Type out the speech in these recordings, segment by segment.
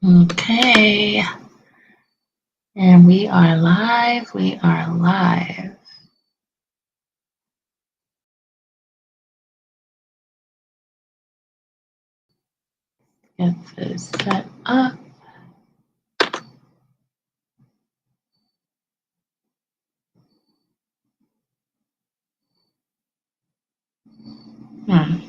Okay, and we are live. We are live. Get this set up. Hmm.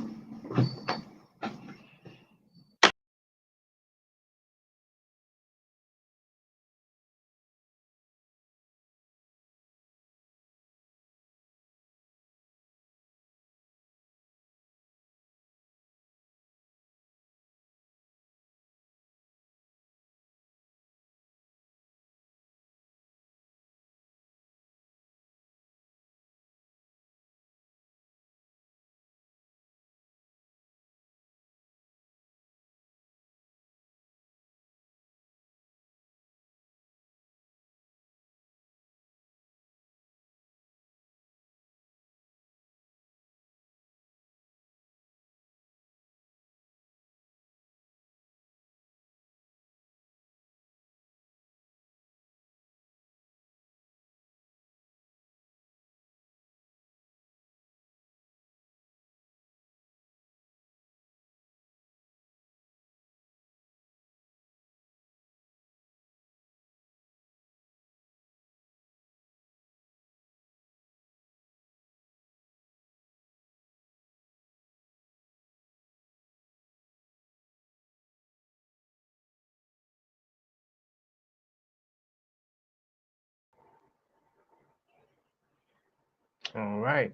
All right.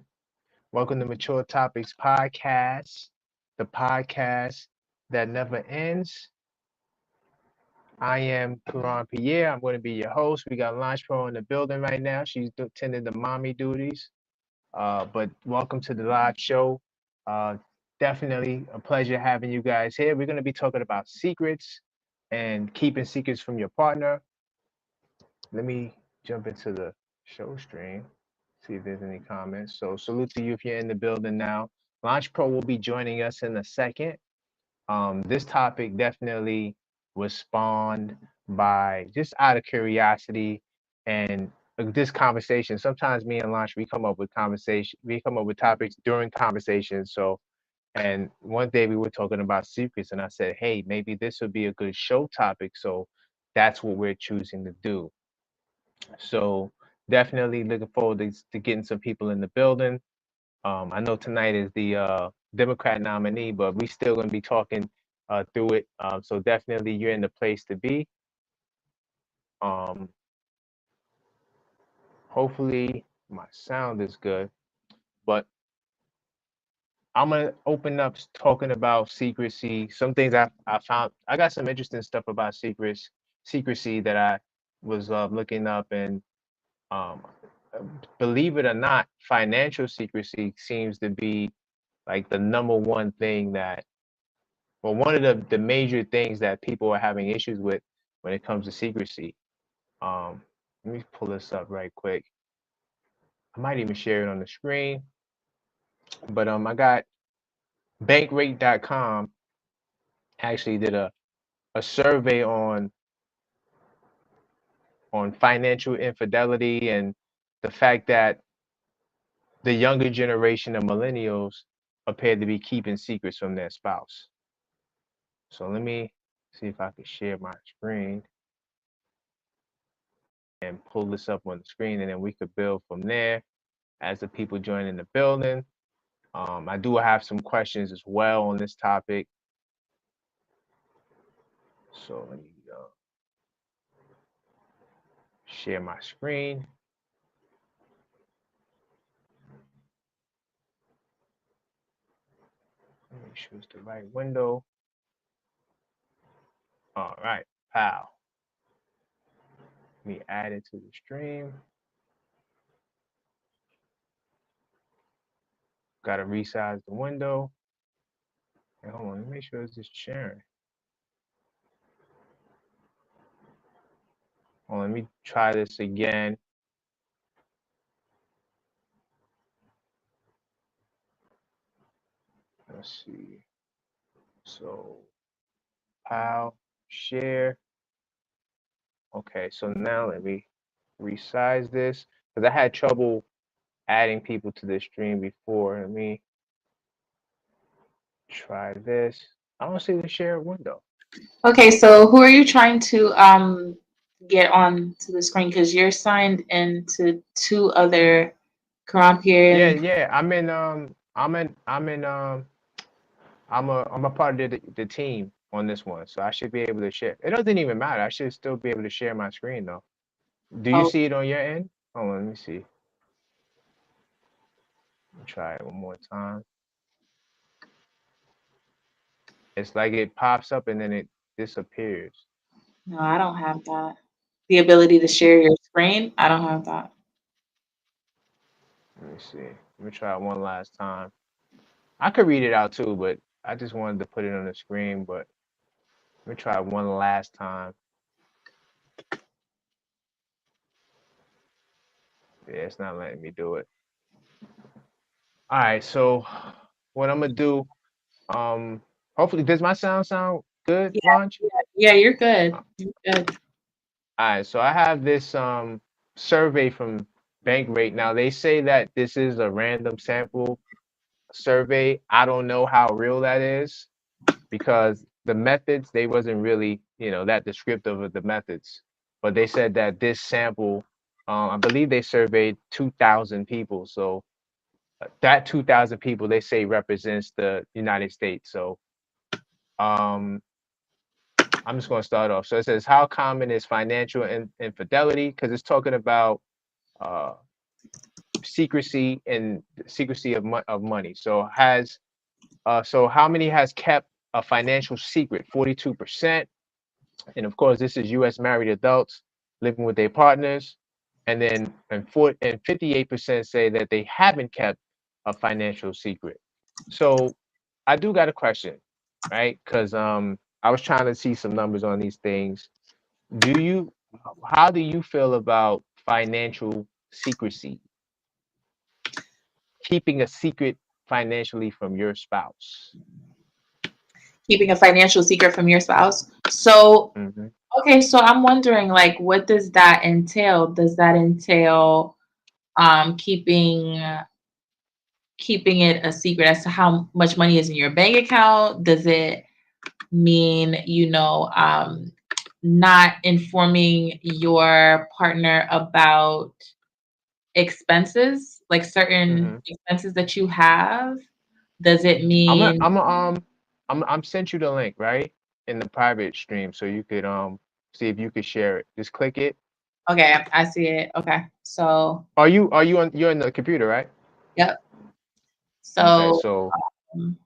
Welcome to Mature Topics Podcast, the podcast that never ends. I am Karan Pierre. I'm going to be your host. We got Launch Pro in the building right now. She's attending the mommy duties. But welcome to the live show. Uh, Definitely a pleasure having you guys here. We're going to be talking about secrets and keeping secrets from your partner. Let me jump into the show stream, see if there's any comments. So salute to you if you're in the building now. Launch Pro will be joining us in a second. This topic definitely was spawned by just out of curiosity and this conversation. Sometimes me and Launch, we come up with topics during conversations. So, and one day we were talking about secrets, and I said, hey, maybe this would be a good show topic. So that's what we're choosing to do. So definitely looking forward to getting some people in the building. I know tonight is the Democrat nominee, but we still going to be talking through it. So definitely you're in the place to be. Um, Hopefully my sound is good, but I'm gonna open up talking about secrecy. Some things I found. I got some interesting stuff about secrecy that I was looking up, and um, believe it or not, financial secrecy seems to be like the number one thing that, well, one of the major things that people are having issues with when it comes to secrecy. Um, Let me pull this up right quick. I might even share it on the screen, but I got bankrate.com actually did a survey on financial infidelity and the fact that the younger generation of millennials appear to be keeping secrets from their spouse. So let me see if I can share my screen and pull this up on the screen, and then we could build from there as the people join in the building. I do have some questions as well on this topic. So let me share my screen. Let me choose the right window. All right, pal. Let me add it to the stream. Got to resize the window. And hold on, let me make sure it's just sharing. Well, let me try this again. Let's see. So, pal, share. Okay, so now let me resize this because I had trouble adding people to this stream before. Let me try this. I don't see the share window. Okay, so who are you trying to get on to the screen? Because you're signed into two other Yeah, Colombian. yeah. I'm a part of the team on this one, so I should be able to share. It doesn't even matter. I should still be able to share my screen though. Do you Oh see it on your end? Hold on, let me see. Let me try it one more time. It's like it pops up and then it disappears. no, I don't have that. The ability to Yeah, share your screen, I don't have that. let me see. Let me try it one last time. I could read it out too, but I just wanted to put it on the screen. But let me try it one last time. Yeah, it's not letting me do it. All right, so what I'm gonna do, hopefully, does my sound good, Yeah, Launch? yeah, you're good. You're good. All right, so I have this survey from Bankrate. Now they say that this is a random sample survey. I don't know how real that is because the methods they wasn't really that descriptive of the methods, but they said that this sample, I believe they surveyed 2,000 people. So that 2,000 people they say represents the United States. So um, I'm just going to start off. So it says, how common is financial infidelity? Because it's talking about uh, secrecy and secrecy of money. So how many has kept a financial secret? 42%. And of course, this is U.S. married adults living with their partners. And 58% say that they haven't kept a financial secret. So I do got a question, right? Because I was trying to see some numbers on these things. Do you How do you feel about financial secrecy, keeping a secret financially from your spouse? Keeping a financial secret from your spouse. So, Hmm. okay, so I'm wondering, like, what does that entail? Does that entail keeping keeping it a secret as to how much money is in your bank account? Does it mean, not informing your partner about expenses, like certain Hmm. expenses that you have? Does it I'm a, mean, I'm a, I'm sent you the link right in the private stream, so you could see if you could share it. Just click it. okay, I see it. Okay. So, You're on the computer, right? yep. Okay, So, so um,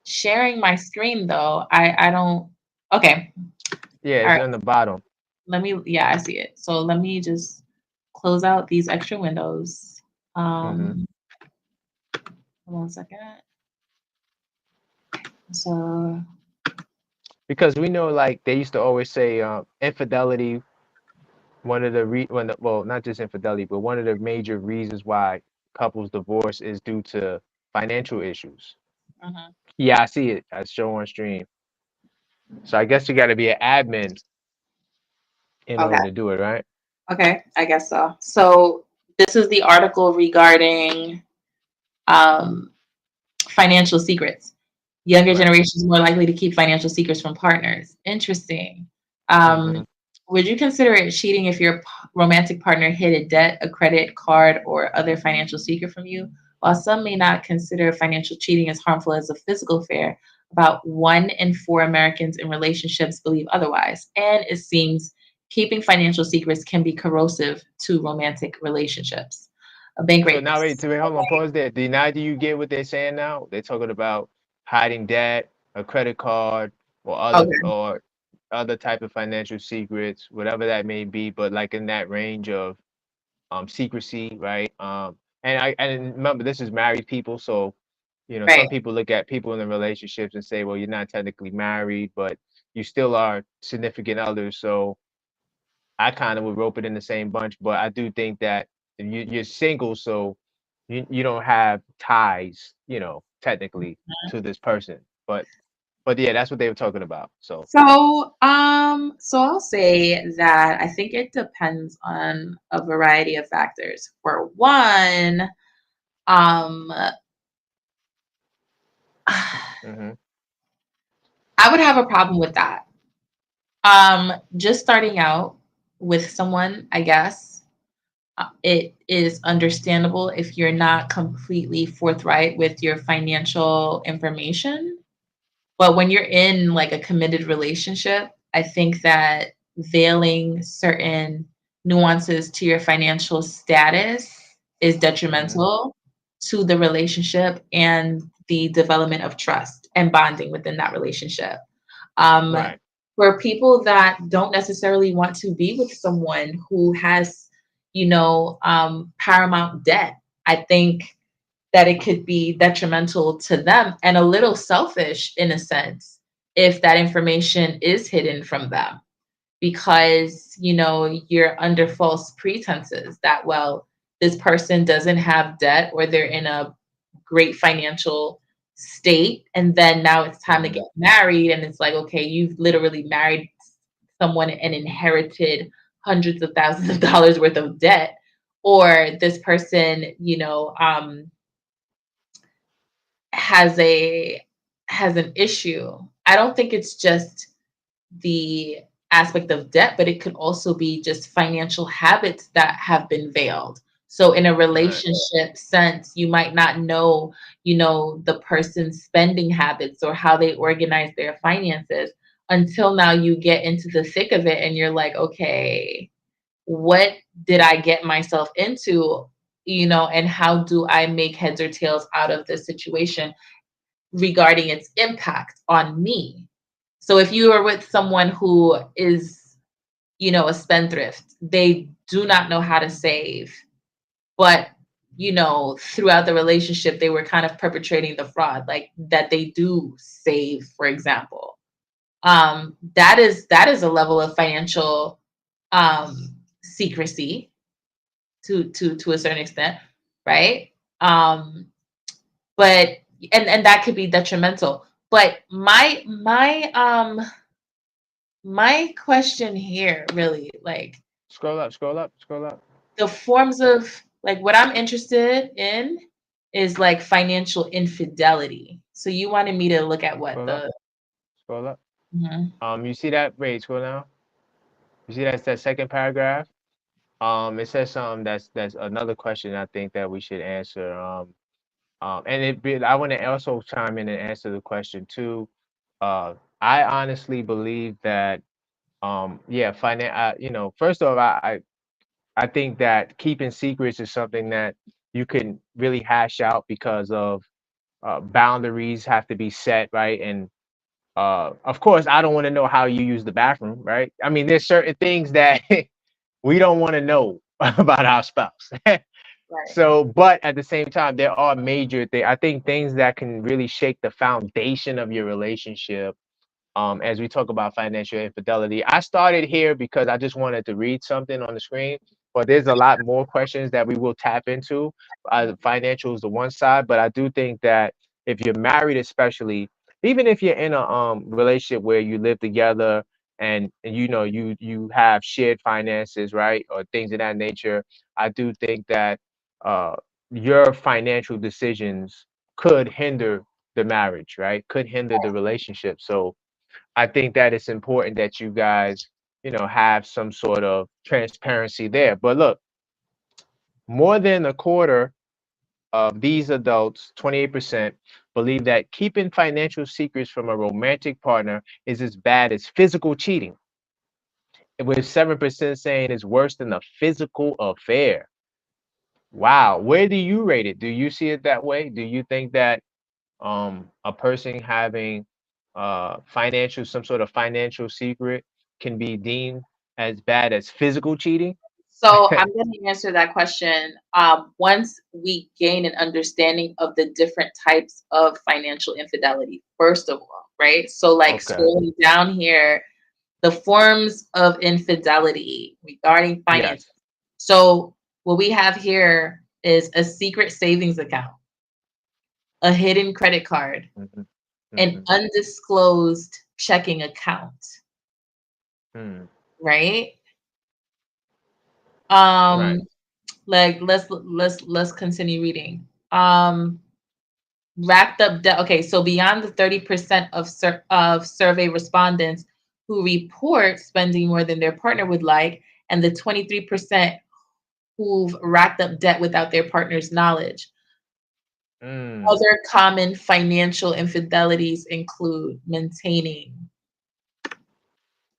sharing my screen though, I don't, okay. yeah, All it's right. on the bottom. Yeah, I see it. So let me just close out these extra windows. Hmm. Um, hold on a second. So, Because we know, like they used to always say, infidelity. Well, not just infidelity, but one of the major reasons why couples divorce is due to financial issues. mhm. Yeah, I see it. I show on stream. So I guess you got to be an admin in Okay. order to do it, right? Okay, I guess so. So this is the article regarding um, financial secrets. Younger Right. generations more likely to keep financial secrets from partners. Interesting. Um, Hmm. would you consider it cheating if your romantic partner hid a debt, a credit card, or other financial secret from you? While some may not consider financial cheating as harmful as a physical affair, about 1 in 4 Americans in relationships believe otherwise. And it seems keeping financial secrets can be corrosive to romantic relationships. A bank So rate. now, wait, hold on, pause there. Do you get what they're saying now? They're talking about hiding debt, a credit card, Okay, or other type of financial secrets, whatever that may be, but like in that range of secrecy, right? And remember, this is married people, so right. some people look at people in the relationships and say, well, you're not technically married, but you still are significant others. So I kind of would rope it in the same bunch, but I do think that if you're single, so you don't have ties, technically to this person. But But yeah, that's what they were talking about. So, So I'll say that I think it depends on a variety of factors. For one, um, hmm I would have a problem with that. Just starting out with someone, I guess, it is understandable if you're not completely forthright with your financial information. But when you're in like a committed relationship, I think that veiling certain nuances to your financial status is hmm detrimental to the relationship and the development of trust and bonding within that relationship. Um, right, for people that don't necessarily want to be with someone who has, paramount debt, I think that it could be detrimental to them and a little selfish in a sense if that information is hidden from them because you're under false pretenses that, well, this person doesn't have debt or they're in a great financial state, and then now it's time to hmm get married and it's like, okay, you've literally married someone and inherited hundreds of thousands of dollars worth of debt, or this person has a has an issue. I don't think it's just the aspect of debt, but it could also be just financial habits that have been veiled. So in a right, relationship sense, you might not know, the person's spending habits or how they organize their finances until now you get into the thick of it and you're like, okay, what did I get myself into? And how do I make heads or tails out of this situation regarding its impact on me? So if you are with someone who is, a spendthrift, they do not know how to save, but throughout the relationship, they were kind of perpetrating the fraud, like that they do save, for example. That is a level of financial secrecy to a certain extent, right? Um, but and that could be detrimental. But my question here really, like, scroll up, scroll up, scroll up, the forms of, like, what I'm interested in is like financial infidelity. So you wanted me to look at what scroll up, the scroll up. Mhm. You see that? Wait, scroll down. You see that's that second paragraph? It says something that's another question I think that we should answer. I want to also chime in and answer the question too. I honestly believe that, yeah, first off, I think that keeping secrets is something that you can really hash out because of boundaries have to be set, right? And of course, I don't want to know how you use the bathroom, right? I mean, there's certain things that we don't want to know about our spouse. Right. So, but at the same time, there are major things. I think things that can really shake the foundation of your relationship, as we talk about financial infidelity. I started here because I just wanted to read something on the screen, but there's a lot more questions that we will tap into. Financial is the one side, but I do think that if you're married, especially, even if you're in a relationship where you live together and you have shared finances, right, or things of that nature, I do think that uh, your financial decisions could hinder the marriage, right? Could hinder the relationship. So I think that it's important that you guys, have some sort of transparency there. But look, more than a quarter of these adults, 28%, believe that keeping financial secrets from a romantic partner is as bad as physical cheating, with 7% saying it's worse than a physical affair. Wow. Where do you rate it? Do you see it that way? Do you think that a person having some sort of financial secret can be deemed as bad as physical cheating? So I'm going to answer that question once we gain an understanding of the different types of financial infidelity, first of all, right? So, like, Okay. scrolling down here, the forms of infidelity regarding finance. Yes. So, what we have here is a secret savings account, a hidden credit card, Mhm. an Mm-hmm. undisclosed checking account, Mm. right? Right. Um, like let's continue reading. Racked up debt. Okay, so beyond the 30% of survey respondents who report spending more than their partner would like, and the 23% who've racked up debt without their partner's knowledge. Mm. Other common financial infidelities include maintaining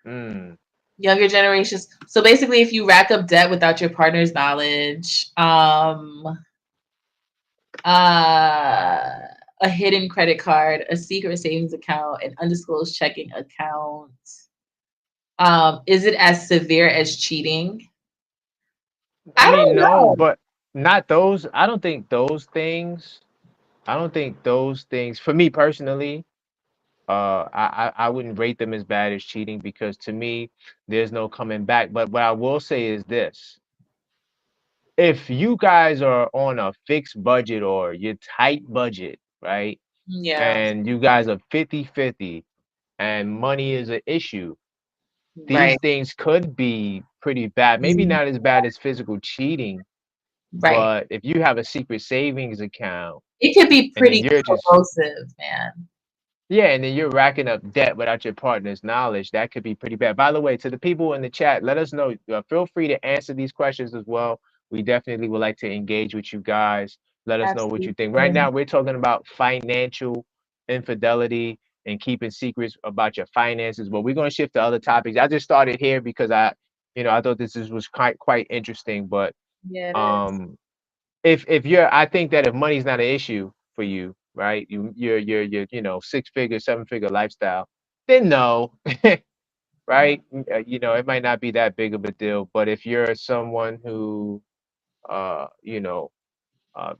Mm. younger generations. So basically, if you rack up debt without your partner's knowledge, a hidden credit card, a secret savings account, an undisclosed checking account. Is it as severe as cheating? I I mean, don't no, know. but not those. I don't think those things. I don't think those things. For me personally, I wouldn't rate them as bad as cheating because to me, there's no coming back. But what I will say is this: if you guys are on a fixed budget or your tight budget, right, Yeah, and you guys are 50-50, and money is an issue, these right. things could be pretty bad. Maybe Mhm. not as bad as physical cheating, Right. but if you have a secret savings account It could be and then pretty you're just corrosive, man. yeah, and then you're racking up debt without your partner's knowledge. That could be pretty bad. By the way, to the people in the chat, let us know. Feel free to answer these questions as well. We definitely would like to engage with you guys. Let us know what you think. Right Absolutely. now, we're talking about financial infidelity and keeping secrets about your finances. But we're going to shift to other topics. I just started here because I thought was quite interesting. But Yeah, it is. um, if you're I think that if money's not an issue for you, right? You're 6 figure, 7 figure lifestyle, then no, right? It might not be that big of a deal. But if you're someone who uh, you know,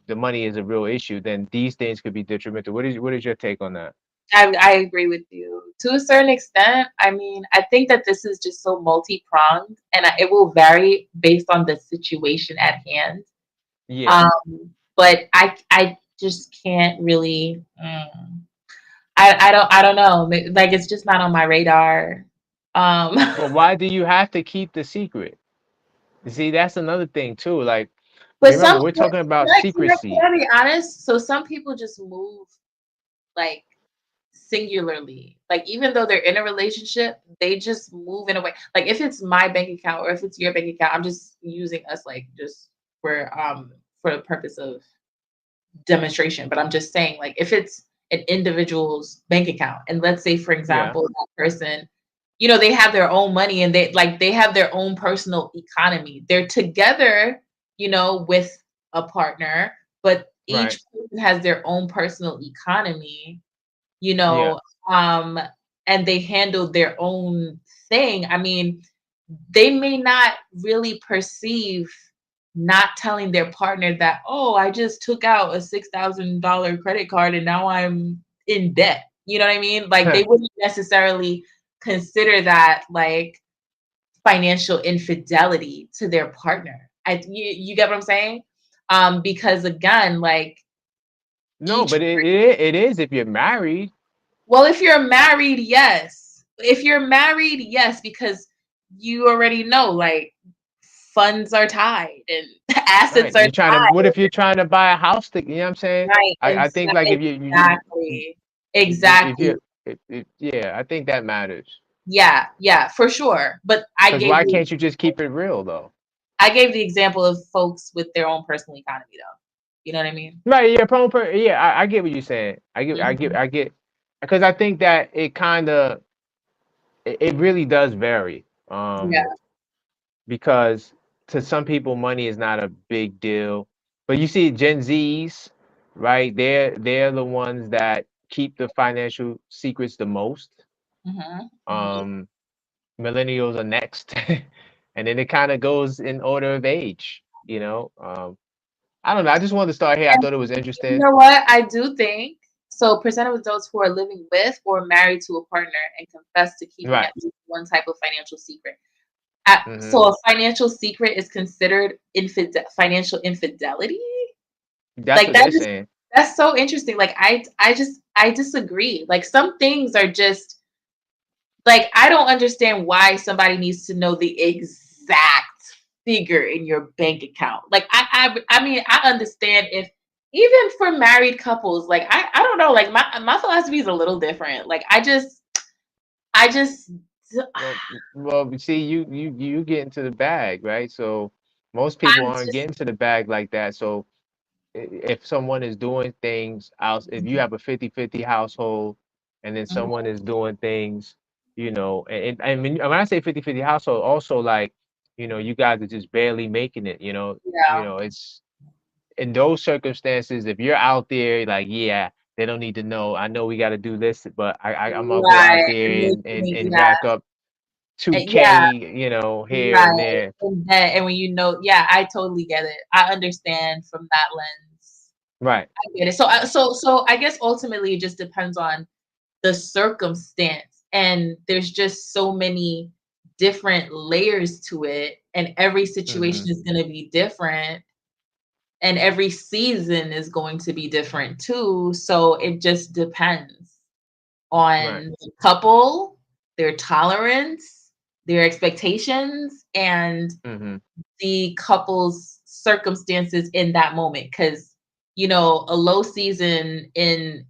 the money is a real issue, then these things could be detrimental. What is your take on that? I agree with you to a certain extent. I mean, I think that this is just so multi pronged, and it will vary based on the situation at hand. Yeah. But I just can't really. I don't know. Like it's just not on my radar. Um, But why do you have to keep the secret? See, that's another thing too. Like, but remember, we're talking about can secrecy. I be honest? So some people just move like singularly. Like even though they're in a relationship, they just move in a way. Like if it's my bank account or if it's your bank account, I'm just using us like just for the purpose of demonstration. But I'm just saying, like if it's an individual's bank account, and let's say, for Yeah. example, that person, they have their own money and they have their own personal economy. They're together, with a partner, but Right. each person has their own personal economy, you Yeah. know, um, and they handle their own thing. I mean, they may not really perceive not telling their partner that, oh, I just took out a $6,000 credit card and now I'm in debt. You know what I mean? Like they wouldn't necessarily consider that like financial infidelity to their partner. You get what I'm saying? Because again, like No, each but it is if you're married. well, if you're married, yes. If you're married, yes, because you already know like funds are tied and Right. assets are You're trying to, what tied. if you're trying to buy a house to, you know what I'm saying? Right. I think like if Exactly. if Exactly. you're, yeah, I think that matters. Yeah, yeah, for sure. But Because why can't you just keep it real though? I gave the example of folks with their own personal economy though. You know what I mean? Right. Yeah. Yeah. I get what you're saying. Mhm. I get, because I think that it really does vary. Yeah. Because to some people, money is not a big deal. But you see, Gen Zs, right? They're the ones that keep the financial secrets the most. Mhm. Mhm. Um, Millennials are next, and then it kind of goes in order of age. I don't know. I just wanted to start here. I thought it was You interesting. know what? I do think so. Percent of adults who are living with or married to a partner and confess to keeping Right. at least one type of financial secret. Hmm. So a financial secret is considered financial infidelity. That's Like what they're saying. That's so interesting. Like I disagree. Like some things are just like I don't understand why somebody needs to know the exact figure in your bank account. Like I mean I understand if even for married couples, like I don't know, like my philosophy is a little different. Like I just Well, well, see, you get into the bag, right? So most people I'm aren't just getting to the bag like that. So if someone is doing things out, if you have a 50-50 household, and then someone Mhm. is doing things, when I say 50-50 household, also like, you guys are just barely making it, Yeah. it's in those circumstances, if you're out there, like, yeah, they don't need to know. I know we got to do this, but I'm gonna go out Right. there and Yeah. rack up Yeah. 2K, here and Right. there. And when you know, yeah, I totally get it. I understand from that lens. Right. I get it. So I guess ultimately it just depends on the circumstance, and there's just so many different layers to it, and every situation Hmm. is going to be different, and every season is going to be different too. So it just depends Right. on the couple, their tolerance, their expectations, and Hmm. the couple's circumstances in that moment, because a low season in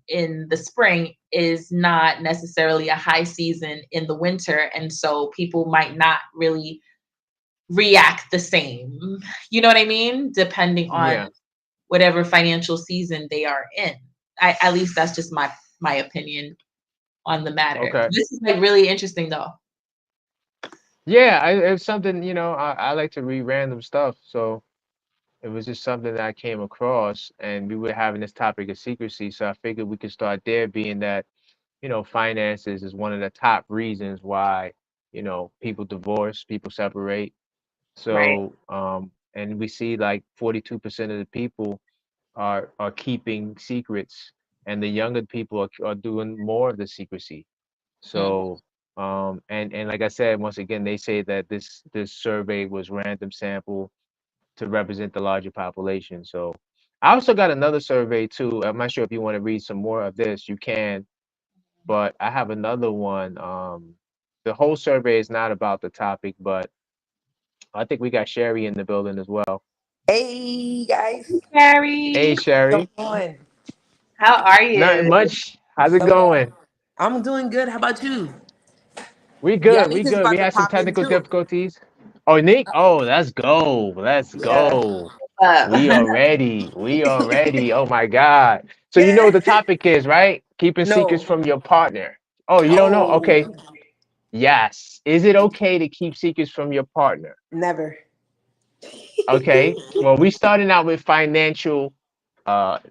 the spring is not necessarily a high season in the winter, and so people might not really react the same, you know what I mean, depending on Yeah. whatever financial season they are in. At least that's just my opinion on the matter. Okay. This is like really interesting though. Yeah, it's something, I like to read random stuff. So it was just something that I came across, and we were having this topic of secrecy. So I figured we could start there, being that, finances is one of the top reasons why, people divorce, people separate. Right. So, and we see like 42% of the people are keeping secrets, and the younger people are doing more of the secrecy. Mhm. So, and like I said, once again, they say that this survey was random sample to represent the larger population. So, I also got another survey too. I'm not sure if you want to read some more of this, you can, but I have another one. The whole survey is not about the topic, but I think we got Sherry in the building as well. Hey guys, Hey, Carrie, what's Sherry. going on? how are Not you? much. How's it So going? I'm doing good. How about you? We Yeah, good. We Nika's good. We about to had some pop in technical too. difficulties. Oh, Nick. Oh, let's go. Let's Yeah. go. We Up. are ready. We are ready. Oh my God. So you know Yeah. what the topic is, right? Keeping secrets No. from your partner. Oh, you don't know? Okay. Oh, Yes. Is it okay to keep secrets from your partner? never. Okay. Well, we starting out with financial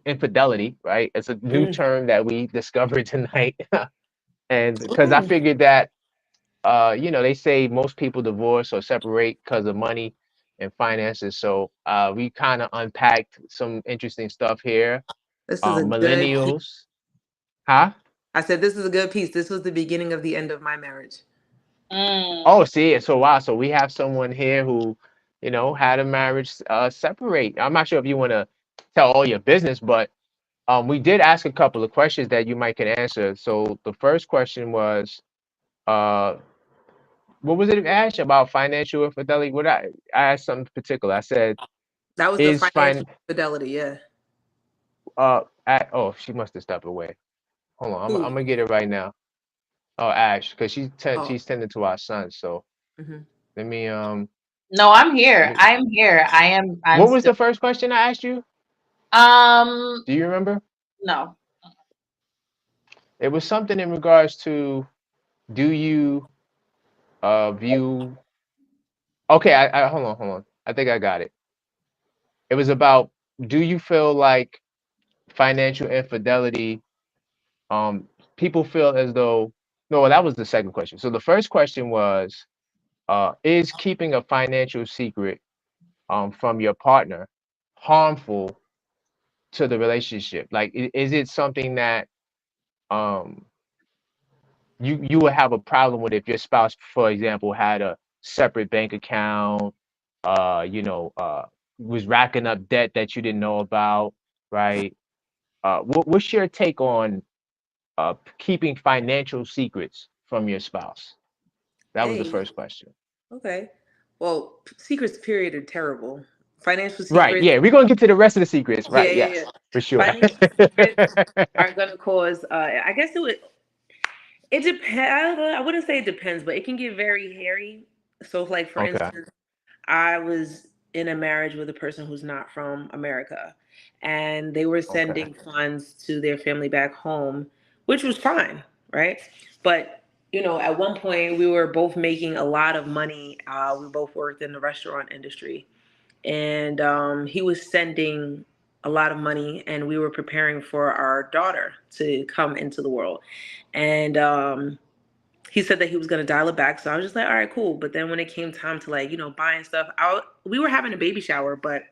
infidelity, right? It's a new Mm. term that we discovered tonight. And because I Ooh, figured that they say most people divorce or separate because of money and finances. So we kind of unpacked some interesting stuff here. this is a good piece. Millennials, huh? I said this is a good piece. This was the beginning of the end of my marriage. Oh, Mm. see, so wow, so we have someone here who, had a marriage separate. I'm not sure if you want to tell all your business, but we did ask a couple of questions that you might can answer. So the first question was, uh, what was it, Ash, about financial infidelity? I asked something particular. I said, That was the is financial fine. fidelity. Yeah. Oh, she must have stepped away. Hold on, I'm Who? gonna get it right now. Oh, Ash, because Oh. she's tending to our son. So Hmm. let me No, I'm let here. me. I'm here. I'm What was still the first question I asked you? um Do you remember? no. It was something in regards to, do you view? Okay, I hold on. I think I got it. It was about, do you feel like financial infidelity? Um, People feel as though, no, that was the second question. So the first question was, is keeping a financial secret from your partner harmful to the relationship? Like, is it something that um, you would have a problem with if your spouse, for example, had a separate bank account, uh, you know, uh, was racking up debt that you didn't know about, right? what's your take on keeping financial secrets from your spouse? That was the Hey, first question. okay. Well, secrets period are terrible. Financial Right. secrets, Yeah, we're gonna get to the rest of the secrets. yeah, Right. yeah, yeah. Yes, for sure. Financial secrets are gonna cause. I guess it would. It depends. I wouldn't say it depends, but it can get very hairy. So, like for Okay. instance, I was in a marriage with a person who's not from America, and they were Okay. sending funds to their family back home, which was fine, right? But at one point we were both making a lot of money. We both worked in the restaurant industry, and he was sending a lot of money, and we were preparing for our daughter to come into the world, and he said that he was going to dial it back. So I was just like, all right, cool. But then when it came time to like, buying stuff out, we were having a baby shower, but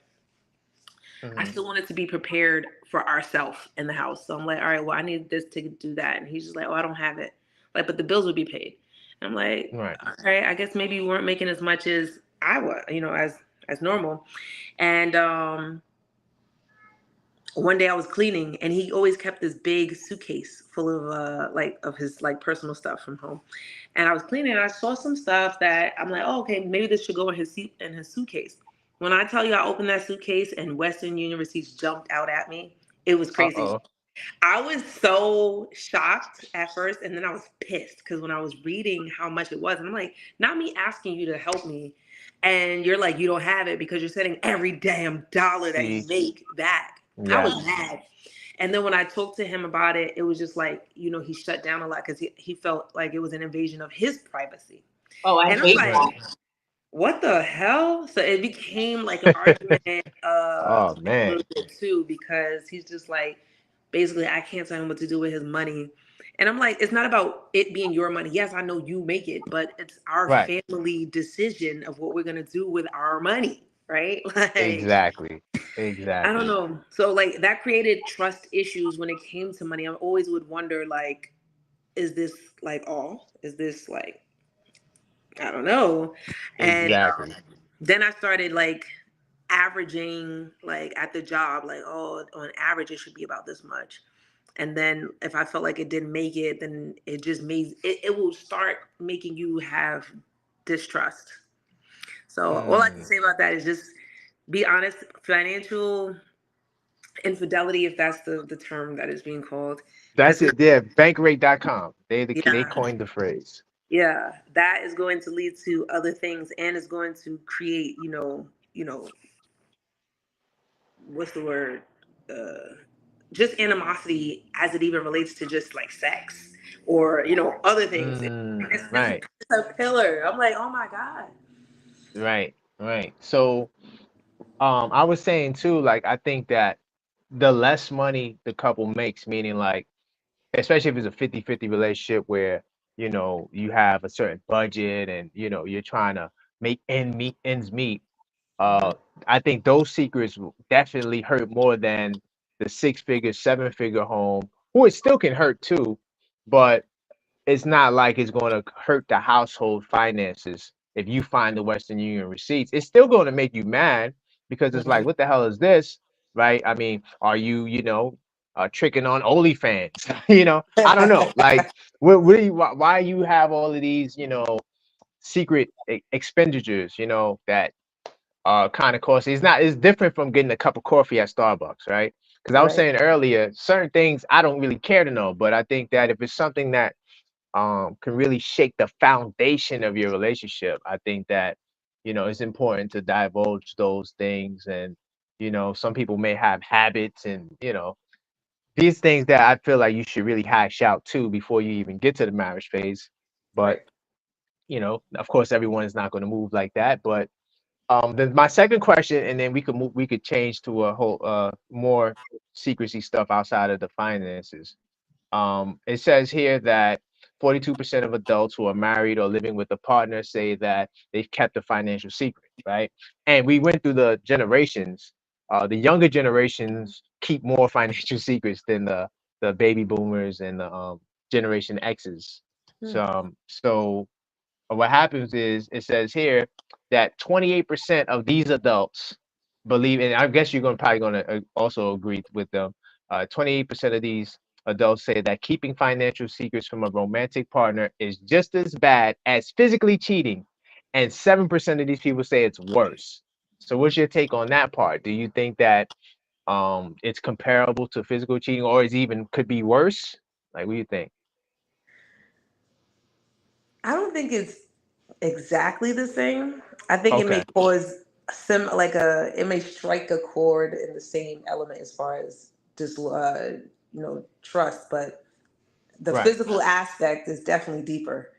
I Hmm. still wanted to be prepared for ourselves in the house. So I'm like, all right, well, I need this to do that. And he's just like, oh, I don't have it. Like, but the bills would be paid. And I'm like, Right. all right, I guess maybe you weren't making as much as I was, as normal. And one day I was cleaning, and he always kept this big suitcase full of like of his like personal stuff from home. And I was cleaning, and I saw some stuff that I'm like, oh, okay, maybe this should go in his suitcase. When I tell you I opened that suitcase and Western Union receipts jumped out at me, it was crazy. Uh-oh. I was so shocked at first, and then I was pissed because when I was reading how much it was, and I'm like, not me asking you to help me, and you're like, you don't have it because you're sending every damn dollar that you See. make back. I was Yes. mad. And then when I talked to him about it, it was just like, he shut down a lot because he felt like it was an invasion of his privacy. Oh, I And I'm hate Right. like, that. what the hell? So it became like an argument Oh a man. little bit too, because he's just like, basically, I can't tell him what to do with his money. And I'm like, it's not about it being your money. Yes, I know you make it, but it's our Right. family decision of what we're gonna do with our money, right? Like, Exactly. I don't Exactly. know. So like that created trust issues when it came to money. I always would wonder, like, is this like all? Is this like, I don't know. And Exactly. then I started like averaging like at the job, like, oh, on average it should be about this much. And then if I felt like it didn't make it, then it just made it will start making you have distrust. So all I can Mm. say about that is just be honest. Financial infidelity, if that's the term that is being called, That's that's not, it. Yeah. Bankrate.com. They yeah, coined the phrase. yeah, that is going to lead to other things, and is going to create, what's the word? Just animosity as it even relates to just like sex or other things. Mm. It's Right. a pillar. I'm like, oh my god. Right. Right. So I was saying too, like I think that the less money the couple makes, meaning like especially if it's a 50-50 relationship where you have a certain budget and you're trying to make ends meet. Mhm. uh I think those secrets will definitely hurt more than the 6-figure 7-figure home, who it still can hurt too, but it's not like it's going to hurt the household finances. If you find the Western Union receipts, it's still going to make you mad because it's like, Mhm. what the hell is this? Right? I mean, are you, tricking on OnlyFans? I don't know. Like, what do you, why you have all of these, secret expenditures, that kind of costly? It's different from getting a cup of coffee at Starbucks, right? Because I was Right. saying earlier, certain things I don't really care to know, but I think that if it's something that can really shake the foundation of your relationship, I think that it's important to divulge those things. And some people may have habits, and these things that I feel like you should really hash out too before you even get to the marriage phase. But Right. of course, everyone is not going to move like that. But then my second question, and then we could change to a whole more secrecy stuff outside of the finances. It says here that 42% of adults who are married or living with a partner say that they've kept a financial secret, right? And we went through the generations. The younger generations keep more financial secrets than the baby boomers and the Generation X's. Hmm. So what happens is it says here that 28% of these adults believe, and I guess you're going probably going to also agree with them, 28% of these adults say that keeping financial secrets from a romantic partner is just as bad as physically cheating, and 7% of these people say it's worse. So, what's your take on that part? Do you think that it's comparable to physical cheating, or is even could be worse? Like, what do you think? I don't think it's exactly the same. I think it may Okay, cause it may strike a chord in the same element as far as just trust, but the right. physical aspect is definitely deeper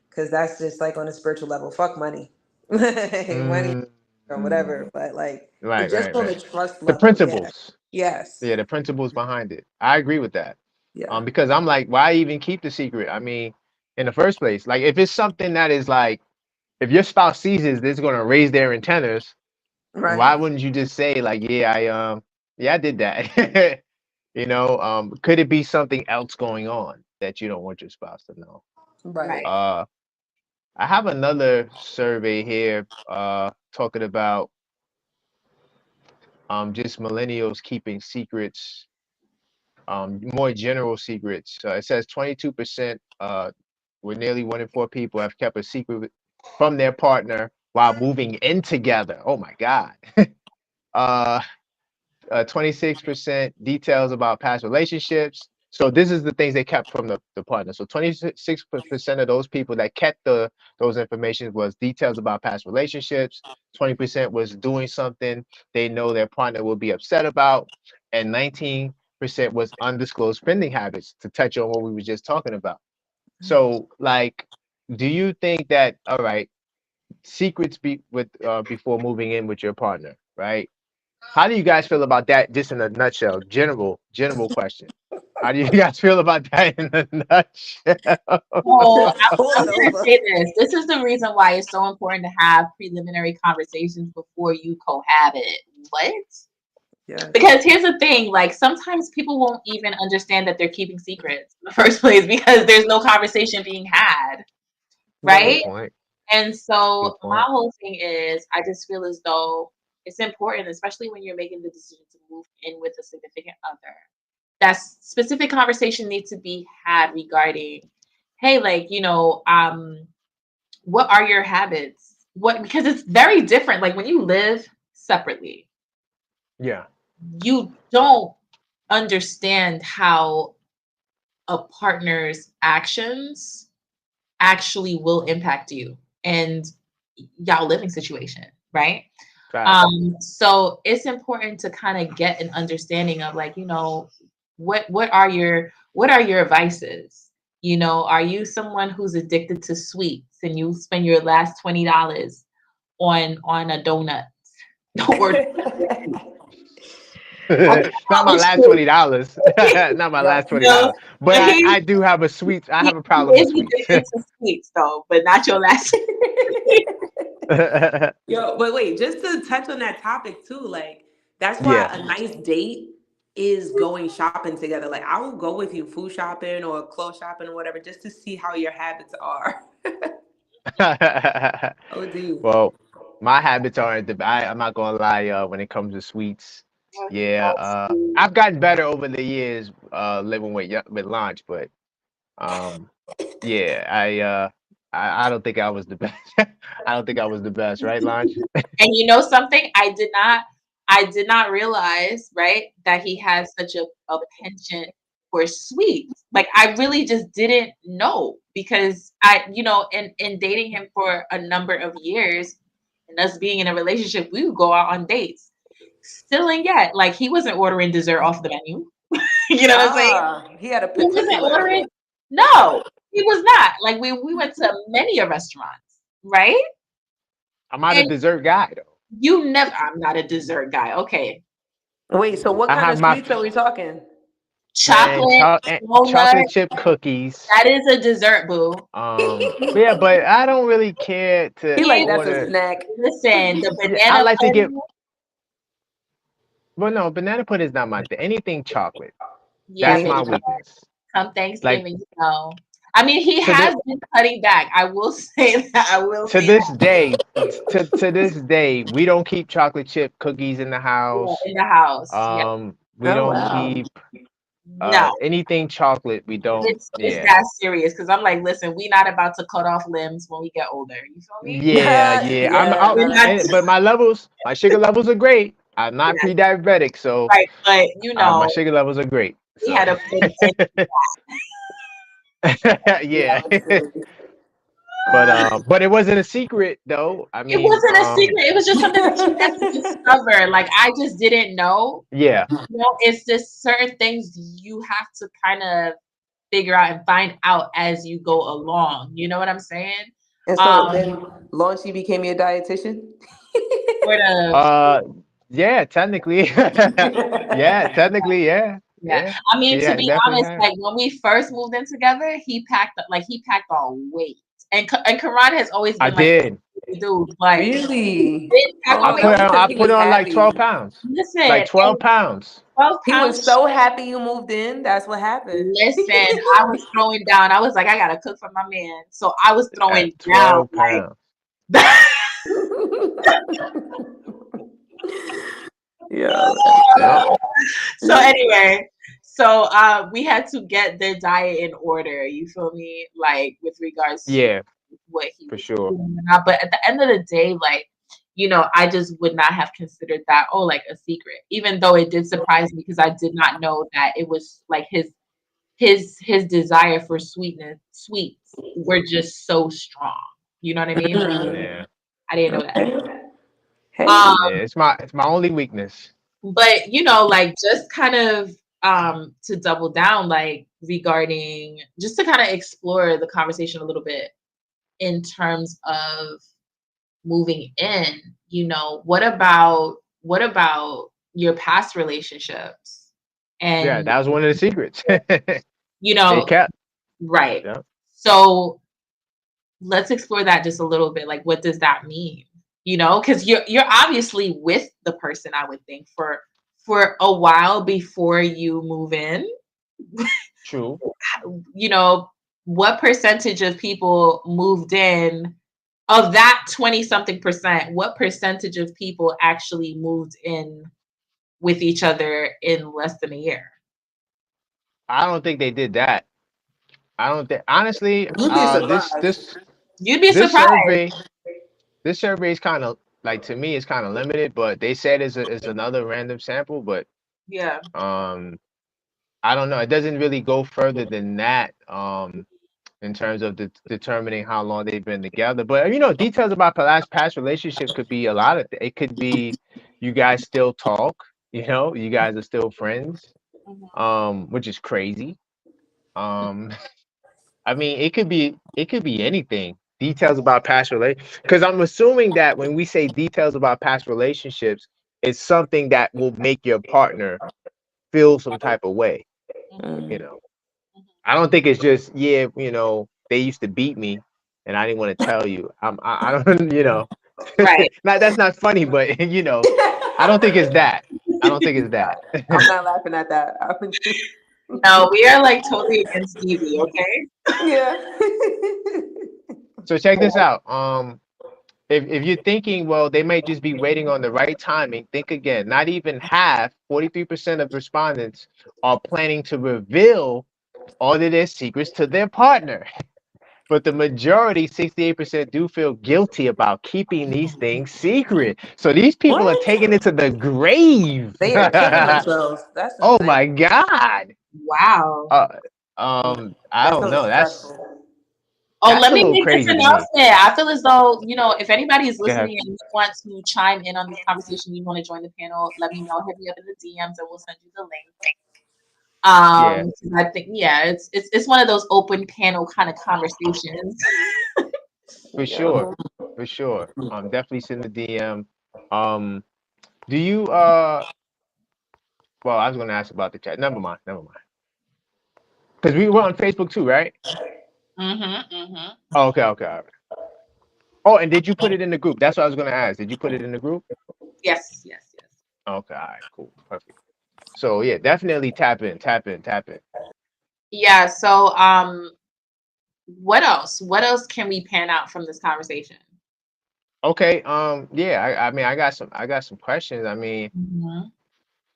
because that's just like on a spiritual level. Fuck money, money Mm, or Mm. whatever. But like, right, it's just right, on the right. trust The level. Yeah. principles. Yes. Yeah, the principles behind it. I agree with that. Yeah. Because I'm like, why even keep the secret? I mean, in the first place, like if it's something that is like, if your spouse sees this, it's gonna raise their antennas. Right. Why wouldn't you just say like, yeah, I did that. Could it be something else going on that you don't want your spouse to know? Right. Right. Uh, I have another survey here, talking about just millennials keeping secrets, more general secrets. It says 22%, with nearly 1 in 4 people have kept a secret from their partner while moving in together. Oh my God. uh, 26% details about past relationships. So this is the things they kept from the partner. So 26% of those people that kept those information was details about past relationships. 20% was doing something they know their partner will be upset about, and 19% was undisclosed spending habits. To touch on what we were just talking about. So like, do you think that, all right, secrets before moving in with your partner, right? How do you guys feel about that? Just in a nutshell, general question. How do you guys feel about that in a nutshell? So Pull I'm it gonna over. say this. This is the reason why it's so important to have preliminary conversations before you cohabit. What? Yes. Because here's the thing, like sometimes people won't even understand that they're keeping secrets in the first place because there's no conversation being had, Right. Good right? point. And Good so my point. whole thing is I just feel as though it's important, especially when you're making the decision to move in with a significant other, that specific conversation needs to be had regarding, hey, like, what are your habits? What, because it's very different. Like when you live separately, Yeah. you don't understand how a partner's actions actually will impact you and y'all living situation, right? Facts. So it's important to kind of get an understanding of like, what are your vices? Are you someone who's addicted to sweets and you spend your last $20 on a donut or okay, Not my last $20. Not my Right. last $20. But but I do have a sweet. I he have a problem is with sweets. addicted to sweets though, but not your last. Yo, but wait, just to touch on that topic too, like that's why Yeah. a nice date is going shopping together. Like I will go with you food shopping or clothes shopping or whatever just to see how your habits are. Oh, do. Well, my habits aren't I'm not gonna lie, when it comes to sweets. Yeah, I've gotten better over the years, living with lunch, but um, yeah, I don't think I was the best. I don't think I was the best, right, lunch? And you know something? I did not realize, right, that he has such a penchant for sweets. Like I really just didn't know because in dating him for a number of years and us being in a relationship, we would go out on dates. Still and yet, like he wasn't ordering dessert off the menu. You know what I'm saying? Ah, he had a He wasn't particular. ordering. No, he was not. Like we went to many a restaurants, right? I'm not a And dessert guy though. you never. I'm not a dessert guy. Okay, Wait, so what I kind have of my sweets are we talking? chocolate, chocolate walnut. chip cookies. That is a dessert, boo. Yeah, but I don't really care to He like And that's a order. snack. listen, the Yeah, I banana like to get. pudding. Well, no, banana pudding is not my thing. Anything chocolate. Yeah, That's Me my baby. either. weakness. Come Like Thanksgiving, I mean, he to the has been cutting back. I will say that. I will to say this that. day, to this day, we don't keep chocolate chip cookies in the Yeah, house. in the house. Yeah. We Oh don't wow. keep No, anything chocolate. We don't. it's Yeah. that serious because I'm like, listen, we not about to cut off limbs when we get older. You feel me? Yeah, yeah. I'm Yeah, out, We're not but my sugar levels are great. I'm not yeah, pre-diabetic, so right, but my sugar levels are great. we So had to put an end. yeah, yeah. understood. But it wasn't a secret though. I It mean, wasn't a secret. It was just something that you had to discover. Like I just didn't know. yeah, You know, it's just certain things you have to kind of figure out and find out as you go along. You know what I'm saying? And so Um, then Launchy became your dietitian? sort of. uh, yeah, technically, yeah, technically, yeah, Yeah. yeah, I mean, to yeah, be definitely honest, has. like when we first moved in together, he packed on weight. And Karan has always I been like did. a dude, but he Really? did pack Oh on wow, weight. that was because I he put was on like 12 happy. pounds, Listen, like 12 and pounds 12 He was pounds. so happy you moved in. That's what happened. Listen, I was throwing down. I was like, I gotta cook for my man. So I was throwing at down 12 pounds. like Yeah, that's Yep. good. so anyway, so we had to get their diet in order, you feel me? Like with regards to Yeah, what he for was sure. eating and not. But at the end of the day, like, you know, I just would not have considered that, oh, like a secret. Even though it did surprise me because I did not know that it was like his desire for sweets were just so strong. You know what I mean? Like Yeah, I didn't know that. Okay. Hey. Um, yeah. It's my only weakness. but you know, like just kind of to double down, like regarding just to kind of explore the conversation a little bit in terms of moving in, you know, what about your past relationships? Yeah, And that was one of the secrets. you They know, kept. right. Yeah. So let's explore that just a little bit. Like, what does that mean? You know, because you're obviously with the person, I would think, for a while before you move in. True. You know, what percentage of people moved in of that 20 something percent? What percentage of people actually moved in with each other in less than a year? I don't think they did that. I don't think honestly, You'd be this surprised. this You'd be this surprised. survey this survey is kind of like to me it's kind of limited, but they said it's another random sample, but Yeah. um I don't know. It doesn't really go further than that in terms of determining how long they've been together. But details about past relationship could be a lot of it could be you guys still talk, you guys are still friends, Mhm. which is crazy. Um I mean, it could be anything. Details about past because I'm assuming that when we say details about past relationships, it's something that will make your partner feel some type of way. Mhm. You Mm. know, Mhm. I don't think it's just they used to beat me and I didn't want to tell you. I don't Right. that's not funny, but I don't think it's that. I don't think it's that. I'm not laughing at that. No, we are like totally against Stevie, okay? Yeah. So check this out. If you're thinking, well, they might just be waiting on the right timing, think again. Not even half, 43% of respondents are planning to reveal all of their secrets to their partner. But the majority, 68%, do feel guilty about keeping these things secret. So these people are What? taking it to the grave. They are killing themselves. That's Oh insane. my God. Wow. Uh, I That's don't so know. That's stressful. Oh, that's let a me little make this crazy to me. announcement. I feel as though, you know, if anybody is Go ahead. listening and you want to chime in on this conversation, you want to join the panel, let me know. Hit me up in the DMs and we'll send you the link. Yeah, 'Cause I think, yeah, it's one of those open panel kind of conversations. for Yeah. sure. For sure. Definitely send the DM. Um, do you well, I was gonna ask about the chat. Never mind, never mind. Because we were on Facebook too, right? Mm-hmm. Mm-hmm. Oh, okay, okay. All right. Oh, and did you put it in the group? That's what I was gonna ask. Did you put it in the group? Yes, yes, yes. Okay, all right, cool, perfect. So yeah, definitely tap in, tap in, tap in. Yeah, so what else? What else can we pan out from this conversation? Okay, yeah, I mean I got some questions. I mean, Mhm.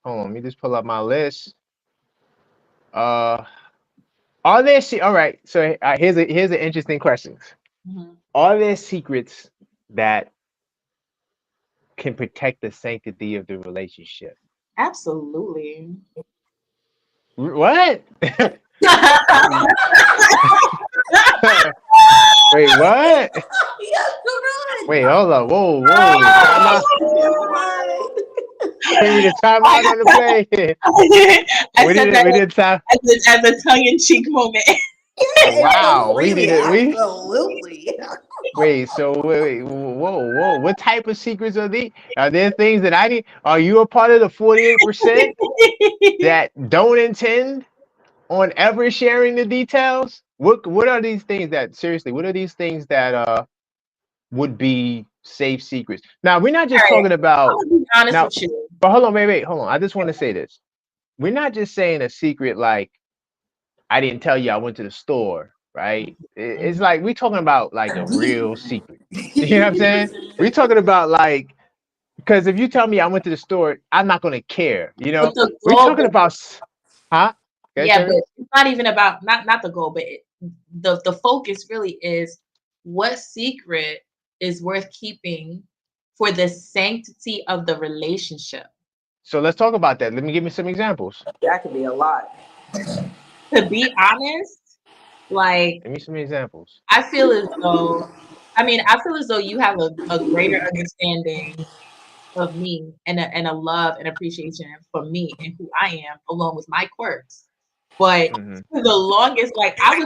hold on, let me just pull up my list. Uh, are there all right? So here's an interesting question. Mhm. Are there secrets that can protect the sanctity of the relationship? Absolutely. What? Wait, what? Yes, correct. Wait, hold up. Whoa, whoa. Time out. We need a timeout on the play. I said that We did time. as a tongue-in-cheek moment. It's so Wow, we freely, need it. We absolutely. wait. So whoa, whoa. What type of secrets are these? Are there things that I need? Are you a part of the 48% that don't intend on ever sharing the details? What are these things that seriously? What are these things that would be safe secrets? Now we're not All just right, talking I'm about gonna be honest now. with you. But hold on, wait, hold on. I just want to say this. We're not just saying a secret like I didn't tell you I went to the store, right? It's Mhm. like we're talking about like a A deep. real secret. You know what I'm saying? We're talking about like because if you tell me I went to the store, I'm not gonna care. You But know, the we're goal, talking about huh? Okay, yeah, but Sherry? it's not even about not the goal, but the focus really is what secret is worth keeping for the sanctity of the relationship. So let's talk about that. Let me give me some examples. That could be a lot. To be honest, like Give me some examples. I feel as though, I feel as though you have a greater understanding of me and a love and appreciation for me and who I am, along with my quirks. But Hmm. for the longest, like I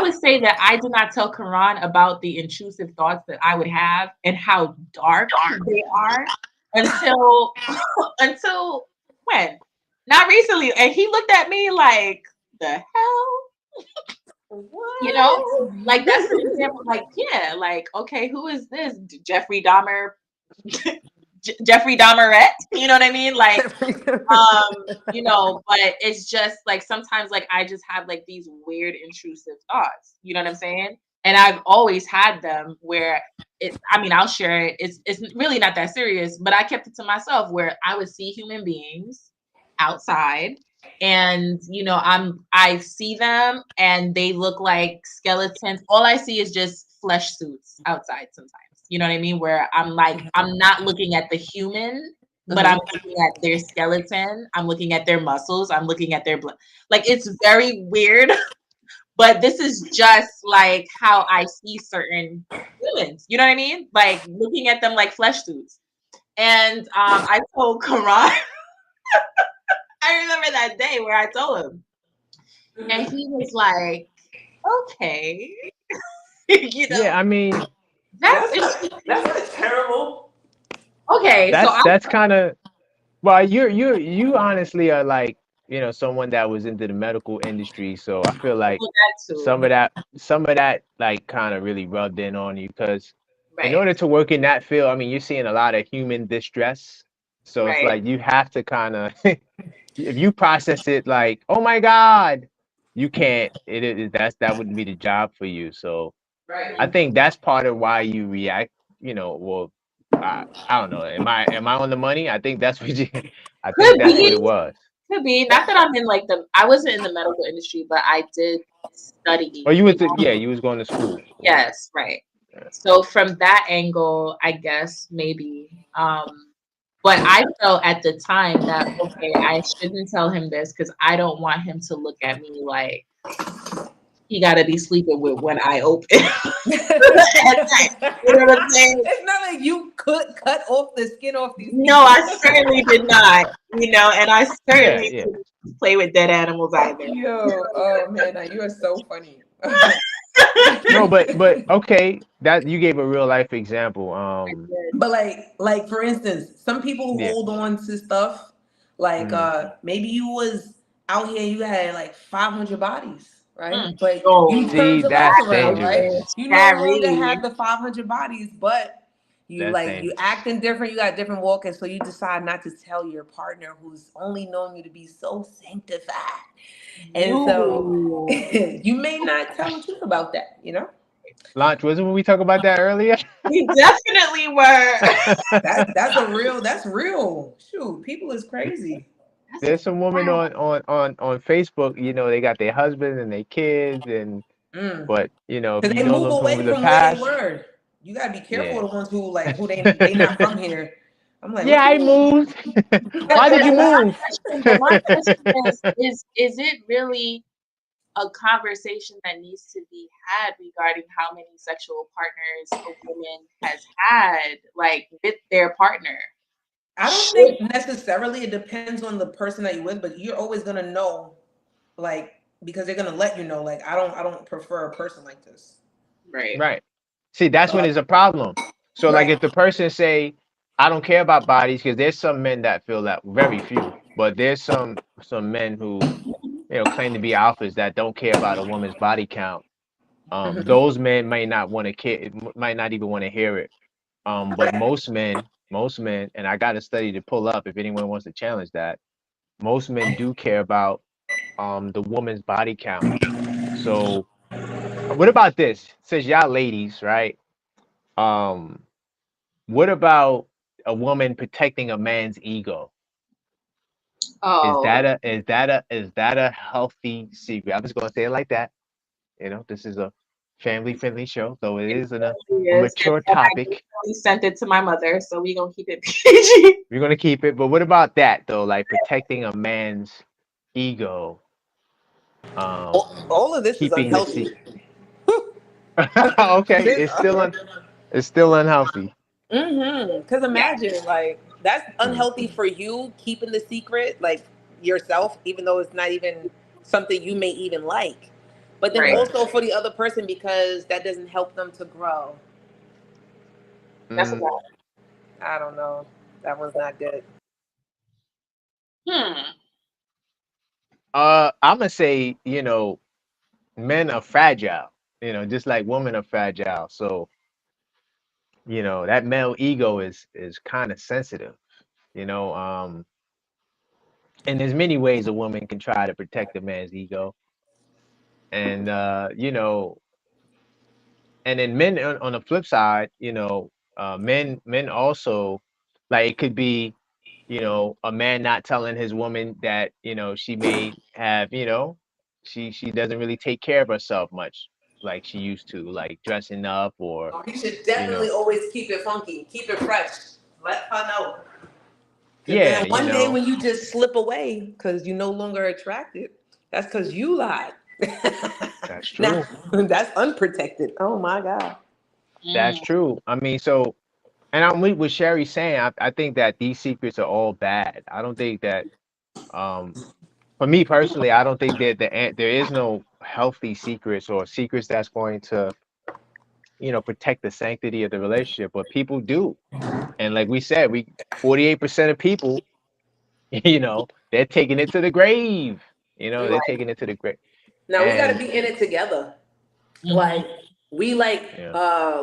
would say that I did not tell Karan about the intrusive thoughts that I would have and how dark they are until until when? Not recently. And he looked at me like, the hell? You know? Like that's an example. Like, yeah, like, okay, who is this? Jeffrey Dahmer, Jeffrey Dahmerette? You know what I mean? Like, but it's just like sometimes like I just have like these weird intrusive thoughts. You know what I'm saying? And I've always had them where I'll share it. It's really not that serious, but I kept it to myself where I would see human beings outside and I see them and they look like skeletons. All I see is just flesh suits outside sometimes. You know what I mean? Where I'm like, I'm not looking at the human, but I'm looking at their skeleton. I'm looking at their muscles. I'm looking at their blood. Like it's very weird, but this is just like how I see certain humans. You know what I mean? Like looking at them like flesh suits. And I told Karan, I remember that day where I told him, and he was like, "Okay, you know, Yeah, I mean that's interesting." That's terrible. Okay, so that's kind of well, you honestly are like, someone that was into the medical industry, so I feel like well, that too, some of that like kind of really rubbed in on you because in right, order to work in that field, I mean, you're seeing a lot of human distress. So it's right. like you have to kind of if you process it like, "Oh my God," you can't that wouldn't be the job for you. So I Mhm. think that's part of why you react, well, I don't know. Am I on the money? I think that's what you I think Could that's what be, it was. could be. Not that I'm in like I wasn't in the medical industry, but I did Or study. you was yeah, you was going to school. Yes, right. Yeah. So from that angle, I guess maybe. But I felt at the time that okay, I shouldn't tell him this because I don't want him to look at me like he got to be sleeping with one eye open at night. You know what I'm saying? It's not like you could cut off the skin off these No, people. I certainly did not. And I Yeah, certainly yeah. didn't play with dead animals either. Yo, oh man, you are so funny. No, but okay, that you gave a real life example. I did. But like for instance, some people who Yeah. hold on to stuff, like Hmm. maybe you was out here, you had like 500 bodies, right? Mm. But you Oh, turned See, your life that's around, right? dangerous. You no longer Shari. have the 500 bodies, but That's you dangerous. acting different, you got different walk, and so you decide not to tell your partner who's only known you to be so sanctified. And so You. you may not tell the truth about that, you know? Launch, wasn't we talk about that earlier? We definitely were. That's real. Shoot, people is crazy. That's a There's some women fact. on Facebook, they got their husbands and their kids, and Mm. but if Cause you they know move them from away the from where they past, were. You gotta be careful yeah. of the ones who like who they not from here. I'm like, Yeah, what I you moved. But Why did but you my move? question, but my question is it really a conversation that needs to be had regarding how many sexual partners a woman has had, like with their partner? I don't Should think necessarily it depends on the person that you're with, but you're always gonna know, like, because they're gonna let you know, like, I don't prefer a person like this. right, Right. See, that's So when it's a problem. So, like, right. if the person say, "I don't care about bodies," because there's some men that feel that, very few, but there's some men who claim to be alphas that don't care about a woman's body count. Mhm. Those men might not want to care, might not even want to hear it. But Right. most men, and I got a study to pull up if anyone wants to challenge that. Most men do care about the woman's body count. So, what about this? Since y'all ladies, right? Um, what about a woman protecting a man's ego? Is oh, that a healthy secret? I'm just gonna say it like that. This is a family friendly show, though it it is in a, definitely a is. mature And I topic. definitely sent it to my mother, so we gonna keep it PG. We're gonna keep it. But what about that though? Like protecting a man's ego, um, All of this is keeping the unhealthy. secret. Okay, This, it's still unhealthy. Cause Yeah. imagine like that's Mm, unhealthy for you keeping the secret, like yourself, even though it's not even something you may even like. But then Right. right. also for the other person because that doesn't help them to grow. That's a Mm, fact. I don't know. That was not good. Hmm. I'm gonna say, men are fragile. Just like women are fragile. So, that male ego is kind of sensitive. You know, um, and there's many ways a woman can try to protect a man's ego, and and then men on the flip side, men also, like, it could be, a man not telling his woman that she may have, she doesn't really take care of herself much like she used to, like dressing up or Oh, he should you know definitely always keep it funky, keep it fresh. Let her know. Because yeah, then one day when you just slip away because you no longer attracted, that's because you lied. that's Now, true. that's unprotected. Oh my God. That's Mm. true. I mean, so, and I'm with Sherry saying, I think that these secrets are all bad. I don't think that, um, for me personally, I don't think that there is no healthy secrets or secrets that's going to, protect the sanctity of the relationship, but people do. And like we said, 48% of people, they're taking it to the grave. They're Mm. taking it to the grave. Now we got to And be in it together. Mm-hmm. Like we like, yeah,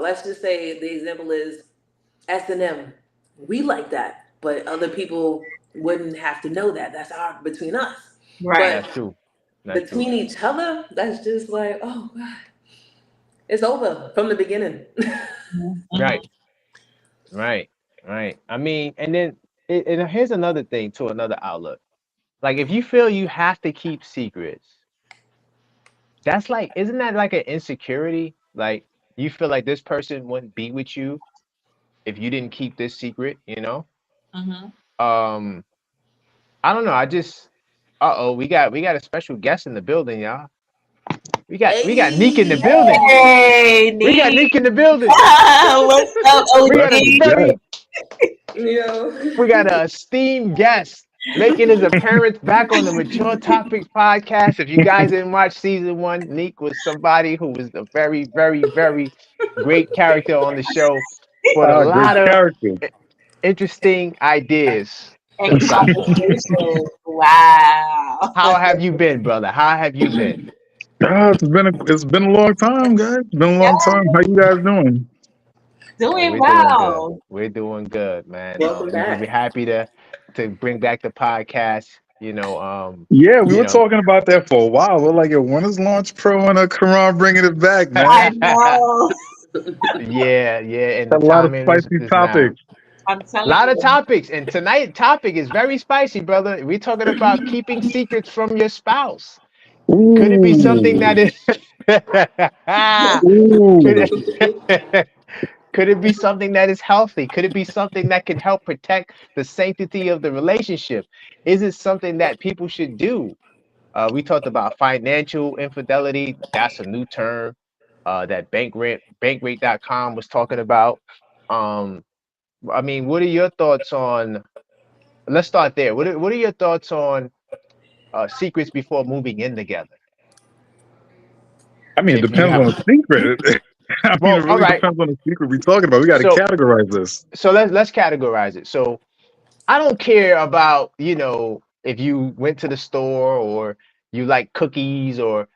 let's just say the example is S&M. We like that, but other people wouldn't have to know that. That's our between us. Right. But that's true. That's true. between each other, that's just like, oh God, it's over from the beginning. Right, Mm-hmm. right, right. I mean, and then and here's another thing to another outlook. Like if you feel you have to keep secrets, that's like, isn't that like an insecurity? Like you feel like this person wouldn't be with you if you didn't keep this secret? Mm-hmm. Um, I don't know. I just, uh-oh, we got a special guest in the building, y'all. We got Neek in the building. Hey, Hey, We got Neek. Neek in the building. What's up, We got a OG? very yo. we got a esteemed guest making his appearance back on the Mature Topics podcast. If you guys didn't watch season one, Neek was somebody who was a very, very, very great character on the show. Brought a Great lot of character. interesting ideas to And the platform. conversation. Wow. How have you been, brother? How have you been? It's been a long time, guys. It's been a Yeah, long time. How you guys doing? Oh, doing we're doing good. well. We're doing good, man. Welcome We're back. happy to bring back the podcast. You know, Yeah, we you were know. talking about that for a while. We're like, yo, when is Launch Pro and Quran bringing it back, man? I know. Yeah, yeah, and the A lot of timing spicy is now. topics. I'm A telling lot of you. topics, and tonight's topic is very spicy, brother. We're talking about keeping secrets from your spouse. Could it be something that Ooh, is could ooh. it, could it be something that is healthy? Could it be something that could help protect the sanctity of the relationship? Is it something that people should do? We talked about financial infidelity. That's a new term that bankrate.com was talking about. Um, I mean, what are your thoughts on? Let's start there. What are your thoughts on secrets before moving in together? I mean, it If you depends on have, the secret. I mean, it well, all really right. depends on the secret we're talking about. We got to So categorize this. let's categorize it. So I don't care about if you went to the store or you like cookies or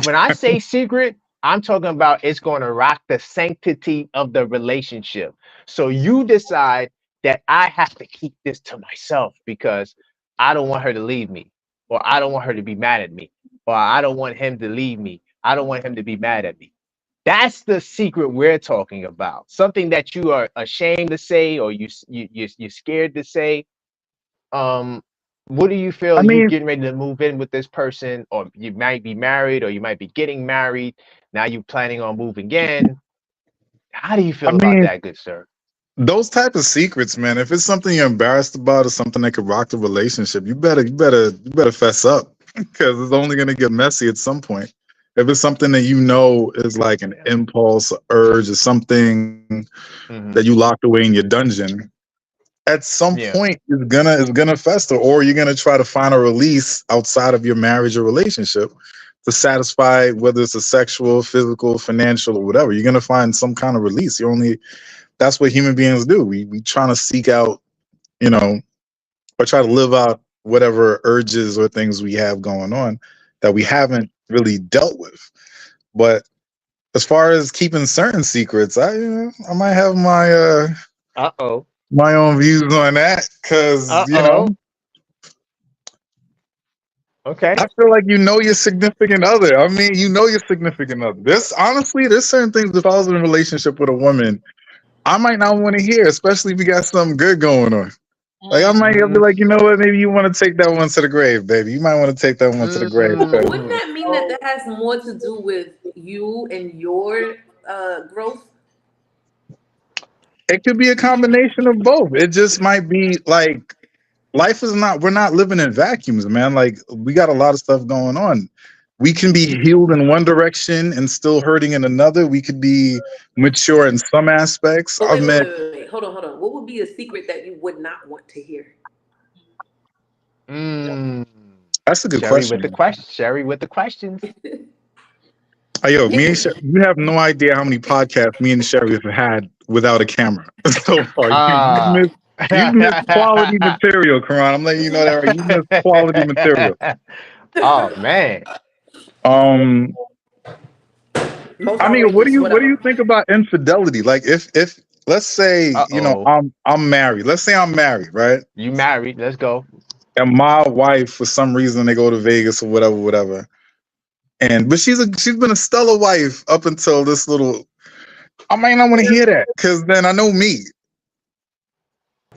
when I say secret, I'm talking about it's going to rock the sanctity of the relationship. So you decide that I have to keep this to myself because I don't want her to leave me, or I don't want her to be mad at me, or I don't want him to leave me. I don't want him to be mad at me. That's the secret we're talking about. Something that you are ashamed to say, or you're scared to say. um what do you I feel you mean, getting ready to move in with this person, or you might be married, or you might be getting married, now you planning on moving in? How do you I feel about mean, that, good sir? those type of secrets, man. If it's something you're embarrassed about or something that could rock the relationship, you better fess up because it's only going to get messy at some point. If it's something that you know is like an Yeah. impulse, urge, or something that you Hmm. locked away in your dungeon, at some Yeah. point it's gonna fester, or you're gonna try to find a release outside of your marriage or relationship to satisfy whether it's a sexual, physical, financial, or whatever. You're gonna find some kind of release. You only That's what human beings do. We trying to seek out, you know, or try to live out whatever urges or things we have going on that we haven't really dealt with. But as far as keeping certain secrets, I might have Uh-oh. my own views on that because Uh-oh. Okay. I feel like you know your significant other. I mean, you know your significant other. There's certain things. If I was in a relationship with a woman, I might not want to hear, especially if you got something good going on. Like I might be Mm, like, you know what? Maybe you want to take that one to the grave, baby. You might want to take that one to the grave. But 'Cause wouldn't mm. that mean that Oh, that has more to do with you and your growth? it could be a combination of both. It just might be like life is not. We're not living in vacuums, man. Like we got a lot of stuff going on. We can be healed in one direction and still hurting in another. We could be mature in some aspects. But I've met. wait. Hold on, hold on. What would be a secret that you would not want to hear? Mm. That's a good Sherry with the question. question. Sherry with the questions. Oh, yo, me and Hit me. You have no idea how many podcasts me and Sherry have had without a camera so far. Ah. You've missed quality material, Karan. I'm letting you know that right. You missed quality material. Oh man. Um, Most I mean, outrageous, what do whatever. you think about infidelity? Like, if let's say Uh-oh. I'm married. Let's say I'm married, right? You married. Let's go. And my wife, for some reason, they go to Vegas or whatever, whatever. And but she's been a stellar wife up until this little. I might not want to hear that because then I know me.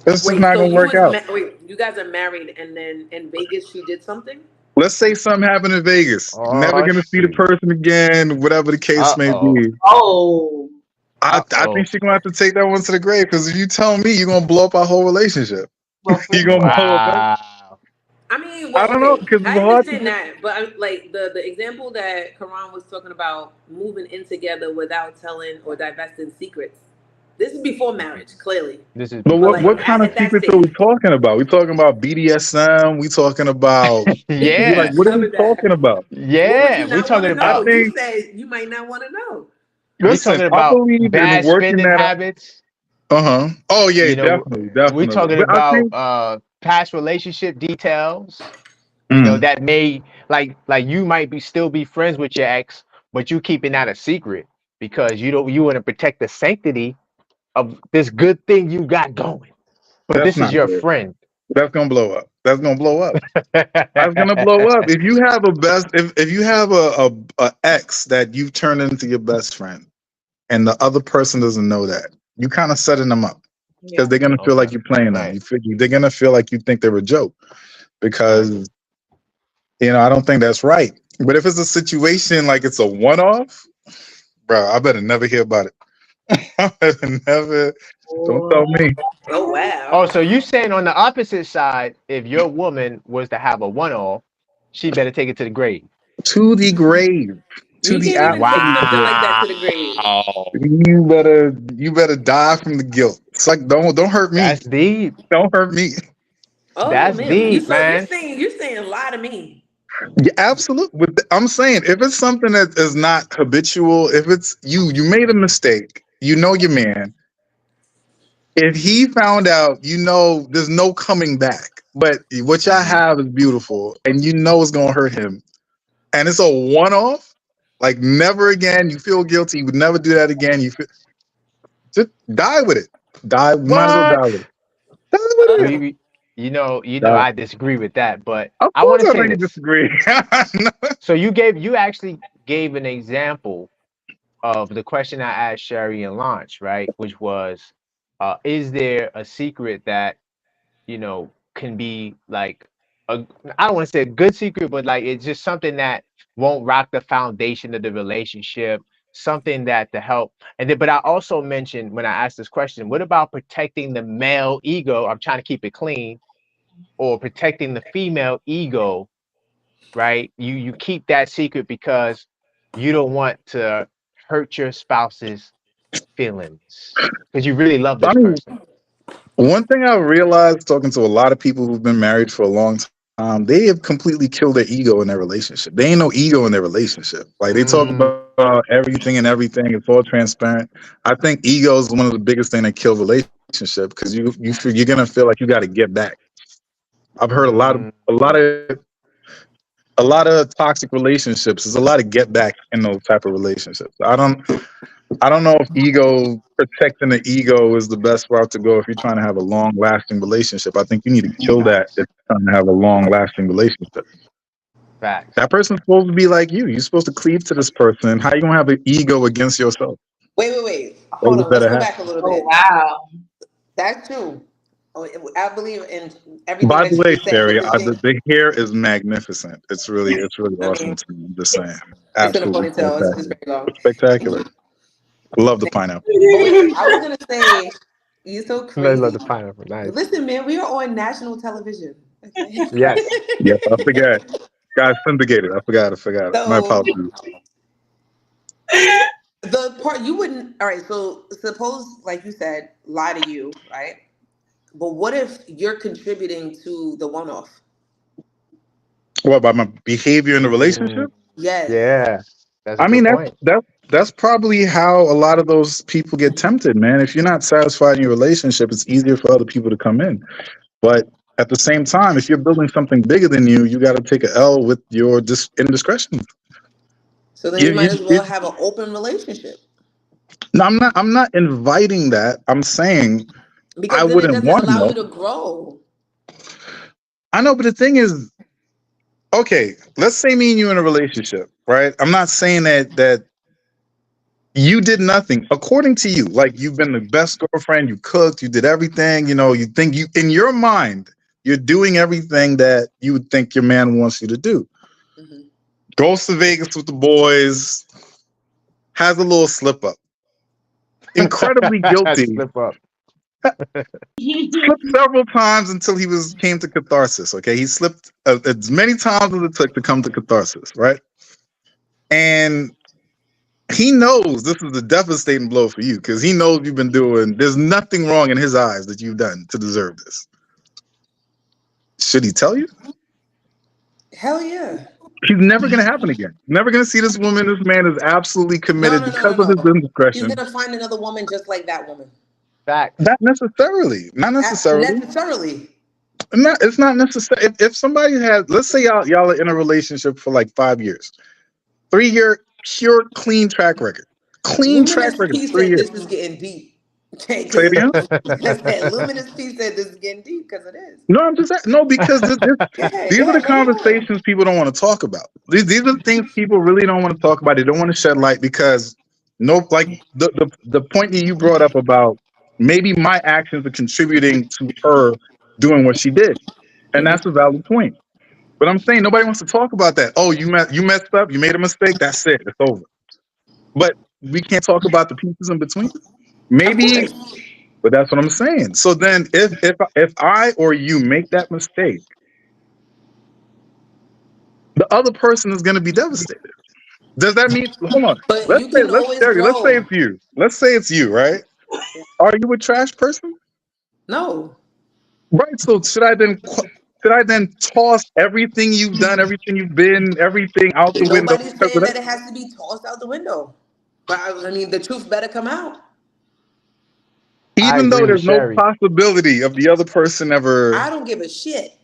It's just Wait, not so gonna you work was out. wait, you guys are married, and then in Vegas she did something. Let's say something happened in Vegas. Never Oh gonna see the shoot. person again, whatever the case may Uh-oh. be. oh, I Uh-oh. think she's gonna have to take that one to the grave because if you tell me you're gonna blow up our whole relationship, well, for you're sure. gonna blow up. Wow. I mean, I well, don't know okay, because it's I hard to understand that, but like the example that Karan was talking about, moving in together without telling or divesting secrets. This is before marriage, clearly, This is But but before like what kind marriage. of at that secrets are we stage, talking about? We talking about BDSM? We talking about Yeah. what are we cover that. talking about? What would you Yeah. We not want talking to I know? about You think said you might not want to know. we listen, talking I about believe in bad working spending that out. habits. Uh-huh. Oh yeah, You know, definitely, we definitely. talking But I about think past relationship details. mm, That may like you might be still be friends with your ex, but you keeping that a secret because you want to protect the sanctity of this good thing you got going. But that's this is not your good. friend. That's gonna blow up. that's gonna blow up. That's gonna blow up. If you have a best, if you have a ex that you've turned into your best friend, and the other person doesn't know that, you kind of setting them up Yeah. because they're gonna feel like Okay. you're playing them. Right. You figure they're gonna feel like you think they're a joke Right. because I don't think that's right. But if it's a situation like it's a one-off, bro, I better never hear about it. I better never. Don't tell me. Oh wow. Oh, so you saying on the opposite side, if your woman was to have a one-off, she better take it to the grave. To the grave, to You the can't even take absolute something grave. like that to the grave. Wow. You better die from the guilt. It's like don't hurt me. That's deep. Don't hurt me. Oh That's man, you deep, so man. you're saying lie to me. Yeah, absolutely. I'm saying if it's something that is not habitual, if it's you made a mistake, you know your man. If he found out, there's no coming back. But what y'all Mhm. have is beautiful, and it's gonna hurt him. And it's a one-off. Like never again. You feel guilty. You would never do that again. Just die with it. Die. You might as well die What? with it. Die with it. Oh, You know, Die. I disagree with that, but Of I want course, to I say know you this. disagree. No. So you actually gave an example of the question I asked Sherry and Launch, right? Which was, is there a secret that can be like a, I don't want to say a good secret, but like it's just something that won't rock the foundation of the relationship, something that to help. And then, but I also mentioned when I asked this question, what about protecting the male ego? I'm trying to keep it clean, or protecting the female ego, right? You keep that secret because you don't want to hurt your spouse's feelings because you really love this Funny. person. One thing I realized talking to a lot of people who've been married for a long time, they have completely killed their ego in their relationship. They ain't no ego in their relationship. Like they talk Mm, about everything and everything. It's all transparent. I think ego is one of the biggest things that kill relationship because you're gonna feel like you got to get back. I've heard mm. a lot of toxic relationships. There's a lot of get back in those type of relationships. I don't know if protecting the ego is the best route to go if you're trying to have a long lasting relationship. I think you need to kill that Facts. if you're trying to have a long lasting relationship. Facts. That person's supposed to be like you. You're supposed to cleave to this person. How you gonna have an ego against yourself? wait. That Hold you on. Let's better go have. back a little Oh bit. wow. That's true. Oh, I believe in everything By that the you way, just said, but Sherry, the thing, the hair is magnificent. It's really I awesome mean, to me. I'm just saying, it's in a absolutely ponytail. It's spectacular. very long. Spectacular. I love the pineapple. But wait, I was gonna say, you're so They love crazy. the pineapple. Nice. Listen, man, we are on national television. Okay. Yes. Yes, I forgot. Guys, syndicated. I forgot. I forgot. My So apologies. the part you wouldn't. All right. So suppose, like you said, lie to you, right? But what if you're contributing to the one-off? What about my behavior in the Mm, relationship? Yes. yeah. That's a I good mean, point. that's probably how a lot of those people get tempted, man. If you're not satisfied in your relationship, it's easier for other people to come in. But at the same time, if you're building something bigger than you, you got to take an L with your indiscretion. So then You, you might you, as you, well have an open relationship no, I'm not inviting that. I'm saying I because then it wouldn't doesn't want to allow know. you to grow. I know, but the thing is, okay, let's say me and you in a relationship, right? I'm not saying that you did nothing according to you. Like you've been the best girlfriend, you cooked, you did everything, you think you in your mind, you're doing everything that you would think your man wants you to do. Mhm. Goes to Vegas with the boys, has a little slip up. Incredibly guilty. Slip up. Slipped several times until came to catharsis. Okay, he slipped as many times as it took to come to catharsis, right? And he knows this is a devastating blow for you because he knows you've been doing. There's nothing wrong in his eyes that you've done to deserve this. Should he tell you? Hell yeah. He's never going to happen again. Never going to see this woman. This man is absolutely No, committed no, no, because no, of his no. He's indiscretion. gonna find another woman just like that woman. Facts. Not necessarily. Not necessarily. Necessarily. It's not necessary. If somebody has, let's say y'all are in a relationship for like 5 years, 3 year pure clean track record, clean track Luminous record, P said 3 years. this is getting deep. Okay, Say it again. because that luminous piece said this is getting deep because it is. No, I'm just no, because these are the Go ahead. conversations people don't want to talk about. These are the things people really don't want to talk about. They don't want to shed light because no, like the point that you brought up about maybe my actions are contributing to her doing what she did, and Mhm. that's a valid point. But I'm saying nobody wants to talk about that. Oh, you messed up. You made a mistake. That's it. It's over. But we can't talk about the pieces in between. Of Maybe, course. but that's what I'm saying. So then, if I or you make that mistake, the other person is going to be devastated. Does that mean? Hold on. But you can Let's always Derek, let's say grow. it's you. Let's say it's you, right? Are you a trash person? No. Right. So should I then toss everything you've done, everything you've been, everything out the window Nobody's because of saying that? that it has to be tossed out the window. But I mean, the truth better come out. I Even though agree with there's no Sherry. possibility of the other person ever. I don't give a shit.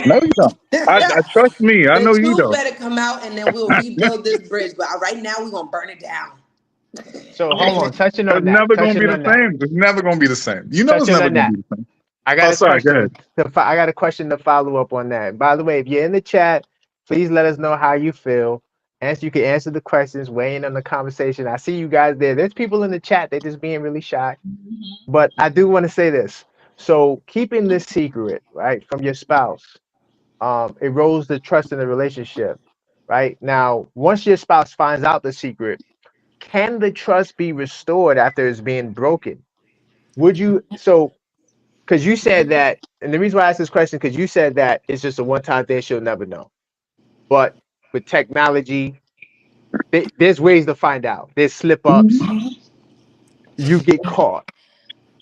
No, you don't. I trust me. I know The you truth don't. better come out, and then we'll rebuild this bridge. But right now, we're gonna burn it down. So hold on, It's never gonna be the same. It's never gonna be the same. You know, it's touching never on gonna that. be the same. I Oh, got a sorry. Go ahead. question. I got a question to follow up on that. By the way, if you're in the chat, please let us know how you feel. You can answer the questions, weigh in on the conversation. I see you guys there. There's people in the chat. They're just being really shy. But I do want to say this. So keeping this secret, right, from your spouse, erodes the trust in the relationship. Right now, once your spouse finds out the secret, can the trust be restored after it's being broken? Would you? So because you said that, and the reason why I asked this question, because you said that it's just a one-time thing, she'll never know. But with technology, there's ways to find out. There's slip-ups. You get caught,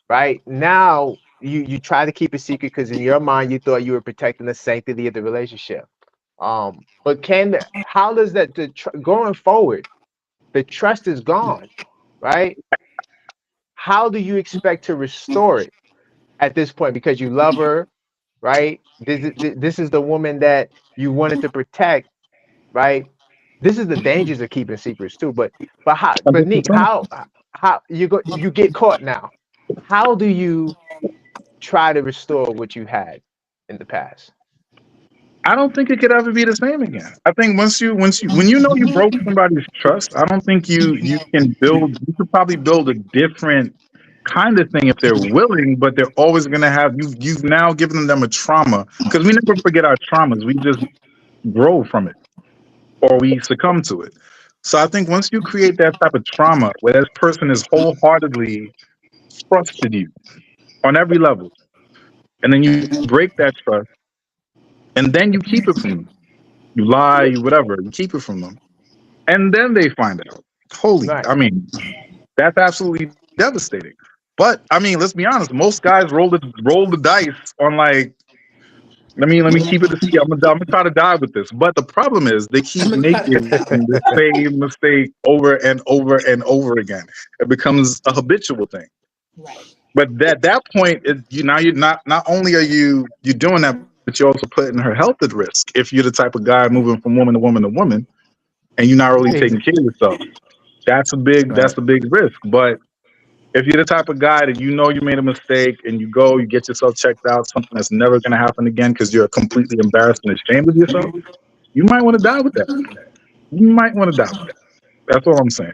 right? Now you try to keep it secret because in your mind you thought you were protecting the sanctity of the relationship. But how does that going forward? The trust is gone, right? How do you expect to restore it at this point? Because you love her, right? This is the woman that you wanted to protect, right? This is the dangers of keeping secrets too. But Nick, 100%. how you get caught now? How do you try to restore what you had in the past? I don't think it could ever be the same again. I think when you know you broke somebody's trust, I don't think you can build. You could probably build a different kind of thing if they're willing, but they're always going to have you've now given them a trauma because we never forget our traumas. We just grow from it or we succumb to it. So I think once you create that type of trauma where this person is wholeheartedly trusted you on every level, and then you break that trust, and then you keep it from them. You lie, you whatever, you keep it from them. And then they find out. Holy, Right. I mean, that's absolutely devastating. But I mean, let's be honest, most guys roll the dice on like, let me keep it a secret. I'm gonna try to die with this. But the problem is they I'm keep gonna try to making tell. the same mistake over and over and over again. It becomes a habitual thing. Right. But at that point, you're not only are you doing that, but you're also putting her health at risk if you're the type of guy moving from woman to woman to woman, and you're not really taking care of yourself. That's Right. a big risk. But if you're the type of guy that you know you made a mistake and you get yourself checked out, something that's never going to happen again because you're completely embarrassed and ashamed of yourself, you might want to die with that. You might want to die with that. That's all I'm saying.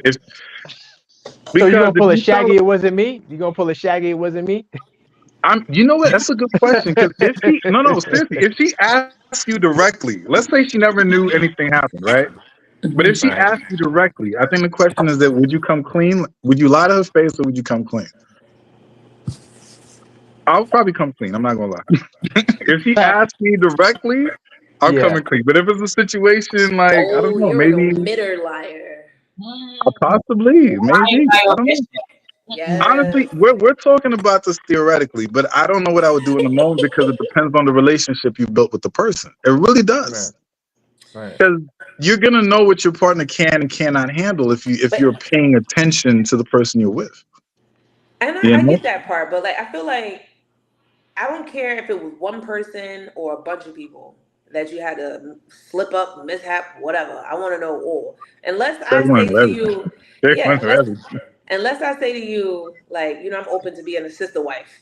So you Because gonna if pull a you tell Shaggy? It wasn't me. You gonna pull a Shaggy? It wasn't me. you know what? That's a good question. Because if she, no, seriously, if she asks you directly, let's say she never knew anything happened, right? But if she Right. asked you directly, I think the question is that would you come clean? Would you lie to her face or would you come clean? I'll probably come clean. I'm not gonna lie. If she asks me directly, I'm Yeah. coming clean. But if it's a situation like I don't Oh, know, you're an maybe omitter liar. possibly, Lying maybe by I don't know. omission. Yes. Honestly, we're talking about this theoretically, but I don't know what I would do in the moment because it depends on the relationship you built with the person. It really Right. does. Right. Because you're gonna know what your partner can and cannot handle if you're But paying attention to the person you're with. and You I know, get that part, but like I feel like I don't care if it was one person or a bunch of people that you had to slip up, mishap, whatever. I want to know all. Unless they I want say to know to everything. you, They yeah, want to know everything. unless I say to you, like, I'm open to being a sister wife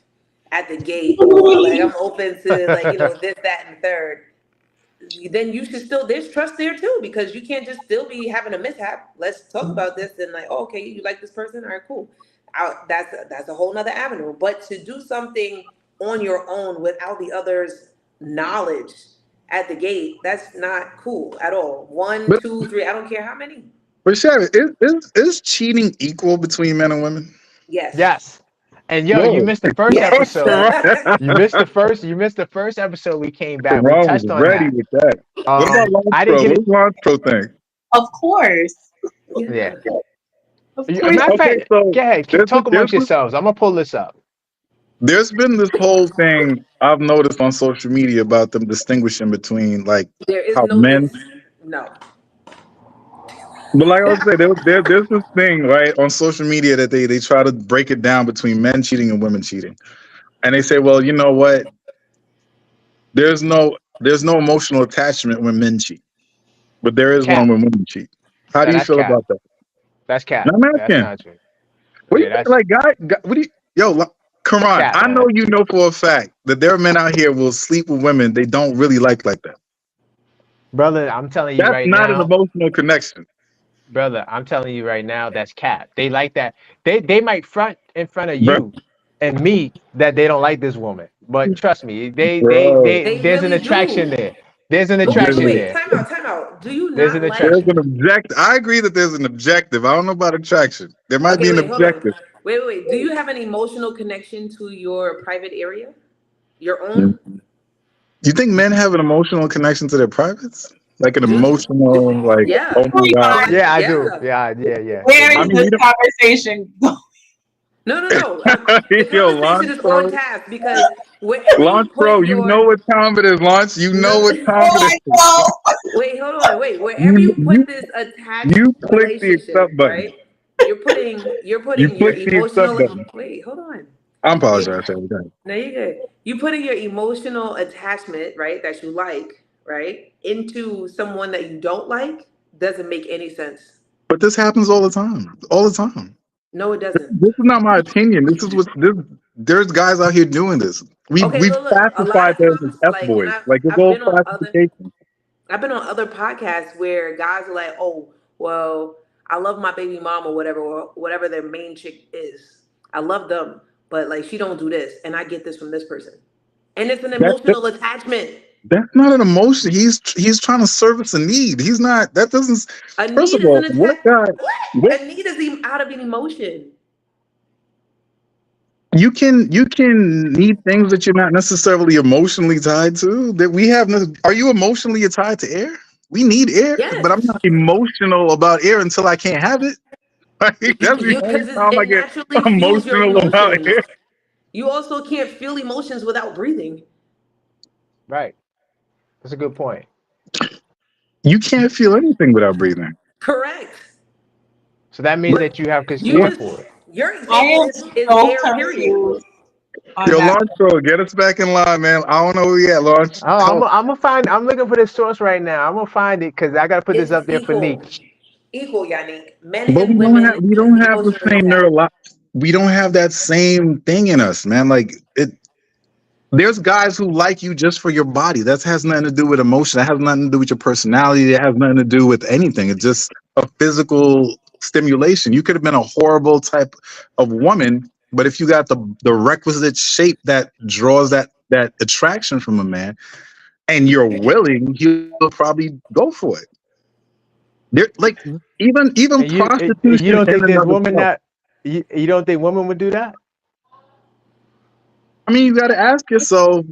at the gate, or like I'm open to, like, this, that, and third, then you should still, there's trust there too, because you can't just still be having a mishap. Let's talk about this and like, oh, okay, you like this person? All right, cool. That's a whole nother avenue. But to do something on your own without the other's knowledge at the gate, that's not cool at all. One, But two, three, I don't care how many. but Shannon, is cheating equal between men and women? Yes. Yes. And yo, you Whoa. missed the first Yes. episode. You missed the first episode we came back. We Ron was touched on ready that. with that. What about Launch I Pro? didn't get What's it. Launch Pro think? Of course. Yeah. Of Matter course. of Okay, fact, so go ahead. Talk amongst yourselves. I'm gonna pull this up. there's been this whole thing I've noticed on social media about them distinguishing between like There is how no men. no. But like I was saying, there's this thing right on social media that they try to break it down between men cheating and women cheating, and they say, well, you know what? There's no emotional attachment when men cheat, but there is one Cap. when women cheat. How No, do you that's feel cap. about that? That's cap. No, I'm That's asking. not true. What do Yeah, you think? that's Like, what do you? Yo, Karan, cap, I know man. you know for a fact that there are men out here will sleep with women they don't really like that. Brother, I'm telling you That's right not an now. emotional connection. Brother, I'm telling you right now, that's cap. They like that. They might front in front of Bro, you and me that they don't like this woman. But trust me, bro, They there's an really attraction do. there. There's an But wait, attraction wait, there. time out. Do you There's an not like? there's attraction. an objective. I agree that there's an objective. I don't know about attraction. There might Okay, be an wait, hold on. objective. Wait. Do you have an emotional connection to your private area? Your own? You think men have an emotional connection to their privates? Like an Do emotional, like, yeah. oh my God. Where Yeah, I do. Yeah. Yeah. They I is do. mean, this conversation going? No. The yo, conversation Launch is on Pro, task because wherever Launch you Pro, put you your know what time it is, Launch. You know no, what time Oh it my is. God. wait, hold on, wait. Wherever You, you put you, this attached you click the relationship, accept button. right? You're You putting your click the accept emotional. button. Wait, hold on. I You, apologize, everybody. no, you're good. You putting your emotional attachment, right, that you like, right, into someone that you don't like doesn't make any sense. But this happens all the time. All the time. No, it doesn't. This is not my opinion. This is what this. There's guys out here doing this. Okay, We've look. A lot classified of them as times, F like, and boys. Like it's I've all been on other classification. I've been on other podcasts where guys are like, "Oh, well, I love my baby mom or whatever their main chick is. I love them, but like she don't do this, and I get this from this person, and it's an That emotional attachment. that's not an emotion. He's trying to service a need. He's not. That doesn't. A First need of is all, an what attach. guy? What? What A need is out of an emotion. you can need things that you're not necessarily emotionally tied to. That we have. Are you emotionally tied to air? We need air, but I'm Yes, not emotional about air until I can't have it. Like, that's the you only because time I it get naturally fuels your emotional about emotions. air. You also can't feel emotions without breathing. Right. That's a good point. You can't feel anything without breathing. Correct. So that means But that you have You consent what? just for it. your I example am is so air. Period. confused on Yo, that. Launch Pro, get us back in line, man. I don't know where we at, Launch. Oh, Help. I'm gonna find. I'm looking for this source right now. I'm gonna find it because I gotta put this It's up there for equal. Neek. Equal, Yannick. Men But and women we is don't have the emotionally same attached. we don't have that same thing in us, man. Like it there's guys who like you just for your body. That has nothing to do with emotion. That has nothing to do with your personality. That has nothing to do with anything. It's just a physical stimulation. You could have been a horrible type of woman, but if you got the requisite shape that draws that attraction from a man and you're willing, he'll probably go for it. There, like even And you prostitution don't in think there's and of women itself. that you don't think women would do that? I mean, you got to ask yourself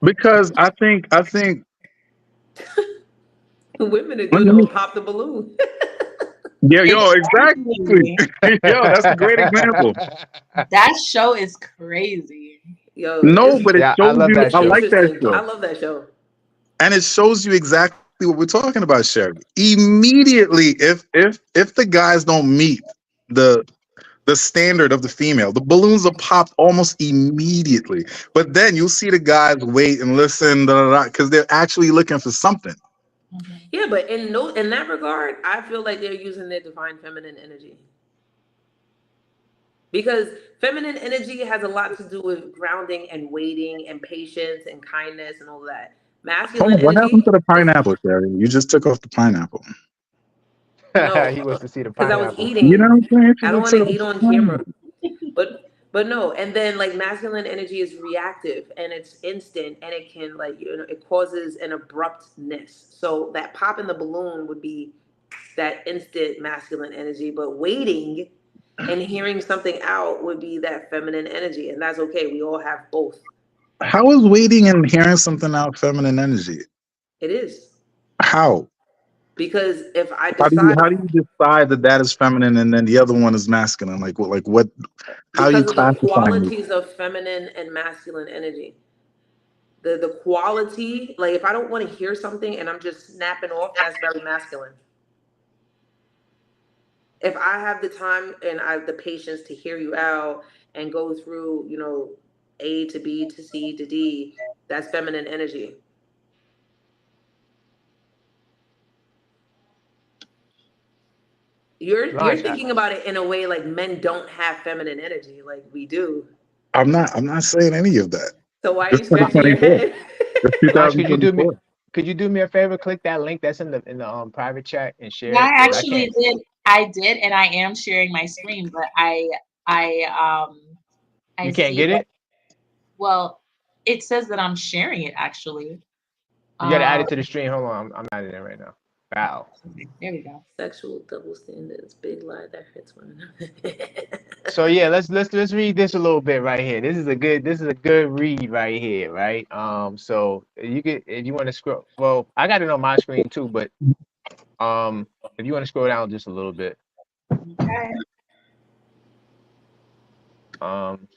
because I think Women are let do the me, whole pop the balloon. yeah, yo, exactly. Exactly. Yo, that's a great example. That show is crazy. Yo, No, it's but it Yeah, I shows love you. that it's I show. like that interesting. I show, love that show. and it shows you exactly what we're talking about, Sherry. Immediately, if the guys don't meet the the standard of the female, the balloons are popped almost immediately. But then you'll see the guys wait and listen, because they're actually looking for something. Mhm. Yeah, but in that regard, I feel like they're using their divine feminine energy. Because feminine energy has a lot to do with grounding and waiting and patience and kindness and all that. Hold Masculine on, what happened to energy the is pineapple, Sherry? You just took off the pineapple. no, He wants to see the because I was pineapple. You know eating. what I'm saying? She I don't just want took to off eat the on camera. pineapple. But no, and then like masculine energy is reactive and it's instant and it can like it causes an abruptness. So that pop in the balloon would be that instant masculine energy, but waiting and hearing something out would be that feminine energy, and that's okay. We all have both. How is waiting and hearing something out feminine energy? It is How? because if I How do you decide how do you decide that that is feminine and then the other one is masculine? Like what? How are you because of the classifying it? qualities of feminine and masculine energy. The quality, like if I don't want to hear something and I'm just snapping off, that's very masculine. If I have the time and I have the patience to hear you out and go through, A to B to C to D, that's feminine energy. You're Lunch. thinking about it in a way like men don't have feminine energy, like we do. I'm not saying any of that. So why are It's you scratching your 2024. head? It's Lunch. 2024. Could you do me a favor? Click that link that's in the private chat and Yeah, share it I because I actually can't. did. I did, and I am sharing my screen, but I You can't see get that. it. Well, it says that I'm sharing it actually. You got to add Um, it to the stream. Hold on, I'm adding it right now. Wow. there we go. Sexual double standards, big lie that hurts women. So yeah, let's read this a little bit right here. This is a good read right here, right? So you could if you want to scroll. Well, I got it on my screen too, but if you want to scroll down just a little bit, Okay. um,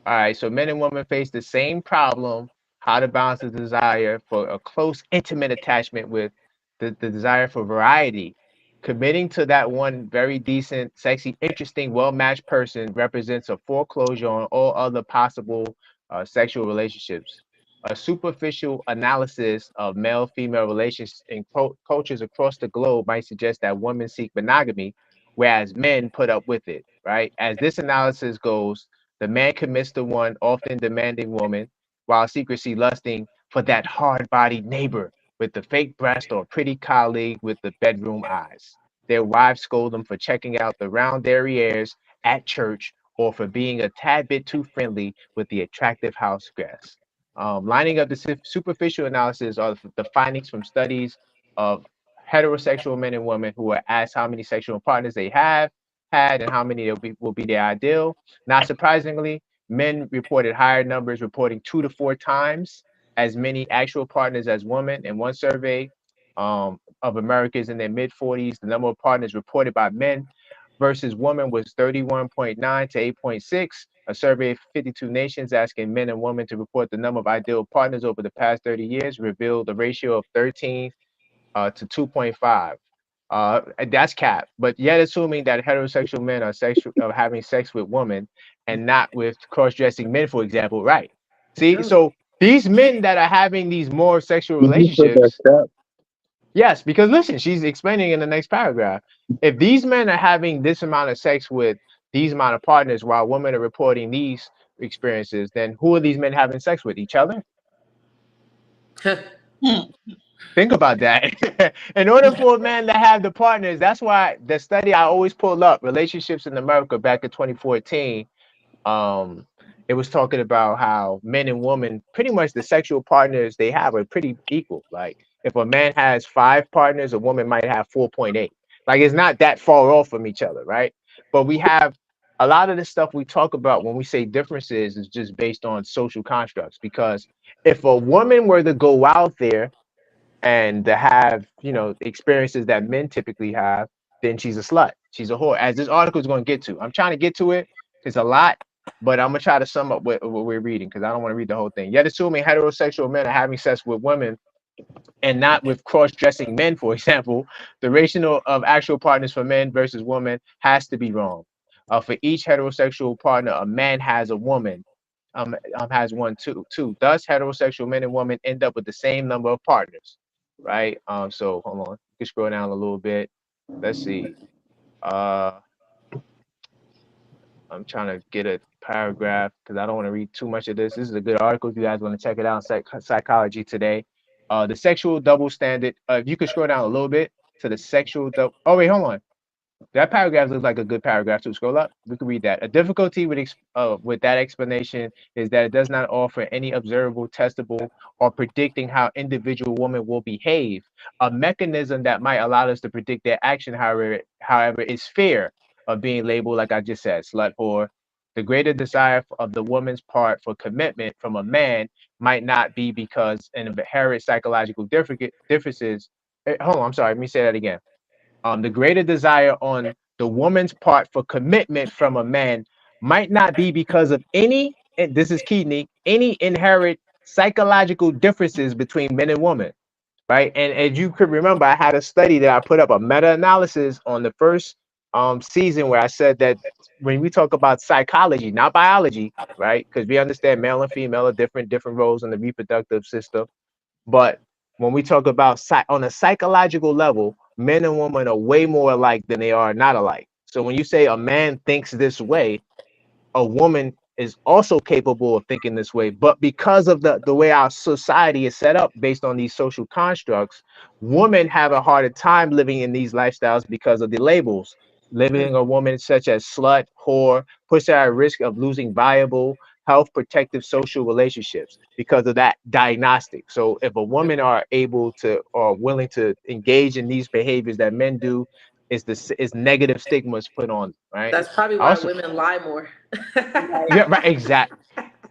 all right, so men and women face the same problem, how to balance the desire for a close, intimate attachment with the desire for variety. Committing to that one very decent, sexy, interesting, well-matched person represents a foreclosure on all other possible sexual relationships. A superficial analysis of male-female relations in cultures across the globe might suggest that women seek monogamy, whereas men put up with it, right? As this analysis goes, the man commits to one often demanding woman, while secretly lusting for that hard bodied neighbor with the fake breast or pretty colleague with the bedroom eyes. Their wives scold them for checking out the round derrieres at church or for being a tad bit too friendly with the attractive house guests. Lining up the superficial analysis of the findings from studies of heterosexual men and women who are asked how many sexual partners they have had and how many will be their ideal. Not surprisingly, men reported higher numbers, reporting 2 to 4 times as many actual partners as women. In one survey of Americans in their mid 40s, the number of partners reported by men versus women was 31.9 to 8.6. A survey of 52 nations asking men and women to report the number of ideal partners over the past 30 years revealed a ratio of 13 to 2.5. That's cap. But yet, assuming that heterosexual men are having sex with women and not with cross-dressing men, for example, right? See, No. so these men that are having these more sexual You just said that relationships, crap. yes, because listen, she's explaining in the next paragraph. If these men are having this amount of sex with these amount of partners while women are reporting these experiences, then who are these men having sex with? Each other? Hmm. Think about that. In order for a man to have the partners, that's why the study I always pull up, relationships in America back in 2014, um, it was talking about how men and women, pretty much the sexual partners they have are pretty equal. Like if a man has 5 partners, a woman might have 4.8. Like it's not that far off from each other, right? But we have a lot of the stuff we talk about when we say differences is just based on social constructs. Because if a woman were to go out there and to have experiences that men typically have, then she's a slut. She's a whore. As this article is going to get to, I'm trying to get to it. It's a lot, but I'm gonna try to sum up what we're reading because I don't want to read the whole thing. Yet, assuming heterosexual men are having sex with women and not with cross-dressing men, for example, the ratio of actual partners for men versus women has to be wrong. For each heterosexual partner, a man has a woman. Has one too. Thus, heterosexual men and women end up with the same number of partners, right? So hold on, you can scroll down a little bit. Let's see. Uh, I'm trying to get a paragraph because I don't want to read too much of this. This is a good article if you guys want to check it out. Psychology Today. The sexual double standard. If you could scroll down a little bit to the sexual double. Oh wait, hold on. That paragraph looks like a good paragraph to scroll up. We can read that. A difficulty with that explanation is that it does not offer any observable, testable, or predicting how individual women will behave. A mechanism that might allow us to predict their action, however, is fear of being labeled, like I just said, slut whore. The greater desire of the woman's part for commitment from a man might not be because an inherent psychological differences. Hold on, I'm sorry. Let me say that again. The greater desire on the woman's part for commitment from a man might not be because of any, and this is key, Nick, any inherent psychological differences between men and women, right? And as you could remember, I had a study that I put up, a meta-analysis on the first season, where I said that when we talk about psychology, not biology, right? Because we understand male and female are different roles in the reproductive system. But when we talk about on a psychological level, men and women are way more alike than they are not alike. So when you say a man thinks this way, a woman is also capable of thinking this way, but because of the way our society is set up based on these social constructs, women have a harder time living in these lifestyles because of the labels. Living a woman such as slut, whore, puts her at risk of losing viable, health protective social relationships because of that diagnostic. So if a woman are able to or willing to engage in these behaviors that men do, is negative stigmas put on, right? That's probably why Also, women lie more. yeah, right.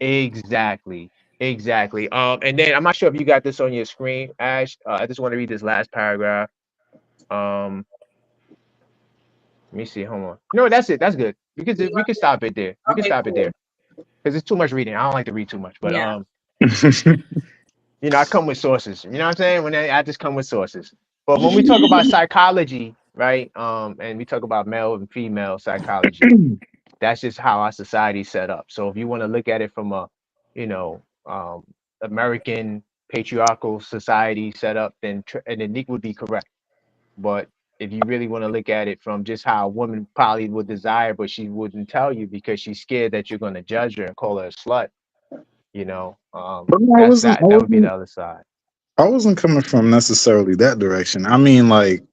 Exactly. Exactly. And then I'm not sure if you got this on your screen, Ash. I just want to read this last paragraph. Um, Let me see. Hold on. No, that's it. That's good. We can stop it there. We can Okay, stop it cool. there because it's too much reading. I don't like to read too much, but Yeah. I come with sources. You know what I'm saying? I just come with sources. But when we talk about psychology, right? And we talk about male and female psychology, that's just how our society's set up. So if you want to look at it from a, you know, American patriarchal society setup, and then Nick would be correct. But if you really want to look at it from just how a woman probably would desire, but she wouldn't tell you because she's scared that you're going to judge her and call her a slut, But no, that's that would be the other side. I wasn't coming from necessarily that direction. I mean, like,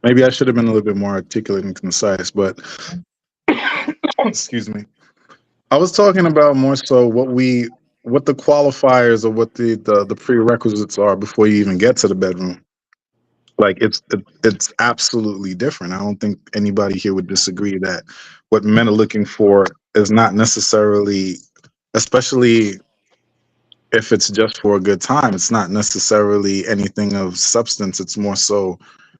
maybe I should have been a little bit more articulate and concise, but excuse me. I was talking about more so what the qualifiers or what the prerequisites are before you even get to the bedroom. Like it's absolutely different. I don't think anybody here would disagree that what men are looking for is not necessarily, especially if it's just for a good time, it's not necessarily anything of substance. It's more so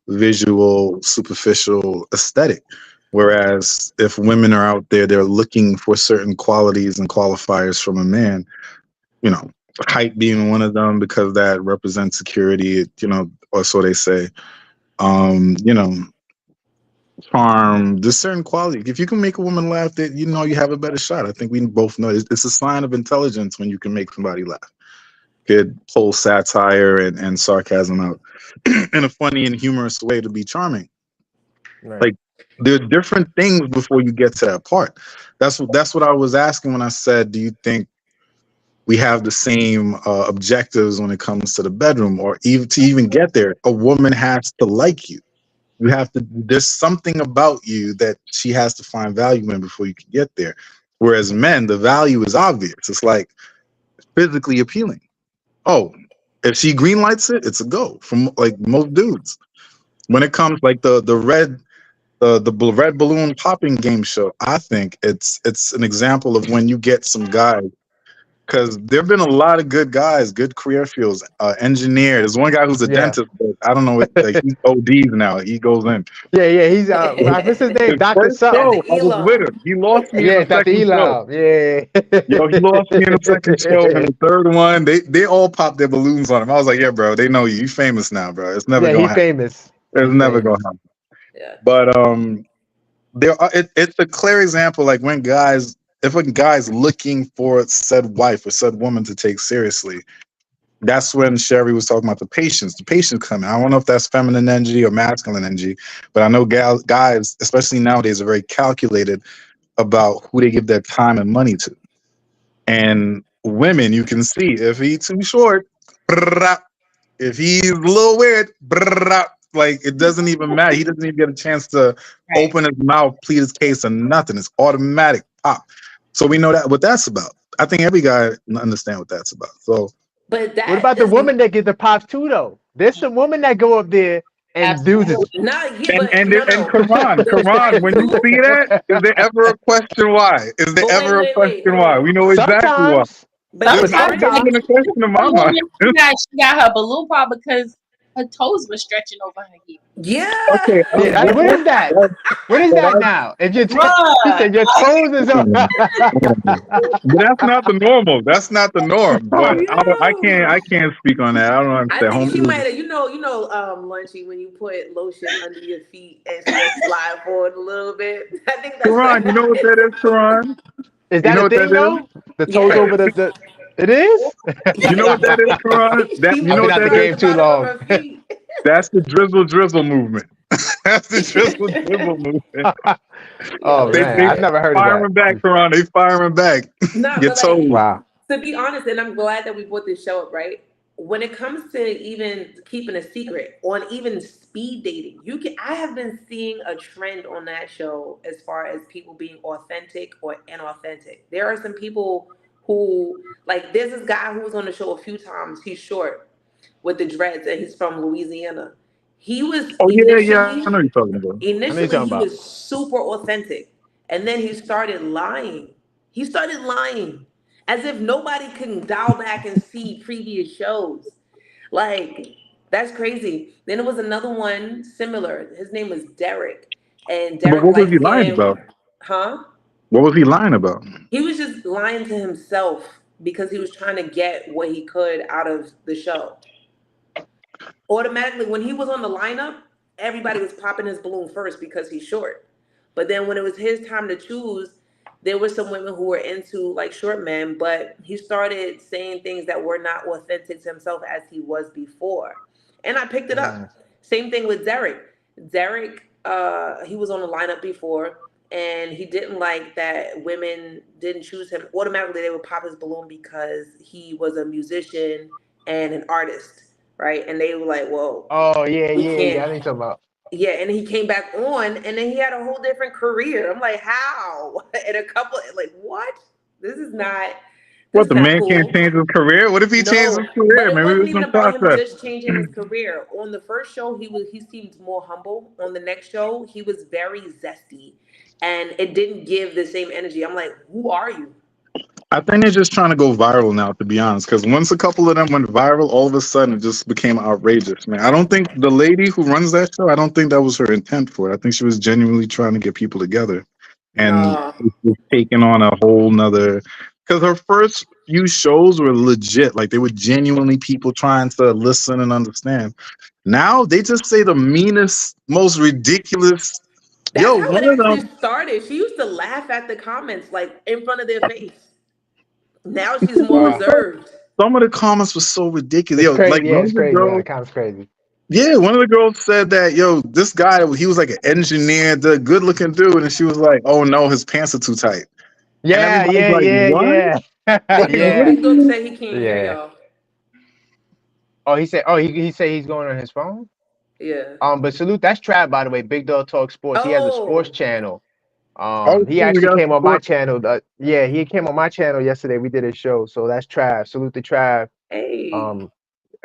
visual, superficial, aesthetic. Whereas if women are out there, they're looking for certain qualities and qualifiers from a man, you know, height being one of them because that represents security, or so they say. You know, charm, there's certain quality. If you can make a woman laugh, that you have a better shot. I think we both know it's a sign of intelligence when you can make somebody laugh. Could pull satire and sarcasm out in a funny and humorous way to be charming. Right. Like there are different things before you get to that part. That's what I was asking when I said, do you think we have the same objectives when it comes to the bedroom, or even to even get there? A woman has to like you. You have to. There's something about you that she has to find value in before you can get there. Whereas men, the value is obvious. It's like physically appealing. Oh, if she green lights it, it's a go from like most dudes. When it comes like the red balloon popping game show, I think it's an example of when you get some guys, because there've been a lot of good guys, good career fields. Engineer. There's one guy who's a Yeah. dentist, but I don't know. Like he's ODs now. He goes in. Yeah. He's what's his name? His Doctor first something. show, I Dr. was with Elam. him. He lost me in Yeah, the Doctor second show. Elam. Yeah. Yo, he lost me in the second show, and the third one, they all popped their balloons on him. I was like, yeah, bro, they know you. You famous now, bro. It's never Yeah, gonna he happen. famous. It's He never gonna famous. happen. Yeah. But it's a clear example. Like when guys, if a guy's looking for said wife or said woman to take seriously, that's when Sherry was talking about the patience. The patience coming. I don't know if that's feminine energy or masculine energy, but I know guys, especially nowadays, are very calculated about who they give their time and money to. And women, you can see if he's too short, brrrah. If he's a little weird, brrrah. Like it doesn't even matter. He doesn't even get a chance to Right. open his mouth, plead his case, or nothing. It's automatic pop. So we know that what that's about. I think every guy understand what that's about. So But What that about the is woman that get the pops too, though? There's some women that go up there and do this. Absolutely. not he, and but no, and no. The Quran, trend when you too. see that, is there ever a question why? Is there But ever a wait, question hold why? on. We know exactly why. Sometimes, But the but Sometimes There's trend, been sometimes, a question in my some mind. woman, she got her balloon pop because her toes were stretching over her heel. yeah. Okay, yeah. What is that? that's, What is that that's, now? If your he Bruh, said your toes is on. but that's not the normal. That's not the norm. But Yo. I can't speak on that. I don't I understand. think she Home, might have, Lunchy, when you put lotion under your feet and she just slide forward a little bit. I think that's what Quran, you know what that is, happened. Quran? Is You that know a what that thing is? though? The toes Yes. over the. It is. You know what that is, Quran? That you People I've know been what out the that scratch is? game the too bottom of long. her feet. That's the drizzle movement. That's the drizzle movement. Oh Yo, man, They I've yeah. never heard of that. firing back, Quran. They firing back. Nah, Your but like, toes. Wow. to be honest, and I'm glad that we brought this show up, right? When it comes to even keeping a secret on even speed dating, I have been seeing a trend on that show as far as people being authentic or inauthentic. There are some people who like there's this guy who was on the show a few times. He's short with the dreads and he's from Louisiana. He was Oh yeah. I initially know you're talking about. I know you're initially talking he about. was super authentic, and then he started lying. He started lying as if nobody can dial back and see previous shows. Like, that's crazy. Then there was another one similar. His name was Derek. And But Derek, what was light he lying skin, about? huh? What was he lying about? He was just lying to himself because he was trying to get what he could out of the show. Automatically, when he was on the lineup, everybody was popping his balloon first because he's short. But then when it was his time to choose, there were some women who were into like short men, but he started saying things that were not authentic to himself as he was before. And I picked it Mm. up. Same thing with Derek. Derek, he was on the lineup before, and he didn't like that women didn't choose him. Automatically, they would pop his balloon because he was a musician and an artist, right? And they were like, "Well, Oh yeah, we yeah, yeah. I can't." know you're talking about. Yeah, and he came back on, and then he had a whole different career. I'm like, how? And a couple, like, what? This is not. This What is the not man can't cool. change his career? What if he changed his No, but career? it Maybe it wasn't was even some about him process. just changing his career. On the first show, he seemed more humble. On the next show, he was very zesty, and it didn't give the same energy. I'm like, who are you? I think they're just trying to go viral now, to be honest. Because once a couple of them went viral, all of a sudden it just became outrageous, man. I don't think the lady who runs that show, I don't think that was her intent for it. I think she was genuinely trying to get people together, and No, it's just taking on a whole nother. Because her first few shows were legit, like they were genuinely people trying to listen and understand. Now they just say the meanest, most ridiculous. that's Yo, how it one of actually them. started. She used to laugh at the comments like in front of their face. Now she's more Wow, reserved. Some of the comments were so ridiculous. it's Yo, like crazy. Yeah, one it's of the crazy. girls. That counts crazy. Yeah, one of the girls said that, yo, this guy, he was like an engineer, the good looking dude. And she was like, oh no, his pants are too tight. And Yeah, everybody's yeah, like, yeah, what? yeah, What yeah, Big do Dog you? said he can't hear yeah. y'all. Oh, he said. Oh, he said he's going on his phone. Yeah. But salute. That's Trav, by the way. Big Dog Talk Sports. He has a sports Oh, channel. Oh, He we actually got came on my support. channel. Yeah, he came on my channel yesterday. We did a show. So that's Trav. Salute to Trav. hey. Um,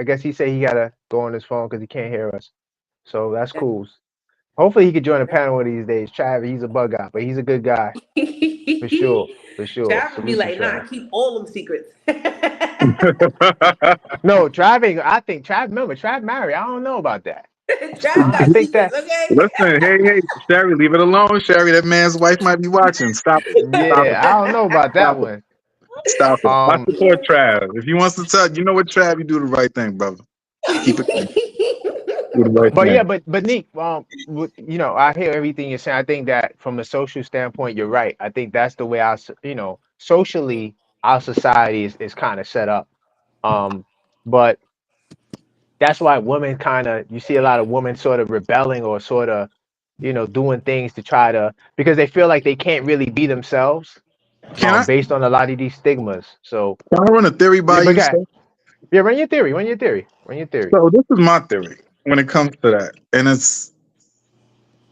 I guess he said he gotta go on his phone because he can't hear us. So that's cool. Hopefully he could join a panel one of these days. Trav, he's a bug out, but he's a good guy for sure. For sure. Trav would be Salute to like, nah, Trav. keep all them secrets. No, Trav ain't. I think Trav. Remember, Trav married. I don't know about that. Trav I got think secrets, that. okay? Listen, hey, Sherry, leave it alone, Sherry. That man's wife might be watching. Stop it. Stop Yeah, it. I don't know about that Stop it. one. Stop it. I Um, support Trav. If he wants to tell, you know what, Trav, you do the right thing, brother. Keep it clean. Do the right but yeah, thing. but Nick, I hear everything you're saying. I think that from a social standpoint, you're right. I think that's the way socially, our society is kind of set up. Um, but that's why women kind of you see a lot of women sort of rebelling or sort of doing things to try to, because they feel like they can't really be themselves, Can I based on a lot of these stigmas. So can I run a theory yeah, by but you? guys, So, yeah, run your theory. so this is my theory when it comes to that, and it's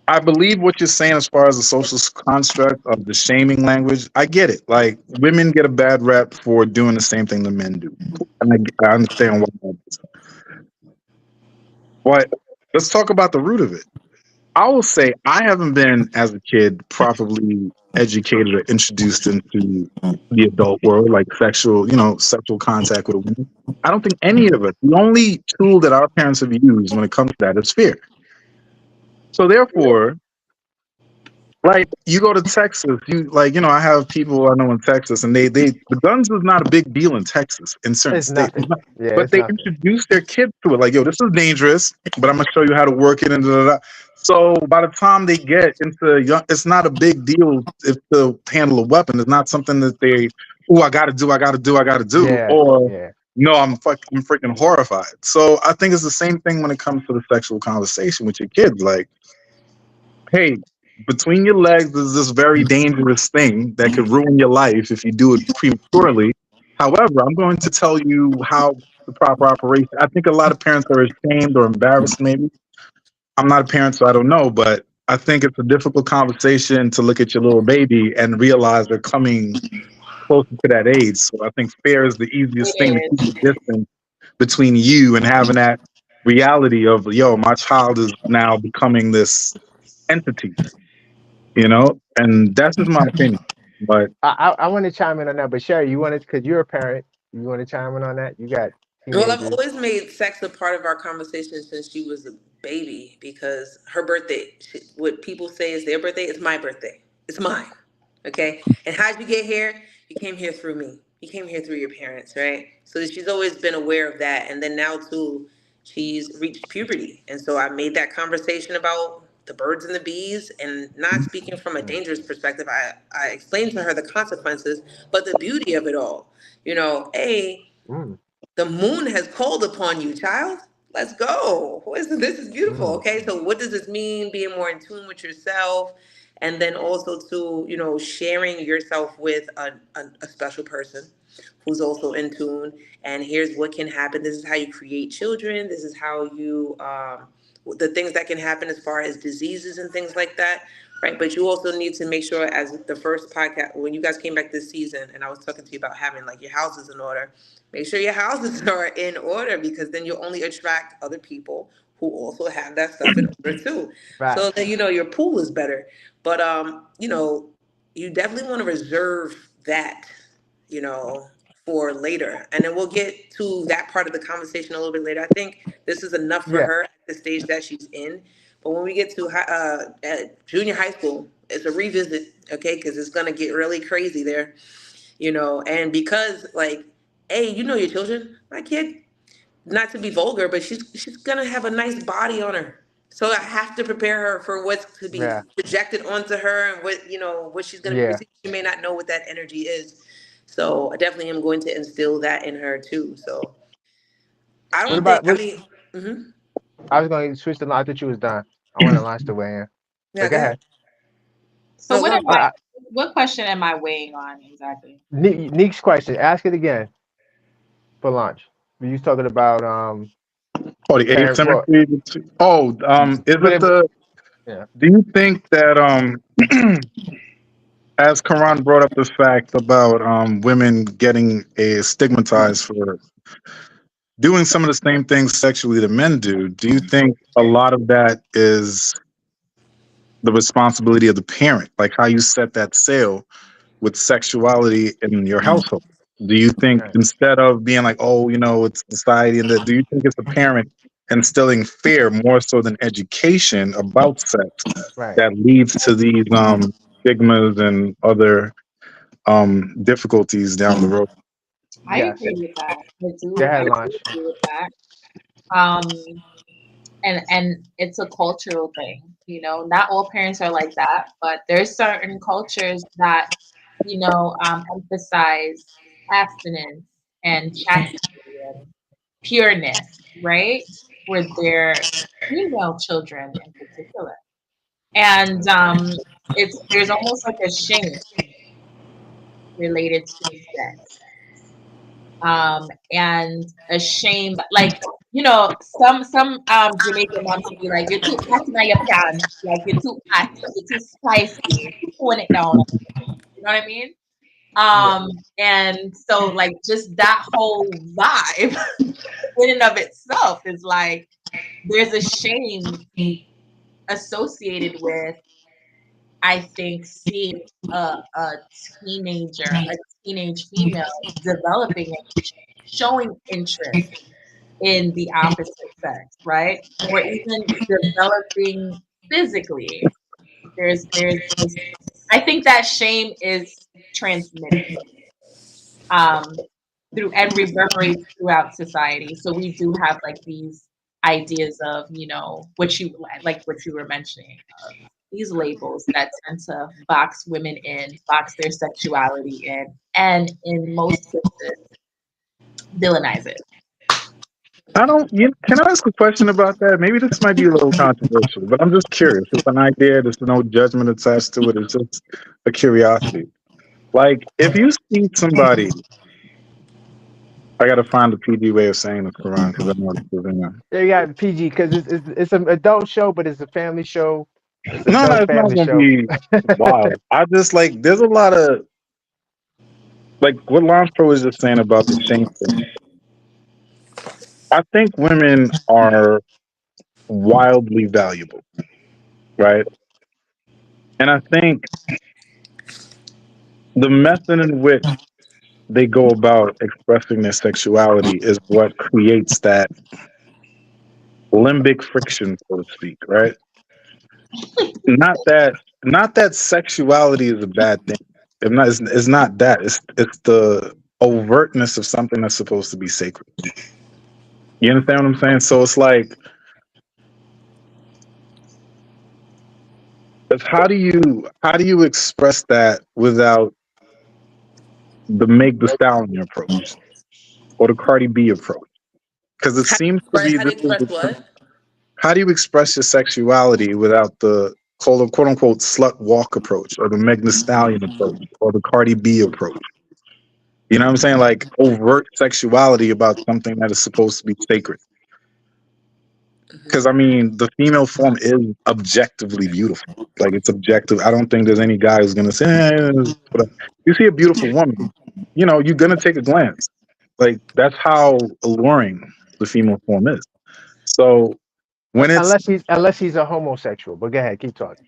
I believe what you're saying as far as the social construct of the shaming language. I get it. Like women get a bad rep for doing the same thing the men do, and I understand why. That is. But let's talk about the root of it. I will say I haven't been as a kid properly educated or introduced into the adult world, like sexual contact with a woman. I don't think any of us. The only tool that our parents have used when it comes to that is fear. So therefore, like you go to Texas, I have people I know in Texas, and they the guns is not a big deal in Texas in certain It's states, nothing. Yeah, but it's they nothing. introduce their kids to it. Like, yo, this is dangerous, but I'm gonna show you how to work it and da, da, da. So by the time they get into young, it's not a big deal if to handle a weapon. It's not something that I gotta do, Yeah, or yeah, no, I'm freaking horrified. So I think it's the same thing when it comes to the sexual conversation with your kids. Like, hey, between your legs is this very dangerous thing that could ruin your life if you do it prematurely. However, I'm going to tell you how the proper operation. I think a lot of parents are ashamed or embarrassed, maybe. I'm not a parent, so I don't know, but I think it's a difficult conversation to look at your little baby and realize they're coming closer to that age. So I think fear is the easiest thing to keep It the distance between you and having that reality of, yo, my child is now becoming this entity, and that's just my opinion. But I want to chime in on that, but Sherry, you wanted, because you're a parent, you want to chime in on that? You got Well, I've teenagers. always made sex a part of our conversation since she was a baby because her birthday, what people say is their birthday, it's my birthday. It's mine. Okay? And how'd you get here? You came here through me. You came here through your parents, right? So she's always been aware of that. And then now, too, she's reached puberty. And so I made that conversation about the birds and the bees and not speaking from a Mm, dangerous perspective. I explained to her the consequences, but the beauty of it all. mm, The moon has called upon you, child. Let's go. This is beautiful. mm. Okay, so what does this mean? Being more in tune with yourself, and then also to sharing yourself with a special person who's also in tune. And here's what can happen. This is how you create children. This is how you the things that can happen as far as diseases and things like that. Right, but you also need to make sure, as the first podcast, when you guys came back this season, and I was talking to you about having like your houses in order, make sure your houses are in order because then you'll only attract other people who also have that stuff in order too. So Facts. that your pool is better. But you definitely want to reserve that, you know, for later. And then we'll get to that part of the conversation a little bit later. I think this is enough for Yeah. her at the stage that she's in. But when we get to at junior high school, it's a revisit, okay? Because it's gonna get really crazy there, And because like, hey, you know your children, my kid, not to be vulgar, but she's gonna have a nice body on her. So I have to prepare her for what's to be Yeah. projected onto her and what she's gonna be Yeah. receiving. She may not know what that energy is. So I definitely am going to instill that in her too. So I What don't think. about I what? mean, mhm. I was going to switch the line. I thought you was done. I want to launch the way in. Yeah, But go go ahead. ahead. So No, what go am ahead. I? I, What question am I weighing on exactly? Neek's question. Ask it again for launch. We was talking about oh, the parent. Well, asymmetry. Is but it it, the? yeah, Do you think that as Karan brought up the fact about women getting stigmatized for doing some of the same things sexually that men do you think a lot of that is the responsibility of the parent, like how you set that sail with sexuality in your household? Do you think right, instead of being like, oh, it's society and that, do you think it's the parent instilling fear more so than education about sex right. that leads to these stigmas and other difficulties down the road? I Yes. agree with that. Go ahead, I do launch. agree with that. Um, and it's a cultural thing. Not all parents are like that, but there's certain cultures that emphasize abstinence and chastity and pureness, right, for their female children in particular. And it's there's almost like a shame related to debt. And a shame, like, some Jamaican moms would be like, you're too hot in your pan, like you're too hot, you're too spicy, keep pulling it down. You know what I mean? Yeah. And so like just that whole vibe in and of itself is like there's a shame associated with, I think, seeing a teenager, a teenage female developing and showing interest in the opposite sex, right? Or even developing physically. There's this, I think that shame is transmitted um through and reverberates throughout society. So we do have like these ideas of, what you were mentioning, of these labels that tend to box women in, box their sexuality in, and in most cases villainize it. I don't. Can I ask a question about that? Maybe this might be a little controversial, but I'm just curious. It's an idea. There's no judgment attached to it. It's just a curiosity. Like, if you see somebody, I got to find the PG way of saying this, Quran, because I know this is in there. They got PG because it's an adult show, but it's a family show. It's No, no, adult it's not family going to show. be wild. I just like. There's a lot of like what Lance Pro was just saying about the shame thing. I think women are wildly valuable, right? And I think the method in which they go about expressing their sexuality is what creates that limbic friction, so to speak, right? Not that not that sexuality is a bad thing. It's not that. It's the overtness of something that's supposed to be sacred. You understand what I'm saying? So it's like, how do you express that without the Meg the Stallion approach or the Cardi B approach? Because it seems to be How to this is express the, what? how do you express your sexuality without the quote unquote slut walk approach or the Meg the Stallion approach or the Cardi B approach? You know what I'm saying? Like overt sexuality about something that is supposed to be sacred. Because I mean, the female form is objectively beautiful. Like it's objective. I don't think there's any guy who's gonna say, whatever. You see a beautiful woman, you're gonna take a glance. Like that's how alluring the female form is. So when it's Unless he's a homosexual. But go ahead, keep talking.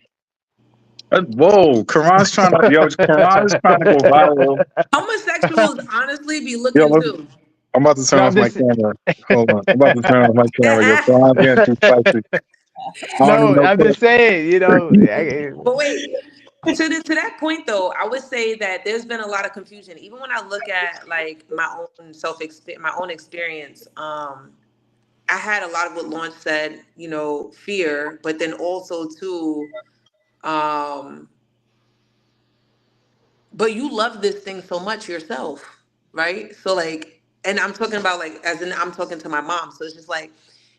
whoa, Karan's trying to go viral. Homosexuals honestly be Yo, looking too. I'm about to turn No, off I'm my just camera. Hold on. I'm about to turn off my camera. Yo, Karan's getting too spicy. I don't even no, know. I'm just saying. But wait, to that point though, I would say that there's been a lot of confusion. Even when I look at like my own experience, I had a lot of what Launch said, fear, but then also too, um, but you love this thing so much yourself, right? So like, and I'm talking about like, as in I'm talking to my mom. So it's just like,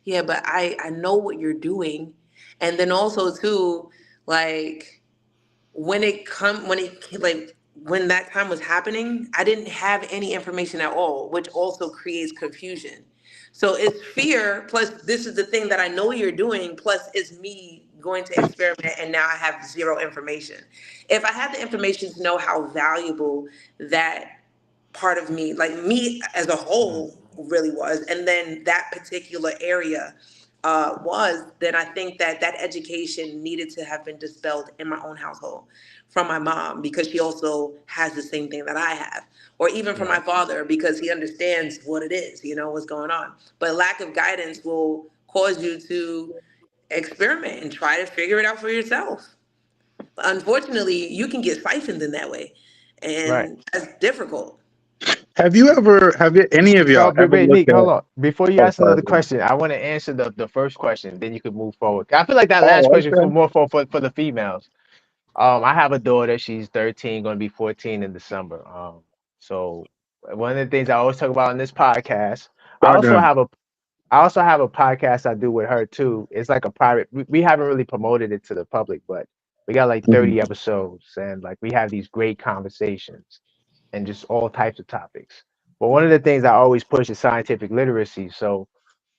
yeah, but I know what you're doing, and then also too, like when that time was happening, I didn't have any information at all, which also creates confusion. So it's fear plus this is the thing that I know you're doing plus it's me going to experiment and now I have zero information. If I had the information to know how valuable that part of me, like me as a whole, really was, and then that particular area was, then I think that that education needed to have been dispelled in my own household from my mom because she also has the same thing that I have, or even from my Right. father because he understands what it is, what's going on. But lack of guidance will cause you to experiment and try to figure it out for yourself. Unfortunately, you can get siphoned in that way, Right. and that's difficult. Have any of No, y'all but ever wait, looked Nick, hold at, on. Before you oh, ask sorry. another question, I want to answer the first question. Then you could move forward. I feel like that last Oh, question for okay. more for the females. I have a daughter. She's 13, going to be 14 in December. So one of the things I always talk about in this podcast, I Sorry, go also ahead. have a I also have a podcast I do with her too. It's like a private. We haven't really promoted it to the public, but we got like Mhm. 30 episodes, and like we have these great conversations and just all types of topics. But one of the things I always push is scientific literacy. So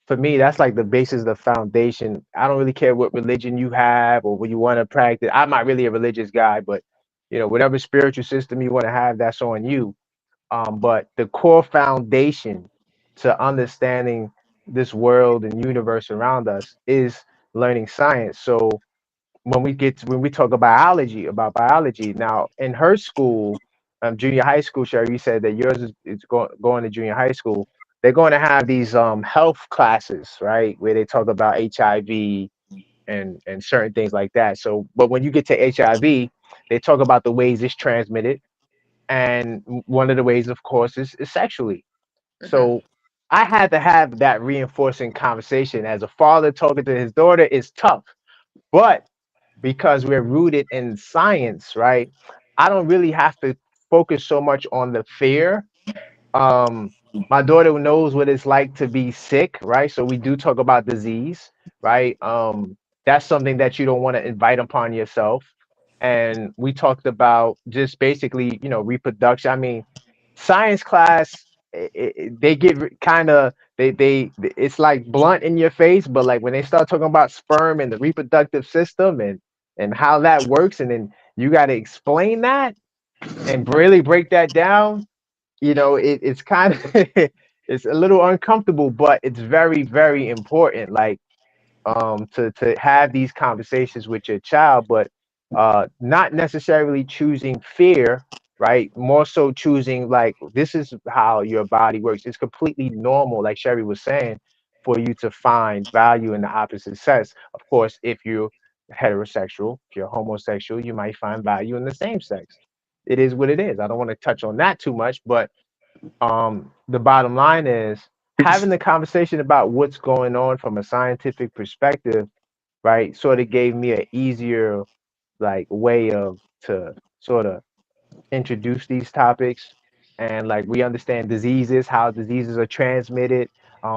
for me, that's like the basis, the foundation. I don't really care what religion you have or what you want to practice. I'm not really a religious guy, but whatever spiritual system you want to have, that's on you. But the core foundation to understanding this world and universe around us is learning science. So when we talk about biology now in her school, junior high school, Sherry, you said that yours is going to junior high school. They're going to have these health classes, right, where they talk about HIV and certain things like that. So, but when you get to HIV, they talk about the ways it's transmitted, and one of the ways, of course, is sexually. Hmm. So I had to have that reinforcing conversation as a father talking to his daughter is tough, but because we're rooted in science, right? I don't really have to focus so much on the fear. um my daughter knows what it's like to be sick, right? So we do talk about disease, right? That's something that you don't want to invite upon yourself. And we talked about just basically, reproduction. I mean, science class, they get kind of, it's like blunt in your face, but like when they start talking about sperm and the reproductive system and how that works, and then you got to explain that and really break that down, it's kind of it's a little uncomfortable, but it's very, very important. Like, to have these conversations with your child, but not necessarily choosing fear, right? More so choosing like this is how your body works. It's completely normal, like Sherry was saying, for you to find value in the opposite sex. Of course, if you're heterosexual, if you're homosexual, you might find value in the same sex. It is what it is. I don't want to touch on that too much, but the bottom line is having the conversation about what's going on from a scientific perspective, right? Sort of gave me an easier like way of to sort of introduce these topics, and like we understand diseases, how diseases are transmitted.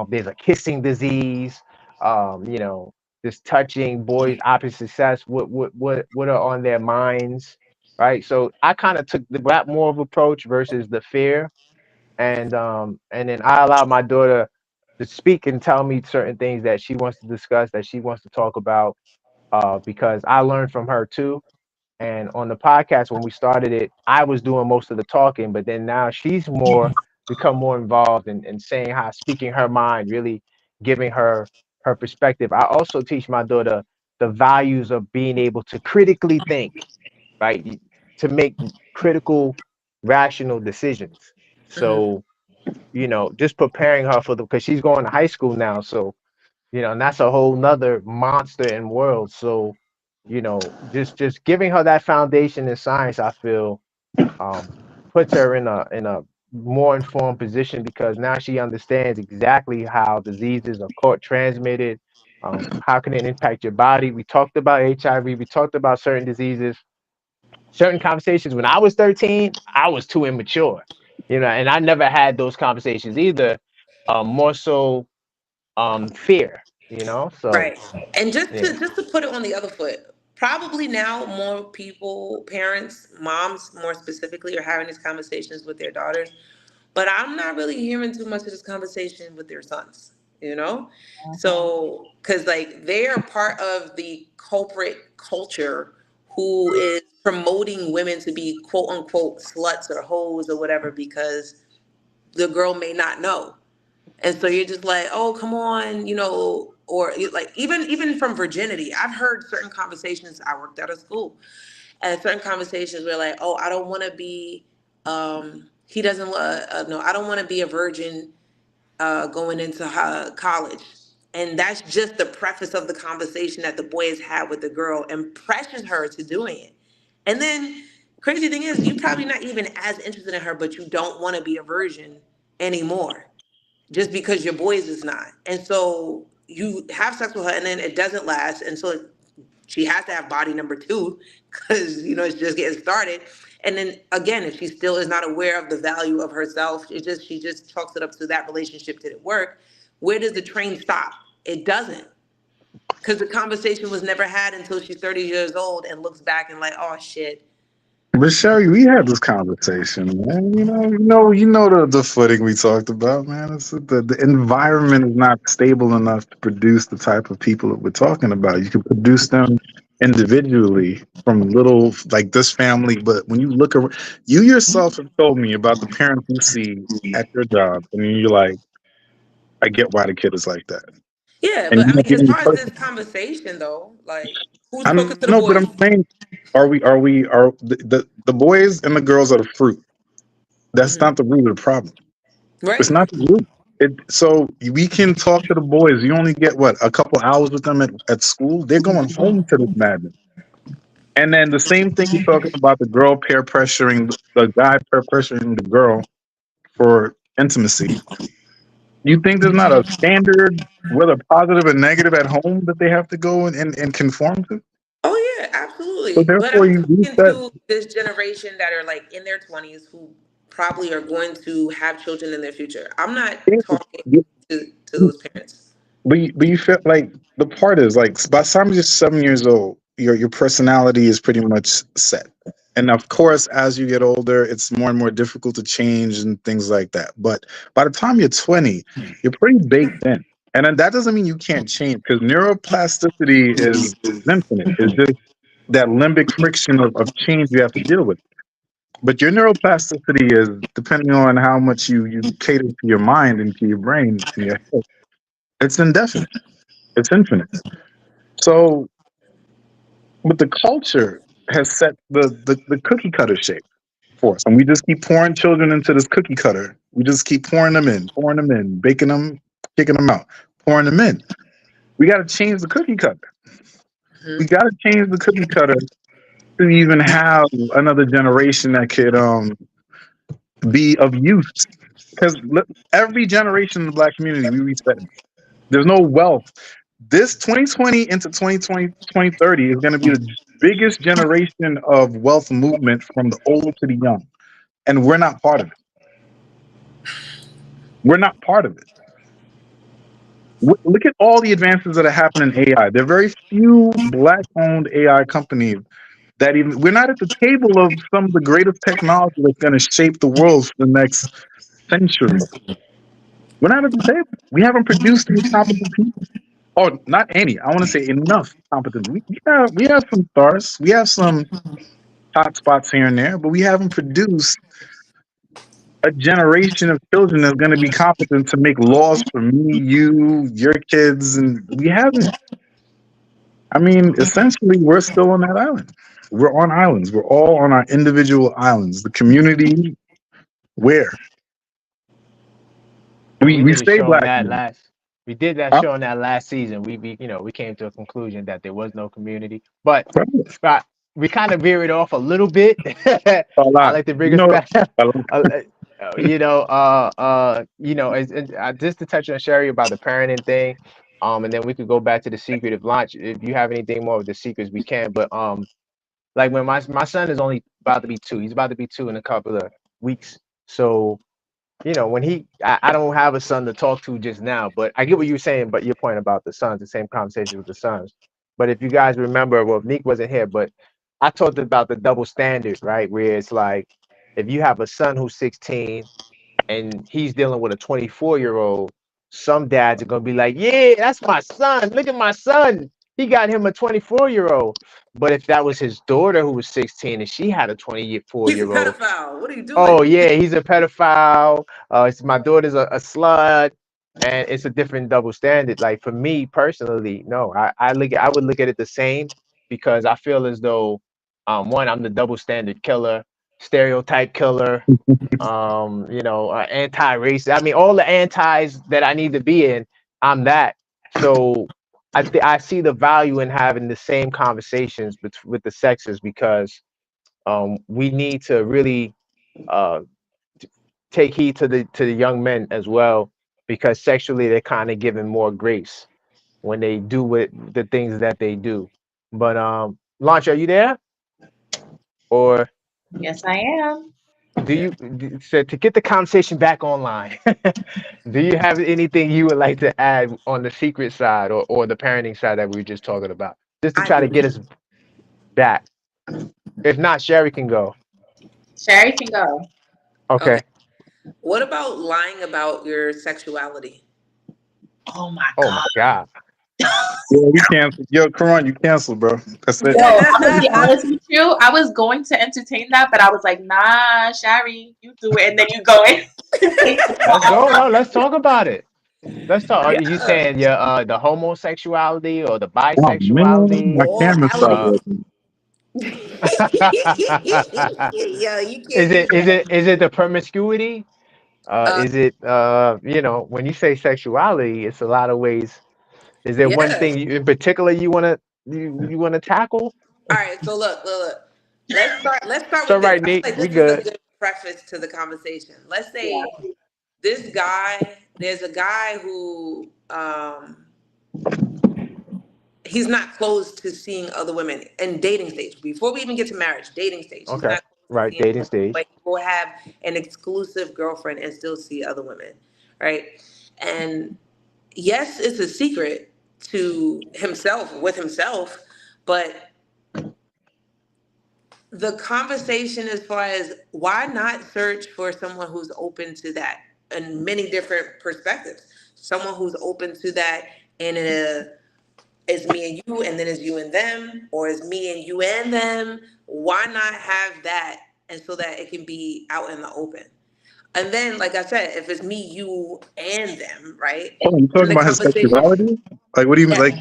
There's a kissing disease, you know, this touching boys opposite sex. What are on their minds, right? So I kind of took that more of approach versus the fear, and then I allow my daughter to speak and tell me certain things that she wants to discuss, that she wants to talk about, because I learned from her too. And on the podcast, when we started it, I was doing most of the talking, but then now she's become more involved in saying how, speaking her mind, really giving her perspective. I also teach my daughter the values of being able to critically think, right? To make critical, rational decisions. Hmm. So, just preparing her for because she's going to high school now. So, and that's a whole nother monster in world. So, just giving her that foundation in science, I feel, um, puts her in a more informed position, because now she understands exactly how diseases are caught, transmitted. How can it impact your body? We talked about HIV. We talked about certain diseases, certain conversations. When I was 13, I was too immature, and I never had those conversations either. More so, fear, so Right. And yeah. just to put it on the other foot, probably now more people, parents, moms more specifically, are having these conversations with their daughters. But I'm not really hearing too much of this conversation with their sons, you know? Mhm. So, because like they are part of the culprit culture who is promoting women to be quote unquote sluts or hoes or whatever because the girl may not know. And so you're just like, oh, come on, or like even from virginity, I've heard certain conversations. I worked at a school, and certain conversations were like, oh, I don't want to be, he doesn't, no, I don't want to be a virgin going into college. And that's just the preface of the conversation that the boy has had with the girl and pressures her to doing it. And then crazy thing is, you probably not even as interested in her, but you don't want to be a virgin anymore just because your boys is not. And so you have sex with her and then it doesn't last. And so she has to have body number two because, it's just getting started. And then again, if she still is not aware of the value of herself, she just chalks it up to that relationship didn't work. where does the train stop? It doesn't. Because the conversation was never had until she's 30 years old and looks back and like, oh shit. But Sherry, we had this conversation, man. You know the footing we talked about, man. It's the environment is not stable enough to produce the type of people that we're talking about. You can produce them individually from little like this family, but when you look around, you yourself have told me about the parents you see at your job, and you're like, I get why the kid is like that. Yeah, And but you I know, mean, as far as this conversation though, like, who's I talking to the know, but boys? I'm saying, are the boys and the girls are the fruit? That's Hmm. not the root of the problem. It's Right. not the root. So we can talk to the boys. You only get what, a couple hours with them at school. They're going home to this madness. And then the same thing you're talking about the girl peer pressuring the guy peer pressuring the girl for intimacy. You think there's not a standard, whether positive or negative, at home that they have to go and conform to? Oh yeah, So absolutely. But therefore, I'm you talking reset. to this generation that are like in their 20s who probably are going to have children in their future. I'm not talking to those parents. But you feel like the part is like by the time you're 7 years old, your personality is pretty much set. And of course, as you get older, it's more and more difficult to change and things like that. But by the time you're 20, you're pretty baked in. And then that doesn't mean you can't change because neuroplasticity is infinite. It's just that limbic friction of change you have to deal with. But your neuroplasticity is depending on how much you cater to your mind and to your brain and your head. It's indefinite. It's infinite. So, but the culture has set the cookie cutter shape for us, and we just keep pouring children into this cookie cutter. We just keep pouring them in, baking them, kicking them out, pouring them in. We got to change the cookie cutter. We Mhm. got to change the cookie cutter to even have another generation that could be of use. Because every generation in the black community, we reset. There's no wealth. This 2020 into 2020, 2030 is going to be the biggest generation of wealth movement from the old to the young. And we're not part of it. We're not part of it. Look at all the advances that are happening in AI. There are very few black owned AI companies that even, we're not at the table of some of the greatest technology that's going to shape the world for the next century. We're not at the table. We haven't produced any competent people. Oh, not any. I want to say enough competent. We have some stars. We have some hot spots here and there, but we haven't produced a generation of children that's going to be competent to make laws for me, you, your kids, and we haven't. I mean, essentially, we're still on that island. We're on islands. We're all on our individual islands. The community, where And we we did a stay show on black that men. last. We did that Huh? show on that last season. We came to a conclusion that there was no community, but Right. but we kind of veered off a little bit. A I lot. like to bring You us know, back. a lot. Just to touch on Sherry about the parenting thing, and then we could go back to the secretive launch. If you have anything more with the secrets, we can. But like when my son is only about to be 2, he's about to be 2 in a couple of weeks. So when I don't have a son to talk to just now, but I get what you're saying, but your point about the sons, the same conversation with the sons. But if you guys remember, well, Nick wasn't here, but I talked about the double standard, right? Where it's like, if you have a son who's 16 and he's dealing with a 24-year-old, some dads are gonna be like, "Yeah, that's my son. Look at my son. He got him a 24-year-old." But if that was his daughter who was 16 and she had a He's a 24-year-old, pedophile. What are you oh doing? yeah, he's a pedophile. My daughter's a slut, and it's a different double standard. Like for me personally, no, I would look at it the same because I feel as though, one, I'm the double standard killer, stereotype killer, anti-racist. I mean, all the antis that I need to be in, I'm that. So I see the value in having the same conversations with the sexes because we need to really uh, take heed to the young men as well because sexually they're kind of given more grace when they do the things that they do. But Launch, are you there? Or Yes, I am. So to get the conversation back online, do you have anything you would like to add on the secret side or the parenting side that we were just talking about? Just to I try to get us back. If not, Sherry can go. Sherry can go. okay. Okay. What about lying about your sexuality? Oh my Oh God. my God. Yeah, we canceled. Yo, Karan, you canceled, bro. That's it. Yo, I'm gonna be honest with you. I was going to entertain that, but I was like, nah, Shari, you do it, and then you go in. Let's go. No, let's talk about it. Let's talk. Are you Yeah. saying the homosexuality or the Oh man, my bisexuality? All camera stopped Uh, alleys. working. Yeah, you is can't use it is that. it is it the promiscuity? Uh, Is it when you say sexuality, it's a lot of ways. Is there one yeah. thing in particular you wanna tackle? All right. So look. Let's start So with this. right, I feel Nick, like we this is a good. good preface to the conversation. Let's say Yeah. this guy. There's a guy who he's not closed to seeing other women in dating stage. Before we even get to marriage, dating stage, he's Okay. not closed to Right, seeing dating other women, stage. but he will have an exclusive girlfriend and still see other women, right? And yes, it's a secret to himself with himself, but the conversation as far as why not search for someone who's open to that in many different perspectives, someone who's open to that in a it's me and you, and then it's you and them, or it's me and you and them. Why not have that, and so that it can be out in the open? And then, like I said, if it's me, you, and them, right? Oh, you Then talking the about his conversation. sexuality? Like, what do you mean? Yeah. Like,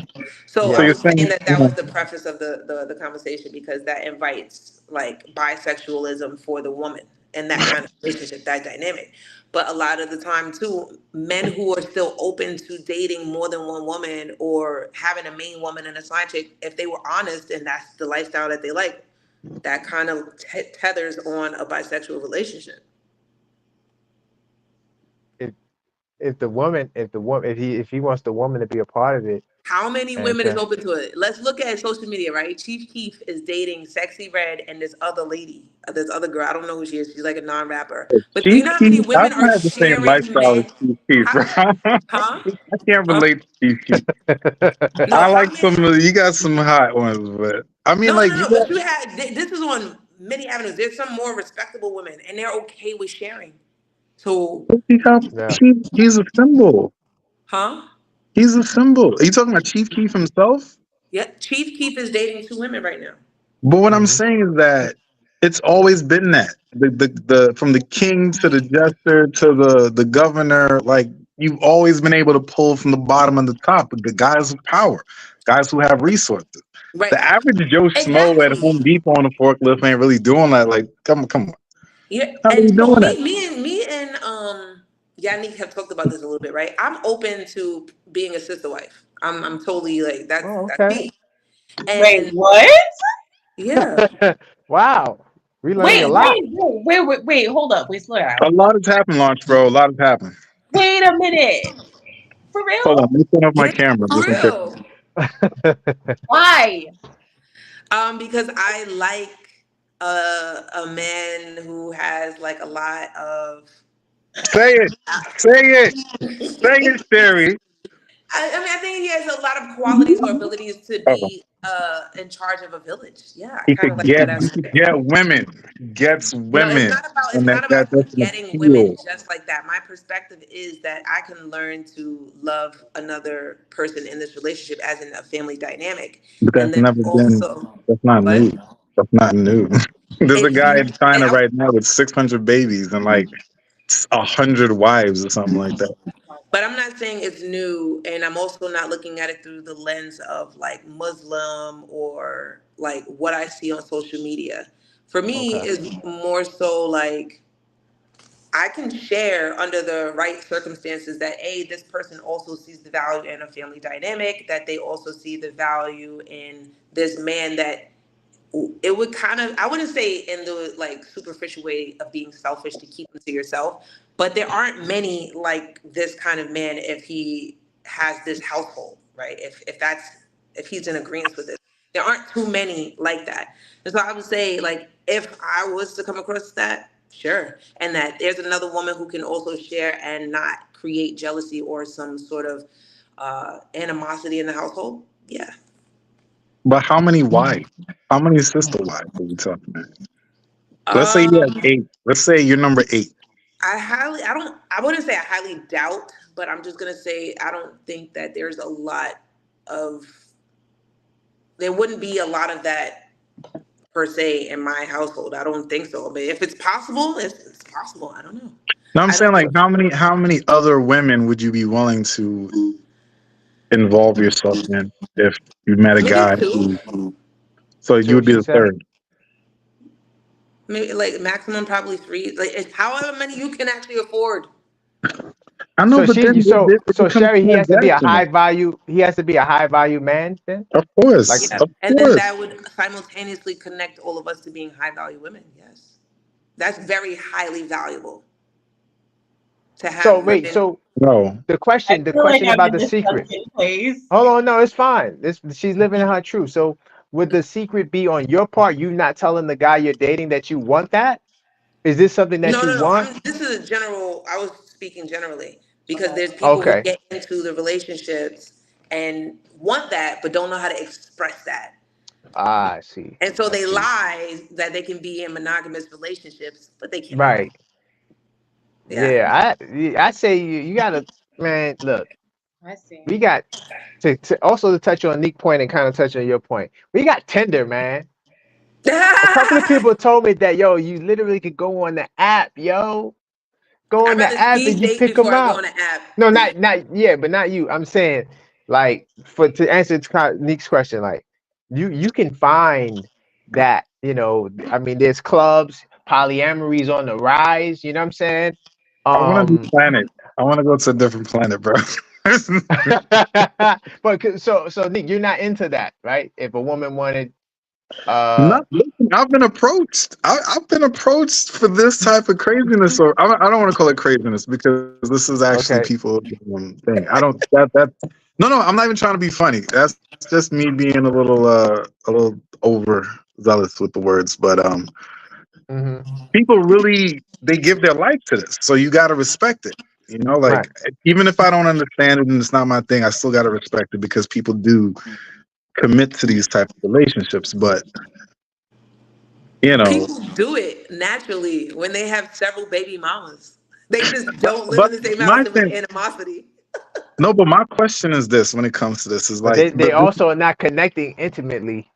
So so I Yeah. you're was saying saying, that that was the preface of the conversation because that invites like bisexualism for the woman and that kind of relationship, that dynamic. But a lot of the time too, men who are still open to dating more than one woman or having a main woman and a side chick, if they were honest and that's the lifestyle that they like, that kind of tethers on a bisexual relationship. If if he wants the woman to be a part of it How many and women is to open to it? Let's look at social media, right? Chief Keef is dating Sexy Red and this other lady, this other girl. I don't know who she is. She's like a non-rapper. But do Chief you know how many Keef? I women don't are have the same sharing lifestyle as men? Chief Keef, How, bro. huh? I can't Huh? relate to Chief Keef. No, I how like many? some of you got some hot ones, but I mean, like, you But got you had this is on many avenues. There's some more respectable women, and they're okay with sharing. So, he got yeah. he's a symbol. huh? He's a symbol. Are you talking about Chief Keef himself? Yeah, Chief Keef is dating two women right now. But what I'm Hmm. saying is that it's always been that the from the king to the jester to the governor, like you've always been able to pull from the bottom and the top. The guys with power, guys who have resources. Right. The average Joe Schmo at Exactly. Home Depot on a forklift ain't really doing that. Like, come on, Yeah, not really and so doing that. me and Yannick have talked about this a little bit, right? I'm open to being a sister wife. I'm totally like Oh, that's okay. me. Wait, And what? yeah, Wow. We learning a lot. Wait, hold up. Wait, slow A down. lot has happened, launch bro. A lot has happened. Wait a minute. For Hold on, real? let me turn off my yeah, camera for just in case. real. Why? Because I like a man who has like a lot of. Say it, say it, say it, Sherry. I mean, I think he has a lot of qualities or abilities to Oh. be in charge of a village. Yeah, I He kind of could like get that he could aspect. get women. He gets No, it's women. not about And that's him an getting women appeal. just like that. My perspective is that I can learn to love another person in this relationship as in a family dynamic, But and that's then never been also that's not what new. That's not new. There's a it's guy in and China I, right now with 600 babies and like 100 wives or something like that. but I'm not saying it's new, and I'm also not looking at it through the lens of like Muslim or like what I see on social media. For me, Okay. is more so like I can share under the right circumstances that this person also sees the value in a family dynamic, that they also see the value in this man that it would kind of, I wouldn't say in the like superficial way of being selfish to keep them to yourself, but there aren't many like this kind of man if he has this household, right? If he's in agreement with it. There aren't too many like that. And so I would say like if I was to come across that, Sure. And that there's another woman who can also share and not create jealousy or some sort of animosity in the household. Yeah. But how many wives? How many sister wives are we talking about? Let's say you have Um, 8. Let's say you're number 8. I wouldn't say I highly doubt, but I'm just gonna say I don't think that there's a lot of, there wouldn't be a lot of that per se in my household. I don't think so. But if it's possible, it's possible. I don't know. No, I'm I saying don't like know. how many other women would you be willing to involve yourself in if you met a Maybe guy two. who, so you Two, would be she the said. third. Maybe like maximum probably three. Like it's however many you can actually afford. I know, So but then it so becomes Sherry, he has to be a transactional. high value. He has to be a high value man then. Of Like, course, Yeah. of And then course. that would simultaneously connect all of us to being high value women. Yes. That's very highly valuable to so have wait, women. so No, I the feel like question I'm about in the this secret. sunken place. Hold on, no, it's fine. This she's living in her truth. So would the secret be on your part? You not telling the guy you're dating that you want that? Is this something that No, you no, no. want? I'm This is a general, I was speaking generally because there's people who Okay. get into the relationships and want that but don't know how to express that. Ah, I see. And so I they see. lie that they can be in monogamous relationships, but they can't. Right. Yeah. I say you gotta, man, look, I see. we got to also to touch on Nick point and kind of touch on your point. We got Tinder, man. A couple of people told me that yo, you literally could go on the app, yo. Go I'd on the rather app and speed you date pick before them I go out. on an app. No, not yeah, but not you. I'm saying like for to answer Nick's question, like you can find that, I mean there's clubs, polyamory's on the rise, you know what I'm saying? I want a new Um planet. I want to go to a different planet, bro. but so Nick, you're not into that, right? If a woman wanted Not listen, I've been approached. I've been approached for this type of craziness, or I don't want to call it craziness because this is actually okay. people thing. I don't that no. I'm not even trying to be funny. That's just me being a little overzealous with the words. But Hmm. people really they give their life to this, so you got to respect it. You know, Right. like even if I don't understand it and it's not my thing, I still got to respect it because people do commit to these type of relationships. But you know, People do it naturally when they have several baby mamas. They just but, don't live but in the same house my with thing, animosity. no, but my question is this: when it comes to this, is But like, they also are not connecting intimately.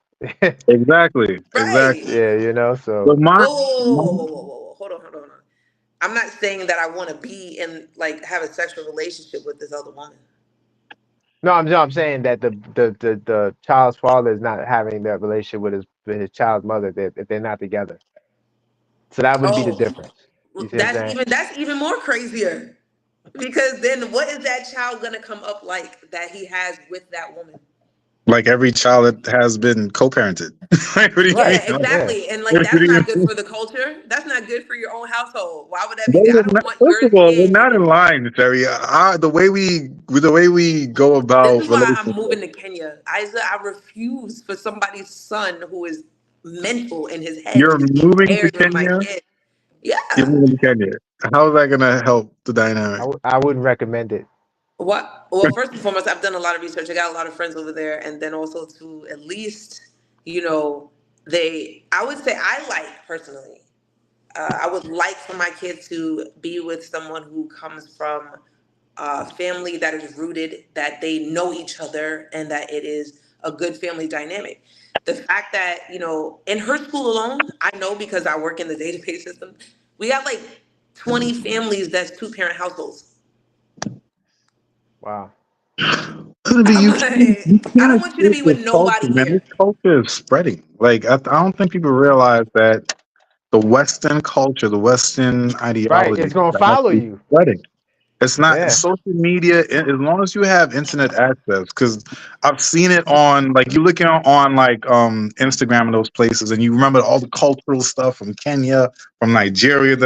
exactly, Right. exactly. Yeah, so But Whoa, whoa, whoa, whoa, whoa, whoa. Hold on, hold on, hold on. I'm not saying that I want to be in, like, have a sexual relationship with this other woman. no, I'm saying that the child's father is not having that relationship with his child's mother if they're not together. So that would be the Oh, difference. You see what I'm saying? that's even more crazier. Because then what is that child gonna come up like that he has with that woman? like every child that has been co-parented. Like, what do you Right. mean? Yeah, Like, Yeah. exactly. And like what do that's you not good mean? for the culture. That's not good for your own household. Why would that be good? They I are don't not, want first your of all, we're not kid. in line, Jerry. The way we go This about is why I'm relationships. moving to Kenya. I refuse for somebody's son who is mental in his head You're to be moving to paired with my Kenya. kid. You're Yeah. moving to Kenya. How is that gonna help the I, dynamic? I wouldn't recommend it. What? Well, first and foremost, I've done a lot of research. I got a lot of friends over there, and then also to at least, you know, they. I would say I like personally. I would like for my kid to be with someone who comes from a family that is rooted, that they know each other, and that it is a good family dynamic. The fact that, in her school alone, I know because I work in the database system, we have like 20 families that's two-parent households. Wow. But I'm you like, I don't can't want you to escape be with this culture, nobody man. This here. culture is spreading. Like I don't think people realize that the Western culture, the Western Right. ideology, It's gonna is follow actually you. spreading. It's not Yeah. social media, as long as you have internet access, because I've seen it on like you looking on like Instagram and those places, and you remember all the cultural stuff from Kenya, from Nigeria,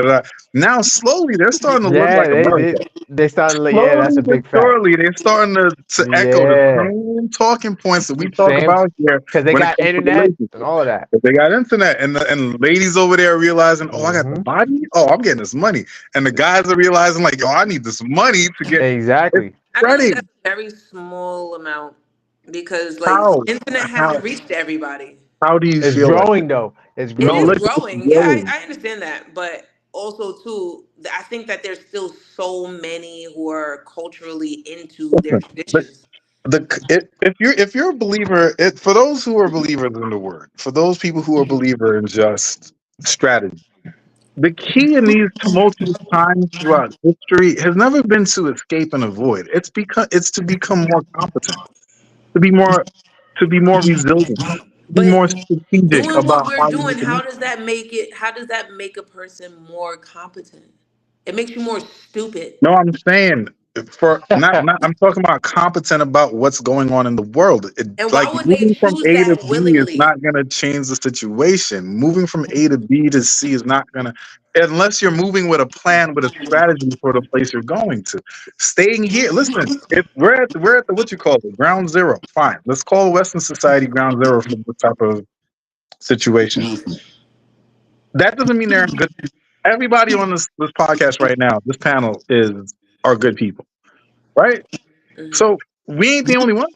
now slowly they're starting to look like Yeah. America. They starting to, yeah, that's Slowly a but big fact. surely, they're starting to echo the Yeah. same talking points that we talk Same, about here because they when it got comes to internet and relationships. all of that. But they got internet, and ladies over there realizing, oh, I got the Hmm. body. Oh, I'm getting this money, and the guys are realizing, like, oh, I need this money to get it Exactly. I feel like spreading. that's a very small amount because like How internet how hasn't reached everybody. how do you It's feel like growing that? though. It's It No, is growing. listen, it's growing. Yeah, growing. I understand that. But also too, I think that there's still so many who are culturally into their Listen, but traditions. if you're a believer, for those who are believers in the word, for those people who are believer in just strategy, the key in these tumultuous times throughout history has never been to escape and avoid. It's to become more competent, to be more to be more resilient, to be more But strategic doing what about we're how you doing, make a how does that make it? How does that make a person more competent? It makes you more stupid. No, I'm saying for not I'm talking about competent about what's going on in the world. And why Like would they moving from choose A to that B is willingly? not going to change the situation. Moving from A to B to C is not going to, unless you're moving with a plan, with a strategy for the place you're going to. Staying here, listen. If we're at the what you call it, ground zero. Fine, let's call Western society ground zero for this type of situation. That doesn't mean they're good. Everybody on this podcast right now, this panel are good people, right? Mhm. So we ain't the only one.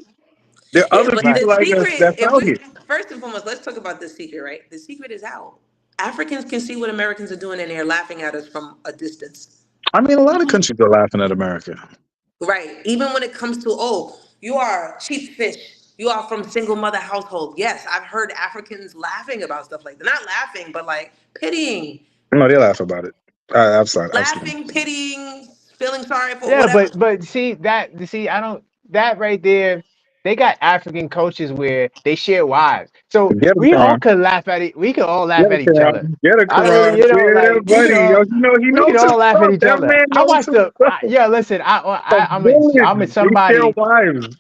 There are Yeah, other but Right. people the like us secret, that's if out we here. first and foremost, let's talk about the secret, right? The secret is out. Africans can see what Americans are doing and they're laughing at us from a distance. I mean, a lot of countries are laughing at America. Right. Even when it comes to, oh, you are cheap fish. You are from single mother household. Yes, I've heard Africans laughing about stuff like that. Not laughing, but like pitying. No, they laugh about it. I've seen. Laughing, pitying, feeling sorry for Yeah, whatever. but see, I don't, that right there. They got African coaches where they share wives, so Get it, we all Quran. could laugh at it. We could all Get laugh it, at each other. Quran. Get it, I don't, Quran. you know, Yeah, like buddy. Yo, he we could knows his all laugh at stuff. each That other. man I knows watched his stuff. yeah. Listen, A I'm a village. They share somebody. wives.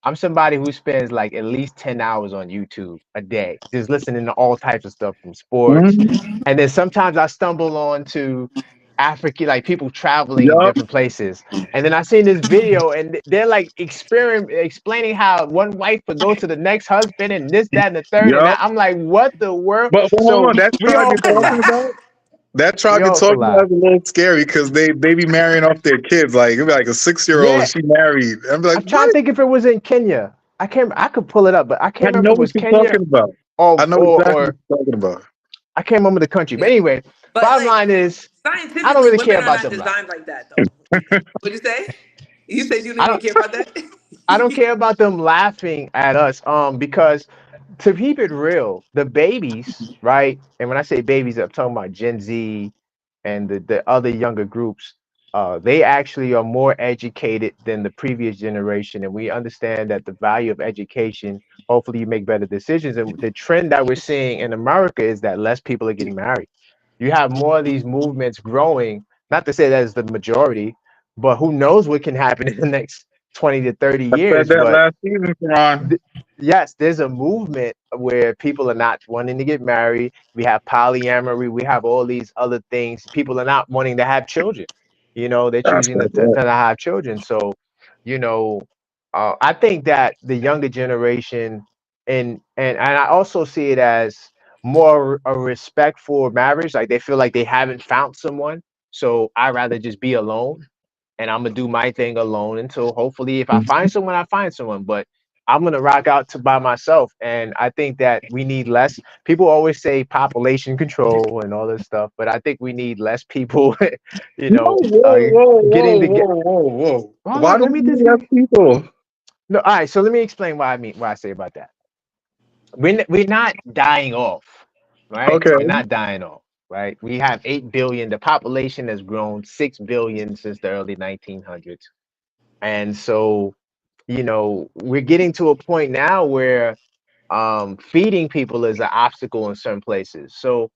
I'm somebody who spends like at least 10 hours on YouTube a day, just listening to all types of stuff from sports. Mhm. And then sometimes I stumble on to Africa, like people traveling Yup, different places. And then I seen this video and they're like explaining how one wife would go to the next husband and this, that, and the third. And yup. I'm like, what the world? But hold So on, that we tribe all you're could talking laugh. about. That We tribe you're all could talking about laugh. is a little scary because they be marrying off their kids. Like it'd be like a 6-year-old and Yeah. she married. I'm like, I'm trying to what? think if it was in Kenya. I could pull it up, but I can't I remember know if it what was you're Kenya talking about. I or know or exactly or what you're talking about. I can't remember the country. But Yeah. anyway, But bottom like line is I don't scientifically, really care women are about not them lives. designed like that though. What'd you say? You said you I didn't even don't care about that? I don't care about them laughing at us. Because to keep it real, the babies, right? And when I say babies, I'm talking about Gen Z and the other younger groups. They actually are more educated than the previous generation, and we understand that the value of education. Hopefully, you make better decisions. And the trend that we're seeing in America is that less people are getting married. You have more of these movements growing. Not to say that is the majority, but who knows what can happen in the next 20 to 30 I said years. that But last season, Ron. yes, there's a movement where people are not wanting to get married. We have polyamory. We have all these other things. People are not wanting to have children. They're I choosing said to that. not have children. So, you know, I think that the younger generation, and I also see it as more a respect for marriage. Like they feel like they haven't found someone. So I rather just be alone and I'm gonna do my thing alone until hopefully if I find someone, I find someone. But I'm gonna rock out to by myself. And I think that we need less. People always say population control and all this stuff, but I think we need less people, you No, know, whoa, uh, whoa, getting whoa, to get. whoa, whoa, whoa. Hold Why on, do let we me need just less give. people? No, all right. So let me explain what I say about that. We're not dying off, right? Okay. We're not dying off, right? We have 8 billion. The population has grown 6 billion since the early 1900s, and so we're getting to a point now where feeding people is an obstacle in certain places. So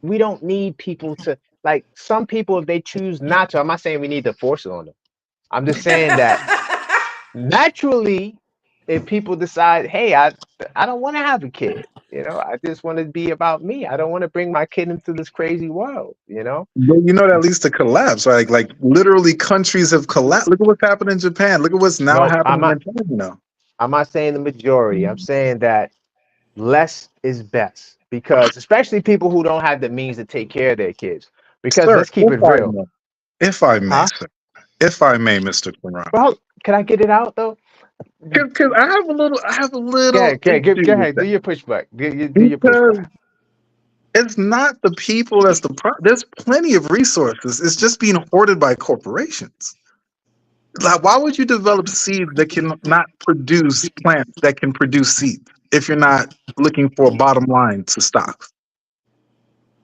we don't need people to like some people if they choose not to. I'm not saying we need to force it on them. I'm just saying that naturally, if people decide, hey, I don't want to have a kid. I just want to be about me. I don't want to bring my kid into this crazy world. But that leads to collapse. Like literally countries have collapsed. Look at what's happened in Japan. Look at what's now No, I'm happening not. in China now. I'm not saying the majority. I'm saying that less is best because especially people who don't have the means to take care of their kids. Because Sir, let's keep it real. if I may, Huh? sir, if I may, Mr. Quran, Well, can I get it out though? because I have a Go little ahead, issue go with ahead. Do that your pushback. Do your because pushback. it's not the people that's the problem. There's plenty of resources. It's just being hoarded by corporations. Like, why would you develop seeds that can not produce plants that can produce seeds if you're not looking for a bottom line to stock?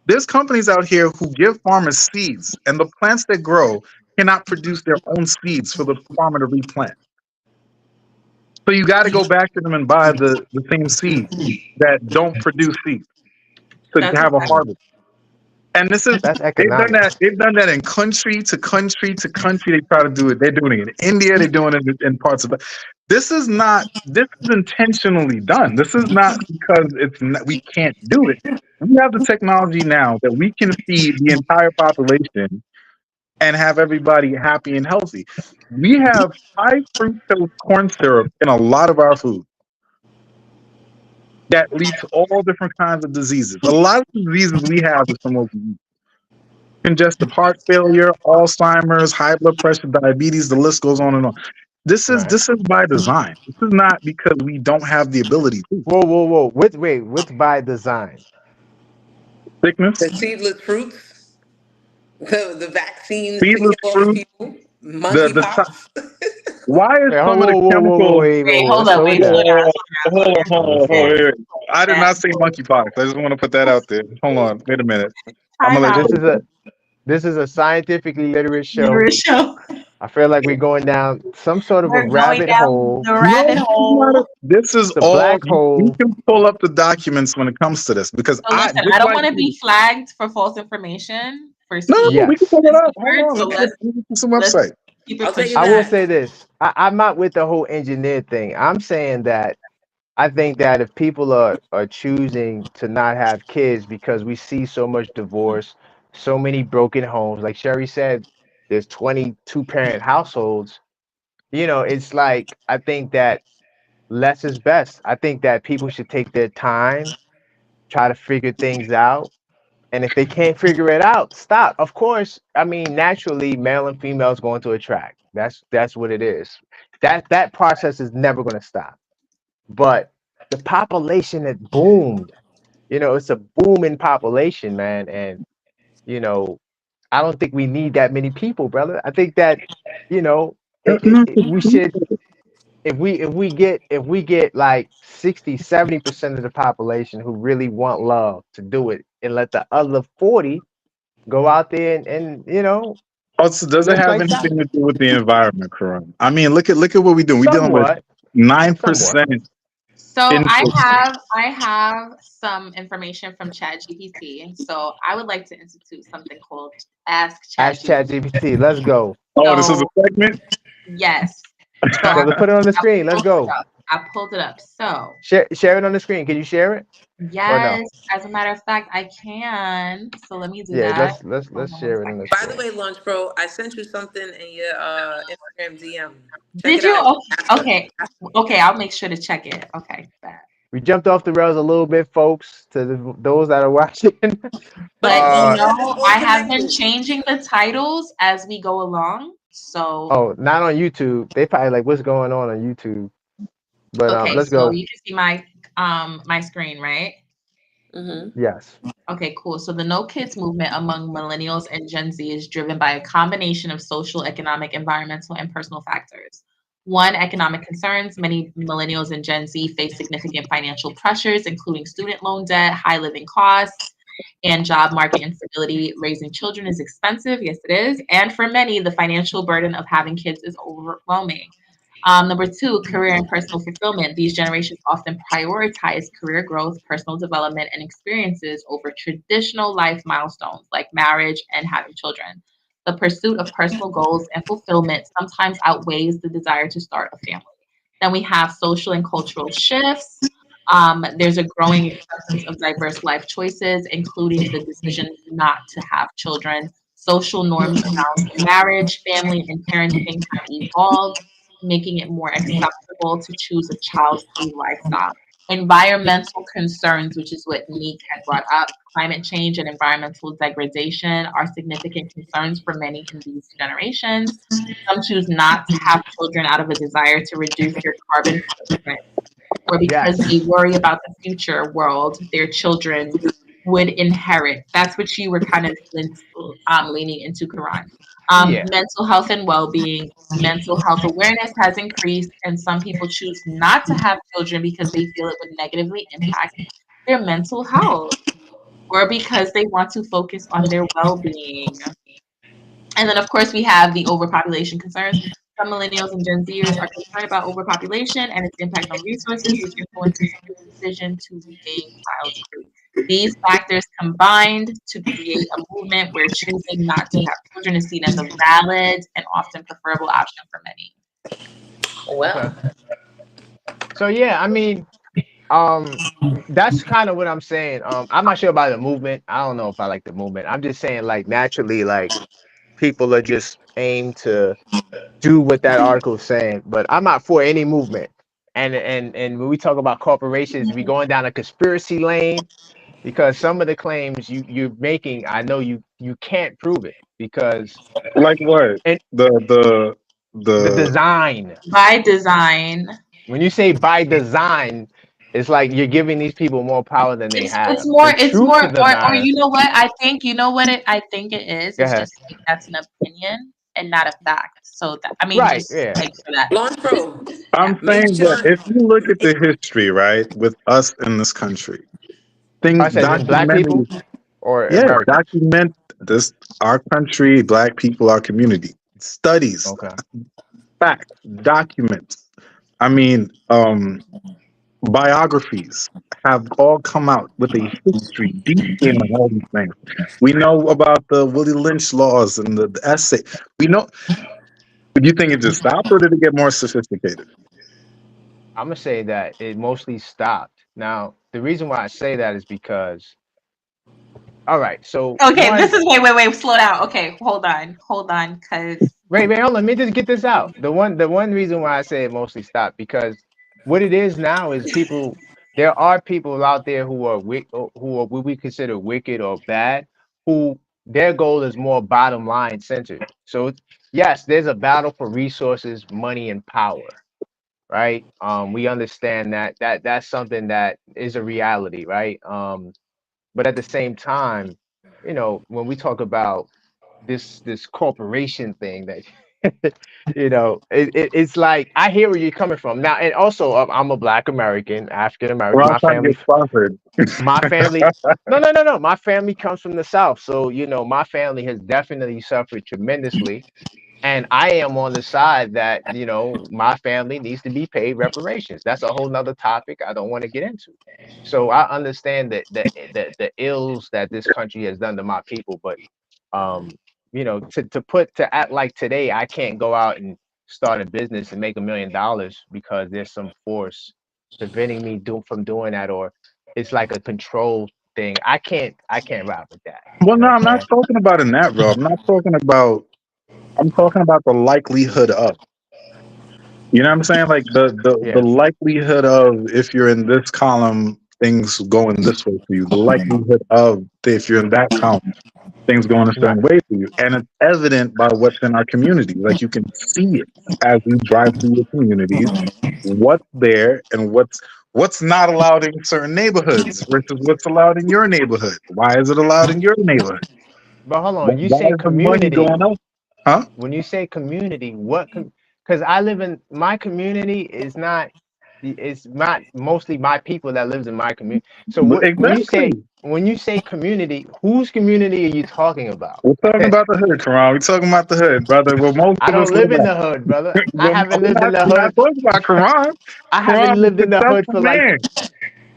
There's companies out here who give farmers seeds, and the plants that grow cannot produce their own seeds for the farmer to replant. So you got to go back to them and buy the same seeds that don't produce seeds to That's have a exactly. harvest. And this is That's they've done that. economics. They've done that in country to country to country. They try to do it. They're doing it in India. They're doing it in parts of. This is not. This is intentionally done. This is not because it's not, we can't do it. We have the technology now that we can feed the entire population and have everybody happy and healthy. We have high fructose corn syrup in a lot of our food that lead to all different kinds of diseases. A lot of the diseases we have is from overeating. Congestive heart failure, Alzheimer's, high blood pressure, diabetes, the list goes on and on. Right. This is by design. This is not because we don't have the ability to. Whoa, whoa, whoa. What's by design? The Sickness, seedless fruits, the vaccines to seedless kill all the fruit, people, the monkeypox. why is Wait, some of the whoa, chemicals Wait, wait. hold Let's up, slow it wait, down. slow down. Slow it wait. I did That not say monkeypox. I just want to put that out there. Hold on, wait a minute. I'm time gonna let out. This you. is a this is a scientifically literate show. Literary show. I feel like we're going down some sort of a We're going rabbit down hole. the No, rabbit this is not. hole. This is It's a all. black You hole. can pull up the documents when it comes to this because So I listen, just I don't like want to be flagged for false information for no, we can Yes. pull it seeds up. and Hold words. on, So let's get to some let's website. keep I'll it tell you I pushing. will that. say this. I'm not with the whole engineer thing. I'm saying that I think that if people are choosing to not have kids because we see so much divorce, so many broken homes, like Sherry said, there's 22 parent households. It's like I think that less is best. I think that people should take their time, try to figure things out. And if they can't figure it out, stop. Of course, I mean, naturally, male and female is going to attract. That's what it is. That process is never going to stop. But the population had boomed. It's a booming population, man. And you know, I don't think we need that many people, brother. I think that you know, That's not the we truth. should if we get like 60-70% of the population who really want love to do it and let the other 40 go out there and Also, does it live have lights out. anything to do with the environment, Karan? I mean, look at what we're doing. We're dealing with Somewhat, nine somewhat. percent So input. I have some information from ChatGPT. So I would like to institute something called Ask Ask ChatGPT. ChatGPT. Let's go. Oh, this is So a segment. yes. So So let's put it on the I screen. Let's pulled it go. up. I pulled it up. So Share it on the screen. Can you share it or no? yes, as a matter of fact, I can. So let me do Yeah, that. let's Hold on one share it on second. the By the screen. way, Lunch Bro, I sent you something in your Instagram DM. Check Did it out. you? Ask us. Okay. Okay, I'll make sure to check it. Okay. Bet. We jumped off the rails a little bit, folks. To those that are watching, But But it's you uh, know, all I have been connected. changing the titles as we go along. So oh, not on YouTube. They probably like, what's going on YouTube? But okay, let's so go. you can see my screen, right? Mm-hmm. Yes. Okay, cool. So the No Kids movement among millennials and Gen Z is driven by a combination of social, economic, environmental, and personal factors. One, economic concerns. Many millennials and Gen Z face significant financial pressures, including student loan debt, high living costs, and job market instability. Raising children is expensive. Yes, it is. And for many, the financial burden of having kids is overwhelming. Number two, career and personal fulfillment. These generations often prioritize career growth, personal development, and experiences over traditional life milestones like marriage and having children. The pursuit of personal goals and fulfillment sometimes outweighs the desire to start a family. Then we have social and cultural shifts. There's a growing acceptance of diverse life choices, including the decision not to have children. Social norms around marriage, family, and parenting have evolved. making it more acceptable to choose a child-free lifestyle. Environmental concerns, which is what Neek had brought up, climate change and environmental degradation are significant concerns for many in these generations. Some choose not to have children out of a desire to reduce their carbon footprint or because Yes. they worry about the future world their children would inherit. That's what you were kind of leaning into, Quran. Yeah. Mental health and well-being. Mental health awareness has increased, and some people choose not to have children because they feel it would negatively impact their mental health or because they want to focus on their well-being. And then, of course, we have the overpopulation concerns. Some millennials and Gen Zers are concerned about overpopulation and its impact on resources, which influences the decision to remain child-free. These factors combined to create a movement where choosing not to have children is seen as a valid and often preferable option for many. Okay. Well, So yeah, I mean, um, that's kind of what I'm saying. I'm not sure about the movement. I don't know if I like the movement. I'm just saying, like, naturally, like, people are just aimed to do what that article is saying. But I'm not for any movement. And when we talk about corporations, we going down a conspiracy lane because some of the claims you're making, I know you can't prove it because Like what? and The the the design. By design, When you say by design, it's like you're giving these people more power than they it's have. more, The it's truth more, of the or matter. you know what? I think you know what I think it is. Go It's ahead. just like that's an opinion and not a fact. So that I mean, Right. just Yeah. like for that, Launch Pro, yeah. I'm make saying that sure. if you look at the history, right, with us in this country, things Us as in black people documented, or yeah, Americans. document this our country, black people, our community, studies, Okay. facts, documents. I mean, biographies have all come out with a history deep in all these things. We know about the Willie Lynch laws and the essay. We know. Do you think it just stopped, or did it get more sophisticated? I'm gonna say that it mostly stopped. Now, the reason why I say that is because, all right, so Okay, this one, is wait, slow down. Okay, hold on, cause wait, hold on, let me just get this out. The one reason why I say it mostly stopped because what it is now is people. There are people out there who are who are what we consider wicked or bad, who their goal is more bottom line centered. So yes, there's a battle for resources, money, and power, right? We understand that's something that is a reality, right? But at the same time, when we talk about this corporation thing that it's like I hear where you're coming from now, and also I'm a Black American, African We're American. all trying to get sponsored. My family, no, my family comes from the South, so my family has definitely suffered tremendously, and I am on the side that, my family needs to be paid reparations. That's a whole nother topic I don't want to get into. So I understand that the ills that this country has done to my people, but to act like today I can't go out and start a business and make $1 million because there's some force preventing me from doing that, or it's like a control thing. I can't ride with that. Well, You know no, what I'm I'm not saying? talking about in that, bro. I'm not talking about. I'm talking about the likelihood of. You know what I'm saying? Like the Yeah. likelihood of if you're in this column, things going this way for you. The likelihood of if you're in that column, things going a Right. certain way for you, and it's evident by what's in our community. Like you can see it as you drive through your communities, what's there and what's not allowed in certain neighborhoods versus what's allowed in your neighborhood. Why is it allowed in your neighborhood? But hold Why on, you why say is the money community. going up? Huh? When you say community, what? Because I live in my community is not. It's not mostly my people that lives in my community. So what? When you say Exactly. community, whose community are you talking about? We're talking about the hood, Karan. We're talking about the hood, brother. Where most I of us don't live live in at. the hood, brother. I Well, haven't lived in the we're not hood. talking about Karan. I haven't Karan's a lived in the hood successful for like. man.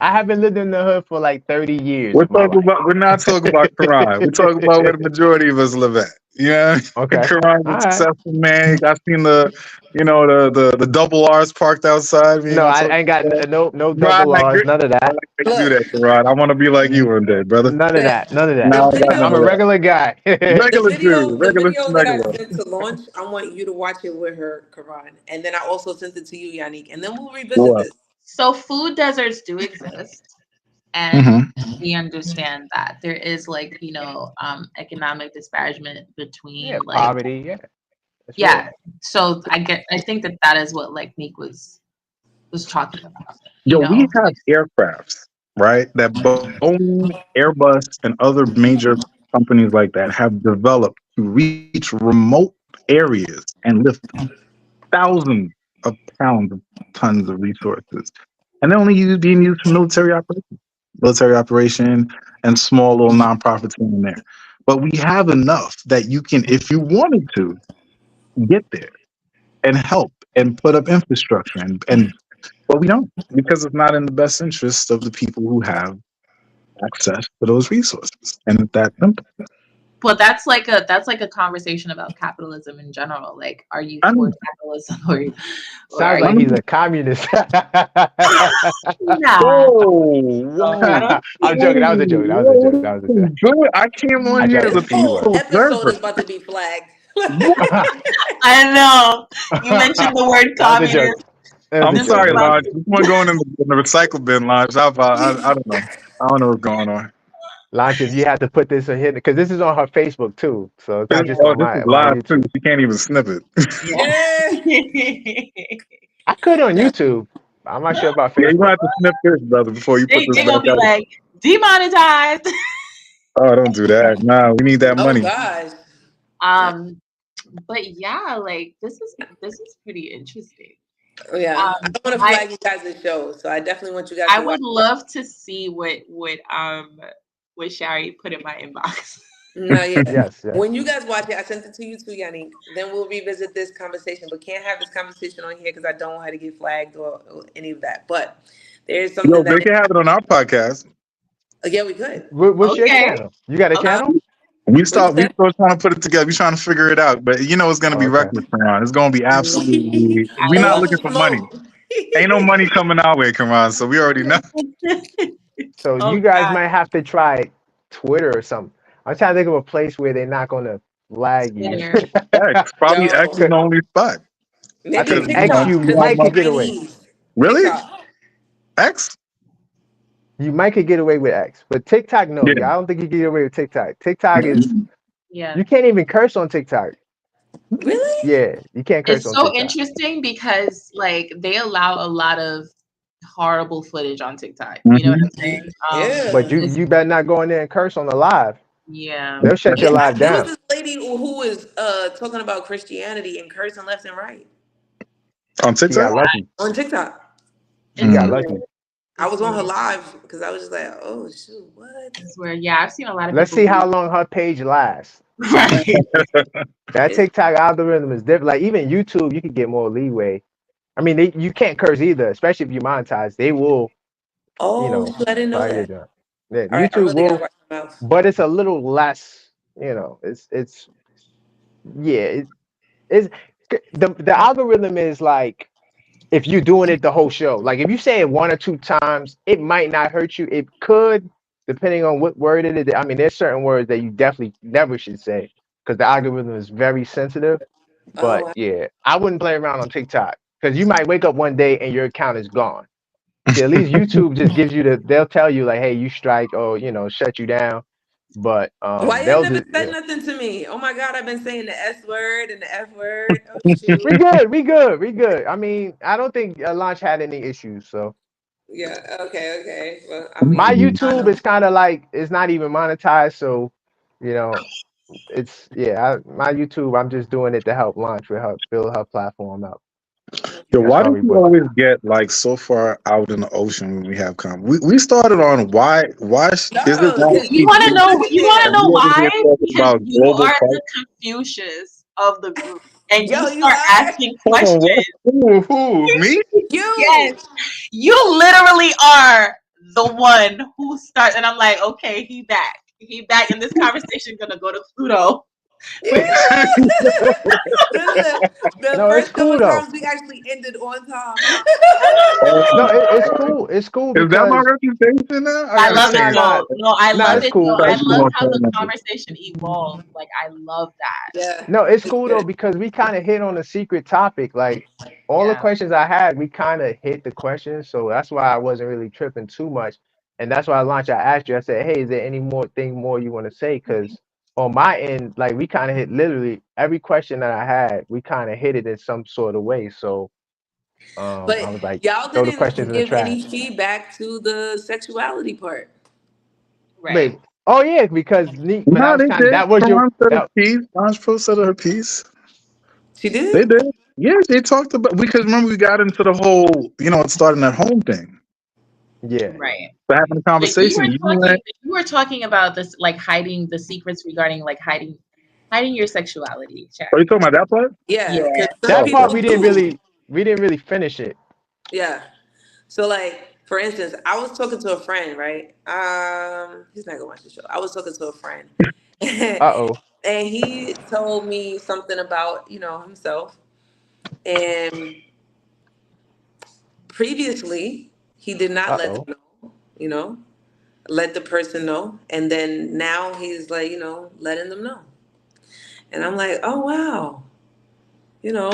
I haven't lived in the hood for like 30 years of my life. We're not talking about Karan. We're talking about where the majority of us live at. Yeah, Okay. Karan's All a right. successful man. I seen the double R's parked outside. We ain't No, gonna I talk ain't got about that. no Right, double R's, good. none of I that. like how you do Look, that, Karan. I want to be like you N- one day, brother. None of the, that. None of No, that. the I got video none I'm of a that. regular guy. the Regular video dude, the regular video that I smuggler. sent to launch, I want you to watch it with her, Karan. And then I also sent it to you, Yannick. And then we'll revisit What? this. So food deserts do exist, and Mm-hmm. we understand that there is like economic disparagement Yeah, between like poverty. Yeah, it's real. yeah. So I think that that is what like Meek was talking about. You Yo, we know, have aircrafts, right? That Boeing, Airbus, and other major companies like that have developed to reach remote areas and lift thousands of pounds of tons of resources. And they're only being used for military operation, and small little nonprofits here and there. But we have enough that you can, if you wanted to, get there and help and put up infrastructure and but we don't because it's not in the best interest of the people who have access to those resources. And it's that simple. but that's like a conversation about capitalism in general. Like, are you I for mean, capitalism or Sounds are like you he's a money. communist. nah? Whoa, I whoa, don't I'm think joking. That was a joke. That was a joke. That was a joke. good. I came I on here tried as the a This P whole word. peaceful episode observer. is about to be flagged. What? I know. You mentioned the word That was a joke. communist. That was I'm a This joke. is sorry, That was a about Lodge. joke. This one going in the recycle bin, Lodge. I don't know. I don't know what's going on. Launch if you have to put this on here because this is on her Facebook too, so it's not just Oh, on this is my live too. YouTube. You can't even snip it. yeah. Yeah. I could on YouTube. I'm not sure about Yeah, you gonna Facebook. have to snip this, brother, before you put this They back gonna be out. like demonetized. Oh, don't do that. Nah, we need that Oh money. gosh. Um, but yeah, like this is pretty interesting. Oh, yeah. I don't want to I flag you guys' show, so I definitely want you guys I to watch. would love to see what Shari put in my inbox. No, yeah. Yes, yes. When you guys watch it, I sent it to you too, Yannick. Then we'll revisit this conversation, but can't have this conversation on here because I don't want her to get flagged or any of that. But there's Yo, something they that, can have it on our podcast. yeah, we could. What's your Okay. channel? You got a Okay. channel? What you We said? still trying to put it together. We trying to figure it out. But you know it's gonna Oh, be okay. reckless, Karan. It's gonna be absolutely. I We're It not love wasn't looking a for money. float. Ain't no money coming our way, Karan. So we already know. So Oh you guys God, might have to try Twitter or something. I'm trying to think of a place where they're not gonna flag you. Twitter. X, probably X is Yo, the only spot I maybe because think X TikTok you because might it's could want get away. Chinese. really TikTok. X. You might could get away with X, but TikTok no. Yeah. Yeah, I don't think you can get away with TikTok. TikTok is Yeah. you can't even curse on TikTok. Really? Yeah, you can't curse It's on so TikTok. interesting because like they allow a lot of horrible footage on TikTok. You know what Mhm. I'm saying? But Yeah. It's, you better not go in there and curse on the live. yeah. They'll shut your Yeah, live there was down. this lady who was talking about Christianity and cursing left and right On She got TikTok. lucky. on TikTok. She It's got Mm. weird. lucky. I It's was on her weird. live because I was just like, oh shoot, what? It's weird. Yeah, I've seen a lot of Let's people see how who long her page lasts. right. That It's, TikTok algorithm is different. Like even YouTube, you could get more leeway. I mean, you can't curse either, especially if you monetize. They will, you oh know, shoot, I didn't know flag your that. joint. Yeah, All right, I YouTube really gotta will, watch my mouth. but it's a little less. It's yeah. It's the algorithm is like if you're doing it the whole show. Like if you say it one or two times, it might not hurt you. It could, depending on what word it is. I mean, there's certain words that you definitely never should say because the algorithm is very sensitive. Oh, But wow. yeah, I wouldn't play around on TikTok because you might wake up one day and your account is gone. See, at least YouTube just gives you they'll tell you like, hey, you strike or shut you down. But Why you they'll never just said yeah. nothing to me? Oh my God, I've been saying the S word and the F word. Oh shoot. We good, we good, we good. I mean, I don't think Launch had any issues. So Yeah. Okay. Okay. Well, I my mean, I YouTube know. is kind of like it's not even monetized. So you know, it's my YouTube. I'm just doing it to help Launch with her build her platform up. Yo, Okay. That's why all do we you bought. always get like so far out in the ocean when we have we started on is it No, why because You you want to keep know? talking You want to there. and know we over why? here talking Because about you global are fight? the Confucius of the group, and you Yo, you start are. asking Hold on, what? questions. Who? Me? You. Yes, you literally are the one who starts, and I'm like, okay, he back, and this conversation gonna go to Pluto. But Listen, the No, it's first couple cool of though. times we actually ended on time. Oh, No, it's cool. It's cool is that my because reputation now? I I gotta no, love it no, change. no, though. No, I no. love It's it cool. though. I It's Start love cool. doing how the comments. conversation evolved. Like I love that. Yeah, No, it's it's cool though good. because we kind of hit on a secret topic. Like all the Yeah. questions I had, we kind of hit the questions, so that's why I wasn't really tripping too much. And that's why I asked you. I said, "Hey, is there any more you want to say?" Because on my end, like we kind of hit literally every question that I had. We kind of hit it in some sort of way. So I But was like, y'all throw the questions didn't in the give any trash. feedback to the sexuality part. Right. Wait, oh yeah, because but that No, was they kind of did. that was your Karan said her that. piece. Anj said her piece. She They did? did. Yeah, they talked about because remember we got into the whole, it starting at home thing. Yeah, yeah. Right. So having a But you conversation. were You talking went, you were talking about this like hiding the secrets regarding like hiding your sexuality, are you Cherry. talking about that part? Yeah, Yeah. because some That Oh, part people okay. do. we didn't really finish it. Yeah. So like for instance, I was talking to a friend, right? He's not gonna watch the show. I was talking to a friend Uh oh. and he told me something about, himself. And previously he did not Uh let oh. them know, let the person know. And then now he's like, letting them know. And I'm like, oh wow,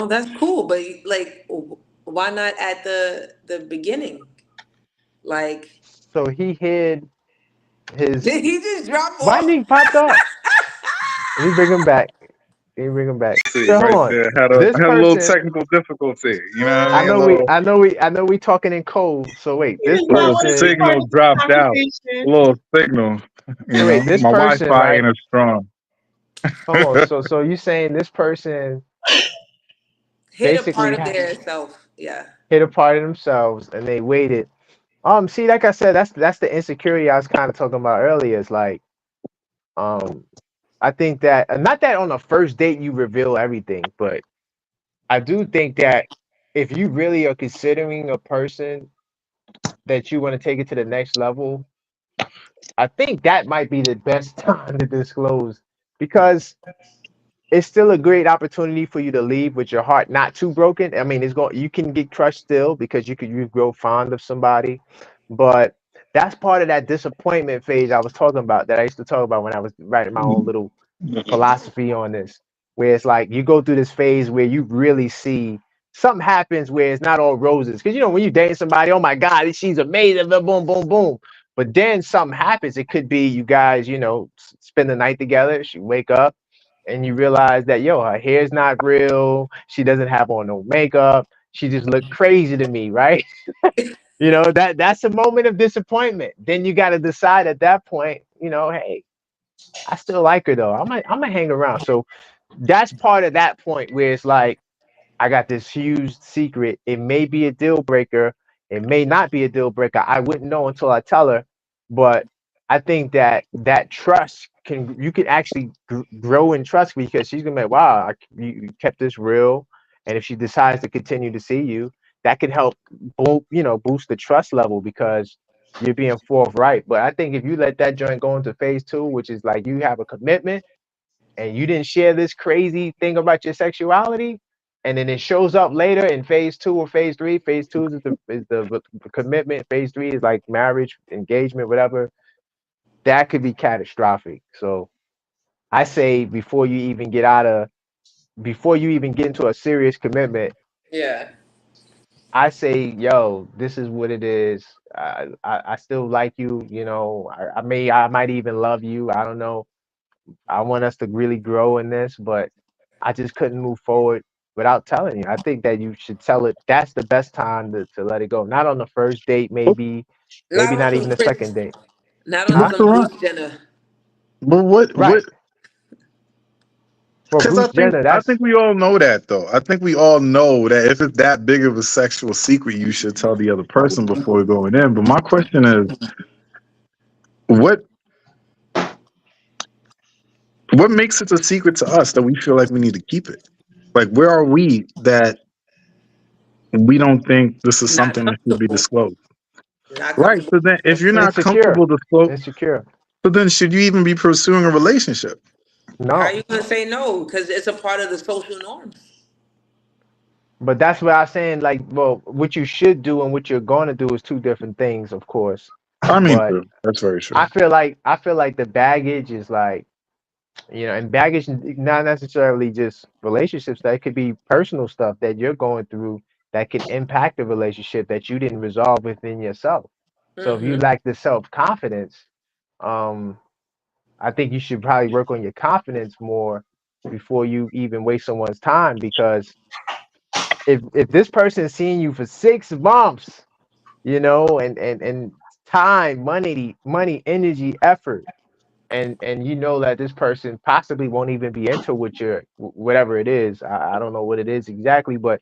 that's cool. But like why not at the beginning? Like So he hid his. did he just drop Why off? didn't he popped up? Let me bring him back. Let me bring him back. See, So hold right on. there This had a little person, technical difficulty. You know what I mean? A I know we talking in code. So wait, He this does not little want to be person. part signal of this dropped out. A conversation. little signal. So wait, this My person, Wi-Fi right? ain't as strong. Hold on. So you saying this person Hit a part basically of their self. Yeah. hit a part of themselves and they waited. See, like I said, that's the insecurity I was kind of talking about earlier. It's like, um, I think that not that on the first date you reveal everything, but I do think that if you really are considering a person that you want to take it to the next level, I think that might be the best time to disclose because it's still a great opportunity for you to leave with your heart not too broken. I mean, you can get crushed still because you grow fond of somebody, but that's part of that disappointment phase I was talking about that I used to talk about when I was writing my own little philosophy on this, where it's like you go through this phase where you really see something happens where it's not all roses. Because when you date somebody, oh my God, she's amazing, boom, boom, boom. But then something happens. It could be you guys, spend the night together. She wake up and you realize that her hair's not real. She doesn't have on no makeup. She just looked crazy to me, right? That's a moment of disappointment. Then you got to decide at that point, hey, I still like her though. I'm gonna hang around. So that's part of that point where it's like I got this huge secret. It may be a deal breaker. It may not be a deal breaker. I wouldn't know until I tell her. But I think that trust you can actually grow in trust because she's gonna be like, wow, you kept this real. And if she decides to continue to see you, that could help boost the trust level because you're being forthright. But I think if you let that joint go into phase two, which is like you have a commitment and you didn't share this crazy thing about your sexuality, and then it shows up later in phase two or phase three. Phase two is the commitment. Phase three is like marriage, engagement, whatever. That could be catastrophic. So I say before you even get into a serious commitment, Yeah. I say, yo, this is what it is. I still like you. I might even love you. I don't know. I want us to really grow in this, but I just couldn't move forward without telling you. I think that you should tell it. That's the best time to let it go. Not on the first date, maybe Not on not some even the Chris, second date. not on But Huh? some Karan, Bruce Jenner. but what? Right. For Because Bruce Jenner, I think that's we all know that though. I think we all know that if it's that big of a sexual secret, you should tell the other person before going in. But my question is, what what makes it a secret to us that we feel like we need to keep it? Like, where are we that we don't think this is Not something that should be comfortable. disclosed? Not Right. comfortable. So then, if you're not insecure. comfortable disclose, Insecure. so then should you even be pursuing a relationship? How are No. you gonna say no? Because it's a part of the social norms. But that's what I'm saying. Like, well, what you should do and what you're going to do is two different things, of course. I mean, But true. That's very true. I feel like the baggage is like, and baggage not necessarily just relationships. That could be personal stuff that you're going through that could impact the relationship that you didn't resolve within yourself. So if you Mm-hmm. lack the self confidence, um, I think you should probably work on your confidence more before you even waste someone's time because if this person is seeing you for 6 months, and time, money, energy, effort, and you know that this person possibly won't even be into what you're whatever it is. I don't know what it is exactly, but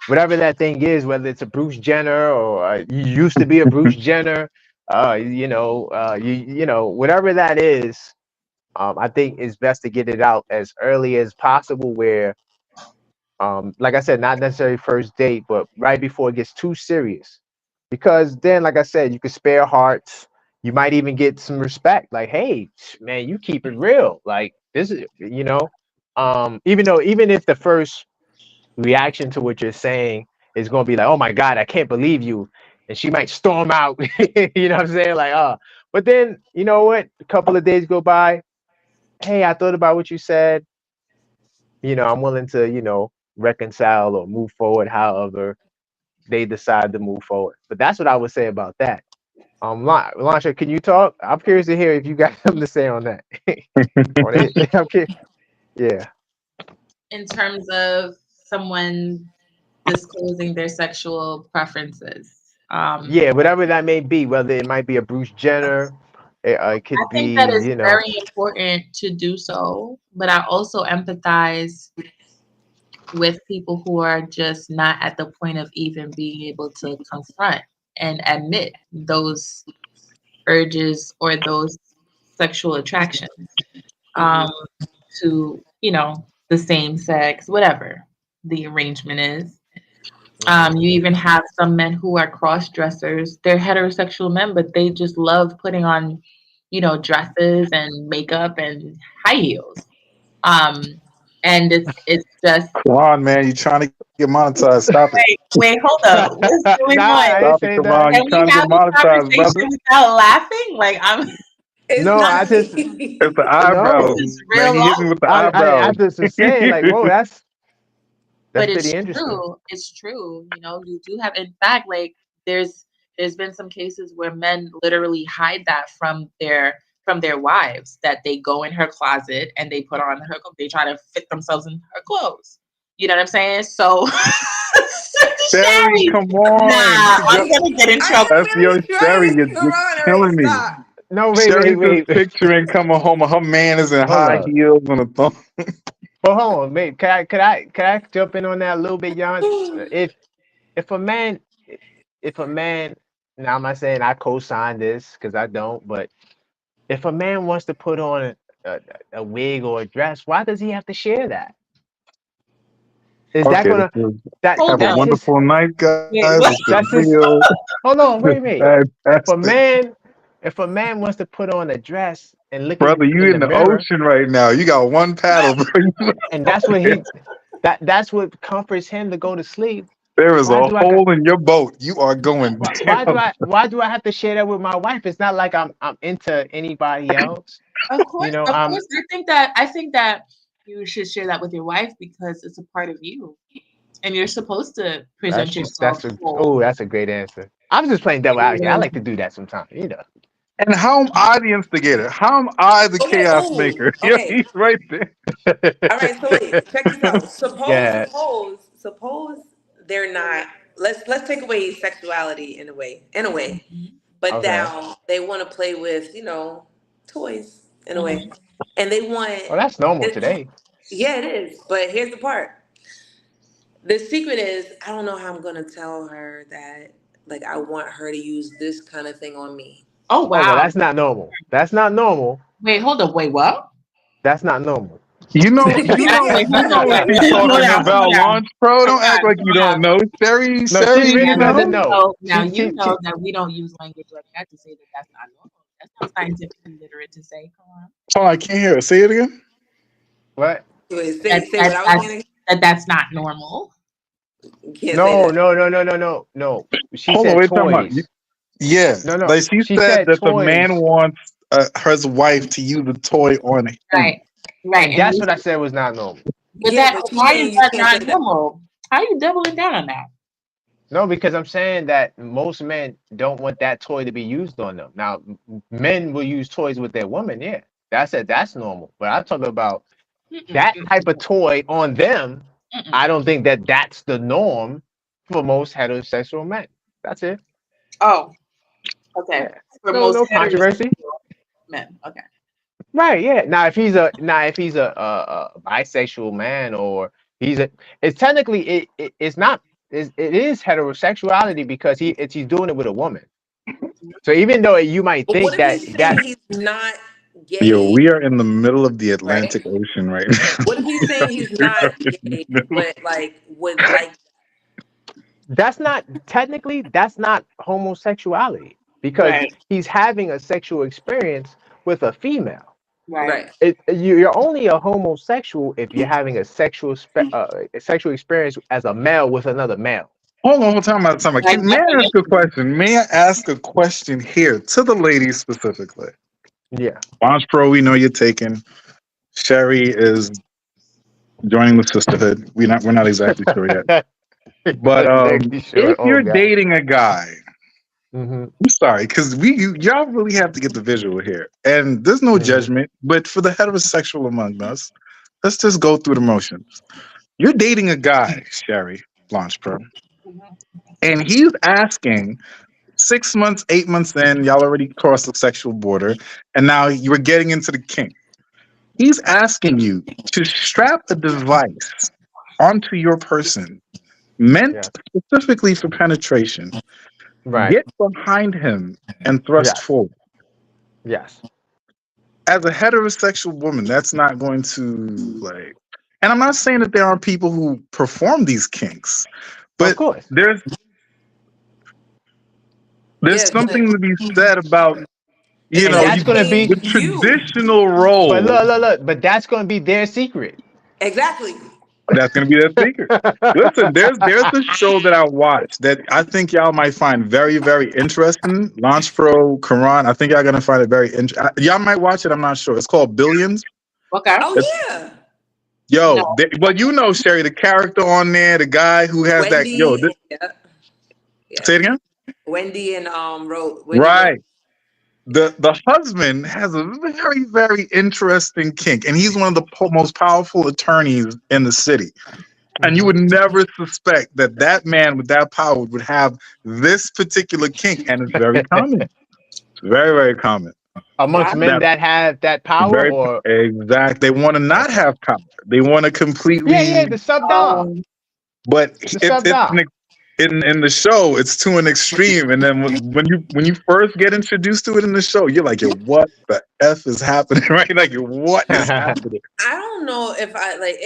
whatever that thing is, whether it's a Bruce Jenner or you used to be a Bruce Jenner, whatever that is. I think it's best to get it out as early as possible, where like I said, not necessarily first date, but right before it gets too serious. Because then, like I said, you can spare hearts. You might even get some respect. Like, hey, man, you keep it real. Like this is, even if the first reaction to what you're saying is going to be like, oh my God, I can't believe you. And she might storm out, you know what I'm saying? Like, but then, you know what? A couple of days go by. Hey, I thought about what you said. I'm willing to, reconcile or move forward however they decide to move forward. But that's what I would say about that. Lansha, can you talk? I'm curious to hear if you got something to say on that. On it. I'm curious. Yeah. In terms of someone disclosing their sexual preferences. Yeah, whatever that may be, whether it might be a Bruce Jenner, it I could think that be, is very important to do so, but I also empathize with people who are just not at the point of even being able to confront and admit those urges or those sexual attractions um, Mm-hmm. to, the same sex, whatever the arrangement is. hmm You even have some men who are cross dressers. They're heterosexual men, but they just love putting on, dresses and makeup and high heels. Um, and it's just Come on, man. You trying to get monetized. Stop it. wait, hold up. What's going Nah, on? I Stop ain't it. saying Come that. on. You Can we trying to get have this monetized, conversation brother. without laughing? Like It's No, I not just It's me. the this eyebrows, no. is man. real He hit me life. with the I eyebrows. just was saying like, whoa, that's But pretty it's interesting. true. It's true. You do have, in fact, like there's been some cases where men literally hide that from their wives, that they go in her closet and they put on they try to fit themselves in her clothes. You know what I'm saying? So Sherry, Sherry, come on. nah, I'm gonna get in I trouble. am That's really your Sherry. trying, You're Quran. All right, killing me. stop. No, wait, Sherry's just wait. picturing coming home and her man is in Hold high up. heels and a thumb. But hold on, mate. Can I jump in on that a little bit, Jan? If a man if a man now I'm not saying I co-sign this because I don't, but if a man wants to put on a, a wig or a dress, why does he have to share that? Is that Okay, gonna that have Hold a up. that's his wonderful night, Wait, guys. what? It's been that's his real hold on, wait a minute. If a fantastic. man if a man wants to put on a dress and look Brother, you in in the the mirror, ocean right now. You got one paddle, bro. and that's what he that's what comforts him to go to sleep. There is Why a do I got hole in your boat. You are going down. why do I have to share that with my wife? It's not like I'm into anybody else. Of course, of I'm course. I think that you should share that with your wife because it's a part of you, and you're supposed to present yourself whole. that's a great answer. I'm just playing devil advocate. I like to do that sometimes. And how am I the instigator? How am I the Okay. chaos Oh, maker? Yeah, okay. he's right there. All right. So wait, check this out. Suppose, Yeah. suppose, suppose they're not. Let's take away sexuality in a way. In a way. Mhm, But Okay. now they want to play with, toys in a way. mhm. And they want, Well, that's normal today. yeah, it is. But here's the part. The secret is, I don't know how I'm going to tell her that, like, I want her to use this kind of thing on me. Oh Oh well, wow. that's not normal. That's not normal. Wait, hold up. Wait, what? That's not normal. You know, you know, Wait, you hold know on. what Wait, she's hold talking on. Hold about, on. launch pro. Come Don't act on. like you don't Come on. know. Sherry, No, she Sherry, Now you really you doesn't know. know. know. Now you She know that we don't use language like that to say that's not normal. That's not scientifically literate to say. Come on. Oh, I can't hear it. Say it again. What? Wait, That, say that, what I was that, saying. that's not normal. You can't say No, that. no, no, no, no, no, no. She Hold on, said wait, talking about. toys. Yeah, No, no. like she She said said that the man toys. wants his wife to use a toy on him. Right. Right. And And that's what I said was not normal. but Yeah, that but she's why is saying you that can't say not that. normal? How are you doubling down on that? No, because I'm saying that most men don't want that toy to be used on them. Now, men will use toys with their woman. Yeah, that's normal. But I'm talking about Mm-mm, that type of toy on them. mm-mm. I don't think that that's the norm for most heterosexual men. That's it. Oh, okay. Yeah. For No, most no controversy. heterosexual men. Okay. Right, yeah. Now if he's a bisexual man or he's a it's technically it's not it is heterosexuality because he's doing it with a woman. So even though you might But what think if that he's saying that he's not Yo, gay, we are in the middle of the right? Atlantic Ocean right What if he's saying he's not gay, now. but like would like that's not technically that's not homosexuality because Right. he's having a sexual experience with a female. Right. right? You're only a homosexual if you're having a sexual experience as a male with another male. Hold on, time out. By May I ask a definition. question? May I ask a question here to the ladies specifically? Yeah. Launch Pro, we know you're taking. Sherry is joining the sisterhood. We're not exactly sure yet. But Not exactly sure. if Oh you're God. dating a guy, Hmm. I'm sorry, because y'all really have to get the visual here. And there's no Hmm. judgment, but for the heterosexual among us, let's just go through the motions. You're dating a guy, Sherry, Launch Pro, Mhm. and he's asking 6 months, 8 months in, y'all already crossed the sexual border, and now you're getting into the kink. He's asking you to strap a device onto your person meant Yes. specifically for penetration, Right. get behind him and thrust Yes. forward. Yes. As a heterosexual woman, that's not going to like. And I'm not saying that there aren't people who perform these kinks, Of but course. Yeah, there's something to be said about and except that's for gonna being be. the you. traditional But role. look. But that's gonna be their secret. Exactly. That's going to be their secret. Listen, there's a show that I watched that I think y'all might find very, very interesting. Launch Pro, Quran. I think y'all gonna find it very interesting. Y'all might watch it. I'm not sure. It's called Billions. Okay. Oh It's, yeah, No. but you know, Sherry, the character on there, the guy who has that. Wendy. Yeah, yeah. Say it again. Wendy and Wendy Rose. Right. The husband has a very, very interesting kink, and he's one of the most powerful attorneys in the city. And you Mhm. would never suspect that that man with that power would have this particular kink, and it's very common. It's very, very common. Amongst Wow. men That that have that power, very or exact. They want to not okay. have power. They want to Yeah, completely. the sub dom, Um, But the it's sub dom. in the show, it's to an extreme. And then when you first get introduced to it in the show, you're like, yo, what the f is happening? Right? Like, what is happening? I don't know if I like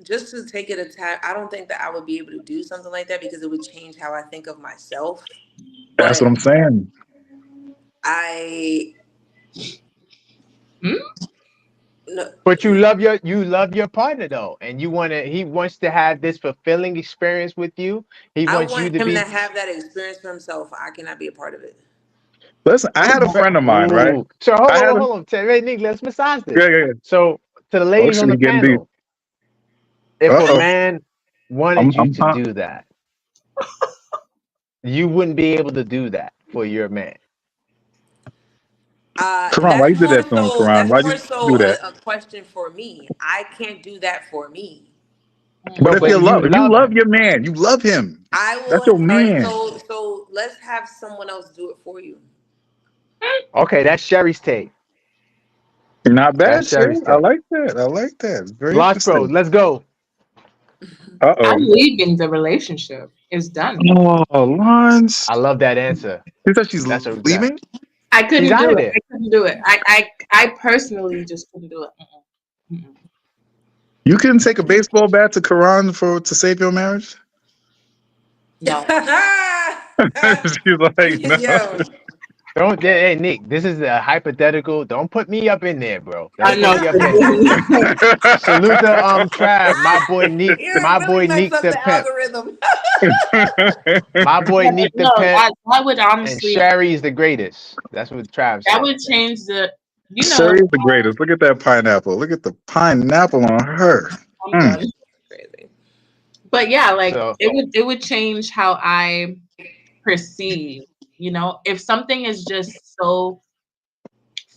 just to take it a tad. I don't think that I would be able to do something like that because it would change how I think of myself. That's what But I'm saying. I hmm? no, But you love your partner though, and he wants to have this fulfilling experience with you. He I wants you want to him to be. have that experience for himself. I cannot be a part of it. Listen, I had a friend of mine, right? Ooh. So I had a hold on. Wait, Nick, let's massage this. yeah. So to the Oh ladies shit, on we the getting deep. panel, if a Uh-oh. man wanted you I'm to hot. do that, you wouldn't be able to do that for your man. Karan, why you did that to him, Karan? That's Why'd more you so do that? a question for me. I can't do that for me. But No, if but you you love love him. your man, you love him. I will. That's your All right. man. So let's have someone else do it for you. Okay, that's Sherry's take. Not That's bad, Sherry. Sherry's I take. like that. I like that. It's very Launch Pro, interesting. let's go. I'm Uh-oh. leaving the relationship. It's done. Oh, Lawrence. I love that answer. She said she's That's a that. leaving? I She's couldn't out do of it. there. I couldn't do it. I personally just couldn't do it. Mm-mm. You couldn't take a baseball bat to Quran to save your marriage? No. She's like, no. Yo. Don't, hey Nick, this is a hypothetical. Don't put me up in there, bro. I Don't know. put me up in there. Salute to Trav, my boy Neek, It really messed up the the pimp, algorithm. my boy Yeah, but Neek the no, pimp, that would and honestly, Sherry is the greatest. That's what Trav that said. would change the, you know, Sherry is the greatest. Look at that pineapple. Look at the pineapple on her. I'm Mm. done. Crazy. But yeah, like So it would change how I perceive, you know, if something is just so,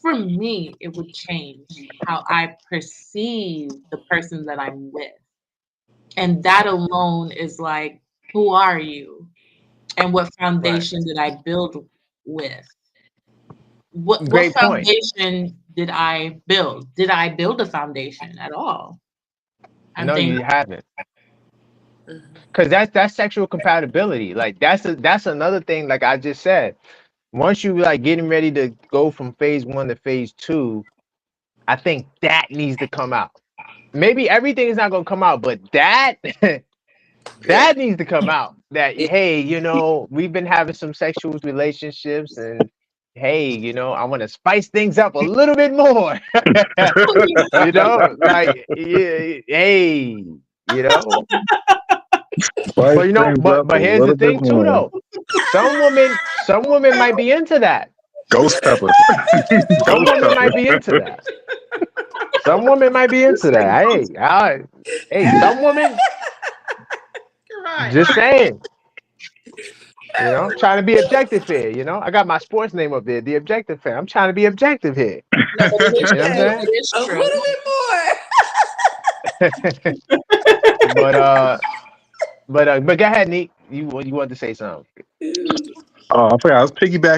for me, it would change how I perceive the person that I'm with. And that alone is like, who are you? And what right, foundation did I build with? What great point. foundation did I build? Did I build a foundation at all? I No, think, you haven't. Mhm. Because that's sexual compatibility. Like that's another thing. Like I just said, once you like getting ready to go from phase one to phase two, I think that needs to come out. Maybe everything is not gonna come out, but that Yeah. that needs to come out. That Yeah. hey, we've been having some sexual relationships, and hey, I want to spice things up a little bit more. Like yeah, hey, you know. Spice things up a But here's the little bit thing too, more. though. Some women might be into that. Ghost pepper. Some Ghost women pepper. might be into that. Some women might be into that. Hey, some women. You're right. Just saying. I'm trying to be objective here. I got my sports name up there, the objective fan. I'm trying to be objective here. no, but it is You know what I'm true. saying? It is A true. little bit But go ahead, Nick. You want to say something? more. Oh, I forgot. I was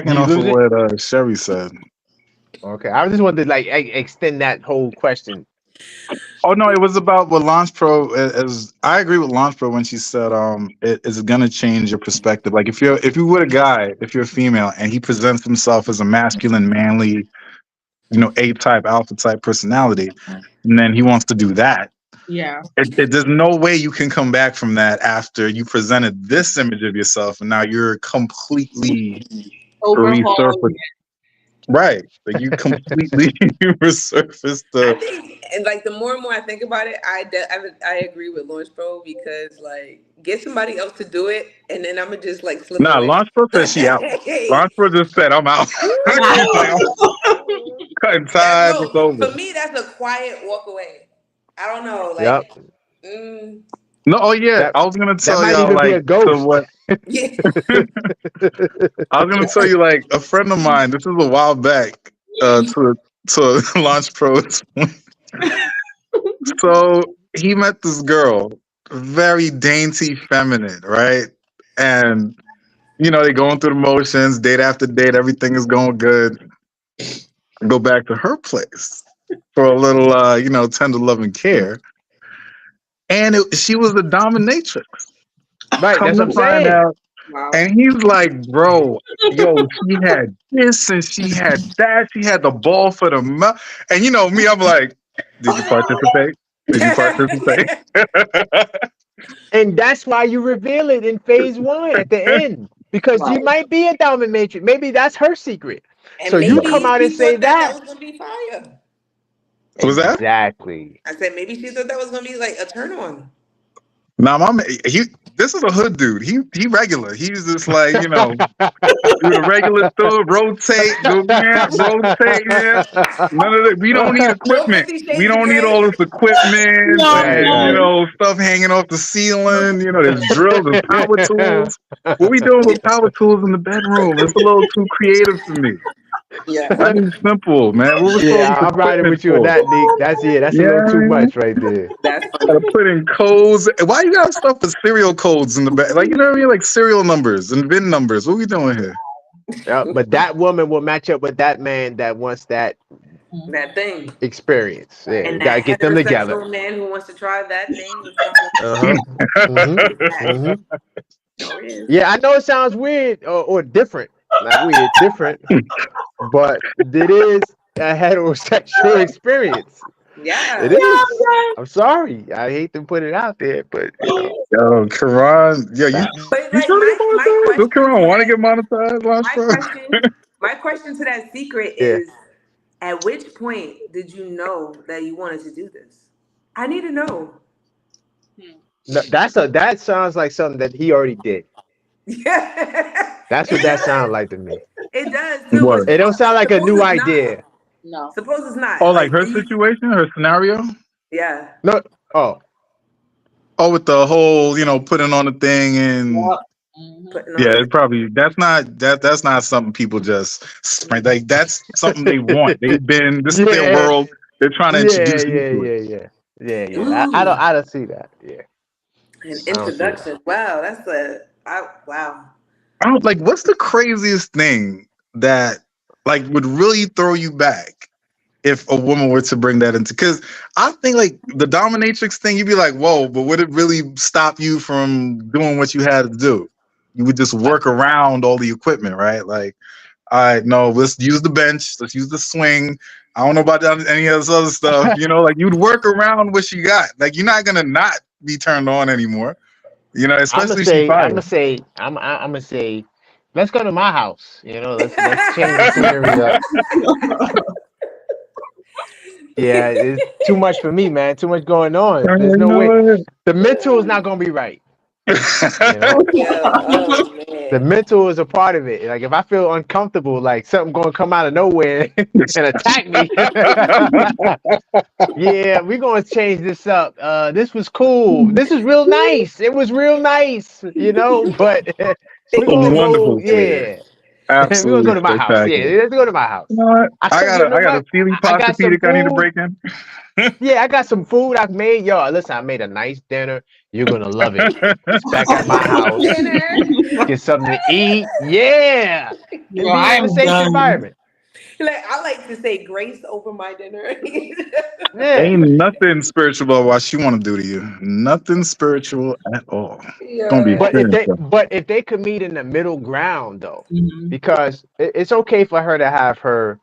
Did piggybacking you off of lose it? what Sherry said. Okay, I just wanted to like extend that whole question. Oh no, it was about what Launch Pro. As I agree with Launch Pro when she said, it is gonna change your perspective. Like if you were a guy, if you're a female, and he presents himself as a masculine, manly, A type, alpha type personality, and then he wants to do that. Yeah. There's no way you can come back from that after you presented this image of yourself, and now you're completely Overhaul. resurfaced. Right, like you completely resurfaced I the. think, and like the more and more I think about it, I agree with Launch Pro because like get somebody else to do it, and then I'm gonna just like slip Nah, away. Launch Pro said she out. Hey, Launch Pro just said I'm out. She's like I'm cutting that ties. It's no, over. for me that's a quiet walk away. I don't know, Yep. like, mm, No, oh yeah, That I was gonna that tell might y'all even be a like to ghost. what yeah, I was gonna tell you like a friend of mine. This is a while back. To Launch Pro. So he met this girl, very dainty, feminine, right? And they going through the motions, date after date, everything is going good. Go back to her place for a little, tender love and care. And she was the dominatrix. Right. Come That's what to I'm find saying. out, wow. and he's like, bro, yo, she had this and she had that. She had the ball for the mouth. And me, I'm like, did you participate? Did you participate? And that's why you reveal it in phase one at the end. Because Right. you might be a dominatrix. Maybe that's her secret. So And you come maybe out and she say thought that that. was gonna be fire. What was that? Exactly. I said maybe she thought that was gonna be like a turn on. Nah, my man, this is a hood dude. He regular. He's just like, do the regular stuff, rotate, do yeah, rotate, yeah. None of that. We don't need No equipment. 50 We Shades of don't need Grey. all this equipment No, Right, and right. stuff hanging off the ceiling. There's drills and power tools. What we doing with power tools in the bedroom? It's a little too creative for me. Yeah, I need simple, man. What was all Yeah, this I'm riding equipment with you on for? that, Nick. That's a little too Yeah, much right there. that's funny. gotta put in codes. Why you got stuff with serial codes in the back? Like, what I mean? Like serial numbers and VIN numbers. What we doing here? Yeah, but that woman will match up with that man that wants that That thing. experience. Yeah, And you gotta that get them together. heterosexual man who wants to try that thing with someone Uh-huh. that hmm sure is. Yeah, I know it sounds weird or different. Not weird, different, but it is a heterosexual experience. It Yeah. is. I'm sorry. I hate to put it out there, but Yo, Karan, yo, you But you like trying to get my monetized? Does question Karan to want to that get monetized, Launch my Pro? question My question to that secret Yeah. is, at which point did you know that you wanted to do this? I need to know. No, that sounds like something that he already did. Yeah, That's what it that sounds does. like to me. It does too. But What? It don't sound like a suppose new it's not. idea. No. Suppose it's not. Oh, like her and situation, her scenario. yeah. No. Oh, Oh, with the whole, putting on the thing and Yep. Mhm. Putting yeah, on it probably that's not something people just sprint. Like that's something they want. This is their yeah, world. They're trying to yeah, introduce you yeah, to it. yeah. Ooh, I don't see that. Yeah, an I don't see that. introduction. Wow, that's wow. I don't like what's the craziest thing that like would really throw you back if a woman were to bring that into, because I think like the dominatrix thing, you'd be like, whoa, but would it really stop you from doing what you had to do? You would just work around all the equipment, right? Like, all right, no, let's use the bench, let's use the swing. I don't know about any of this other stuff, like you'd work around what she got. Like you're not gonna not be turned on anymore, especially if she fire. I'm gonna say, let's go to my house. Let's change the scenery up. Yeah, it's too much for me, man. Too much going on. There's no way. The mental is not gonna be right. Yeah. Oh The man. mental is a part of it. Like if I feel uncomfortable, like something gonna come out of nowhere and attack me. Yeah, we're gonna change this up. This was cool. This is real nice. It was real nice, but we're gonna go, Wonderful career. yeah. We're gonna Absolutely go to my house. Yeah, spectacular. let's go to my house. You know what? I I cook, got a Sealy I got some Posturepedic I need to food. break in. Yeah, I got some food I've made. Yo, listen, I made a nice dinner. You're gonna love it. Back at my house, Dinner. get something to eat. Yeah, and Yo, be in a I'm safe done. environment. Like I like to say grace over my dinner. Yeah. Ain't nothing spiritual about what she want to do to you. Nothing spiritual at all. Gonna be Yeah. experience though. But if they could meet in the middle ground though, Mhm. because it's okay for her to have her,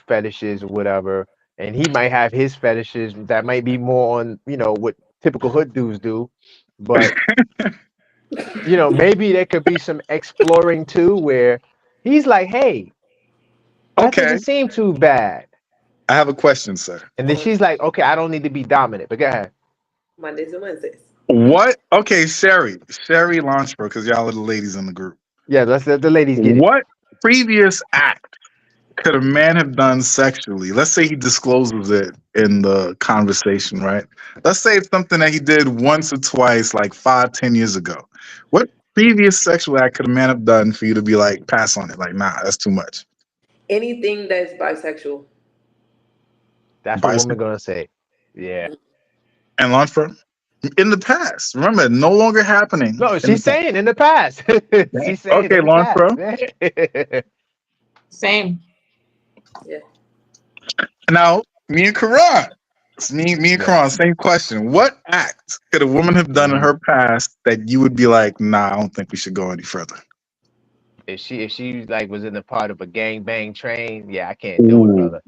fetishes or whatever, and he might have his fetishes that might be more on, what typical hood dudes do, but maybe there could be some exploring too, where he's like, hey, that Okay, doesn't seem too bad, I have a question, sir. and then she's like, okay, I don't need to be dominant, but go ahead. Mondays and Wednesdays. What? Okay, Sherry Launchbro, because y'all are the ladies in the group. Yeah, let's let the ladies get it. What previous act could a man have done sexually? Let's say he discloses it in the conversation, right? Let's say it's something that he did once or twice, like 5, 10 years ago. What previous sexual act could a man have done for you to be like, pass on it? Like, nah, that's too much. Anything that's bisexual. That's what Bison women gonna say. Yeah. and Launchbro? In the past. Remember, no longer happening. No, in she's the past. saying in the past. She's saying Okay, in the Launchbro. past. Same. Yeah. Now, me and Karan. It's me and Yeah. Karan, same question. What act could a woman have done in her past that you would be like, nah, I don't think we should go any further? If she like was in the part of a gang bang train, yeah, I can't do it, Ooh. brother.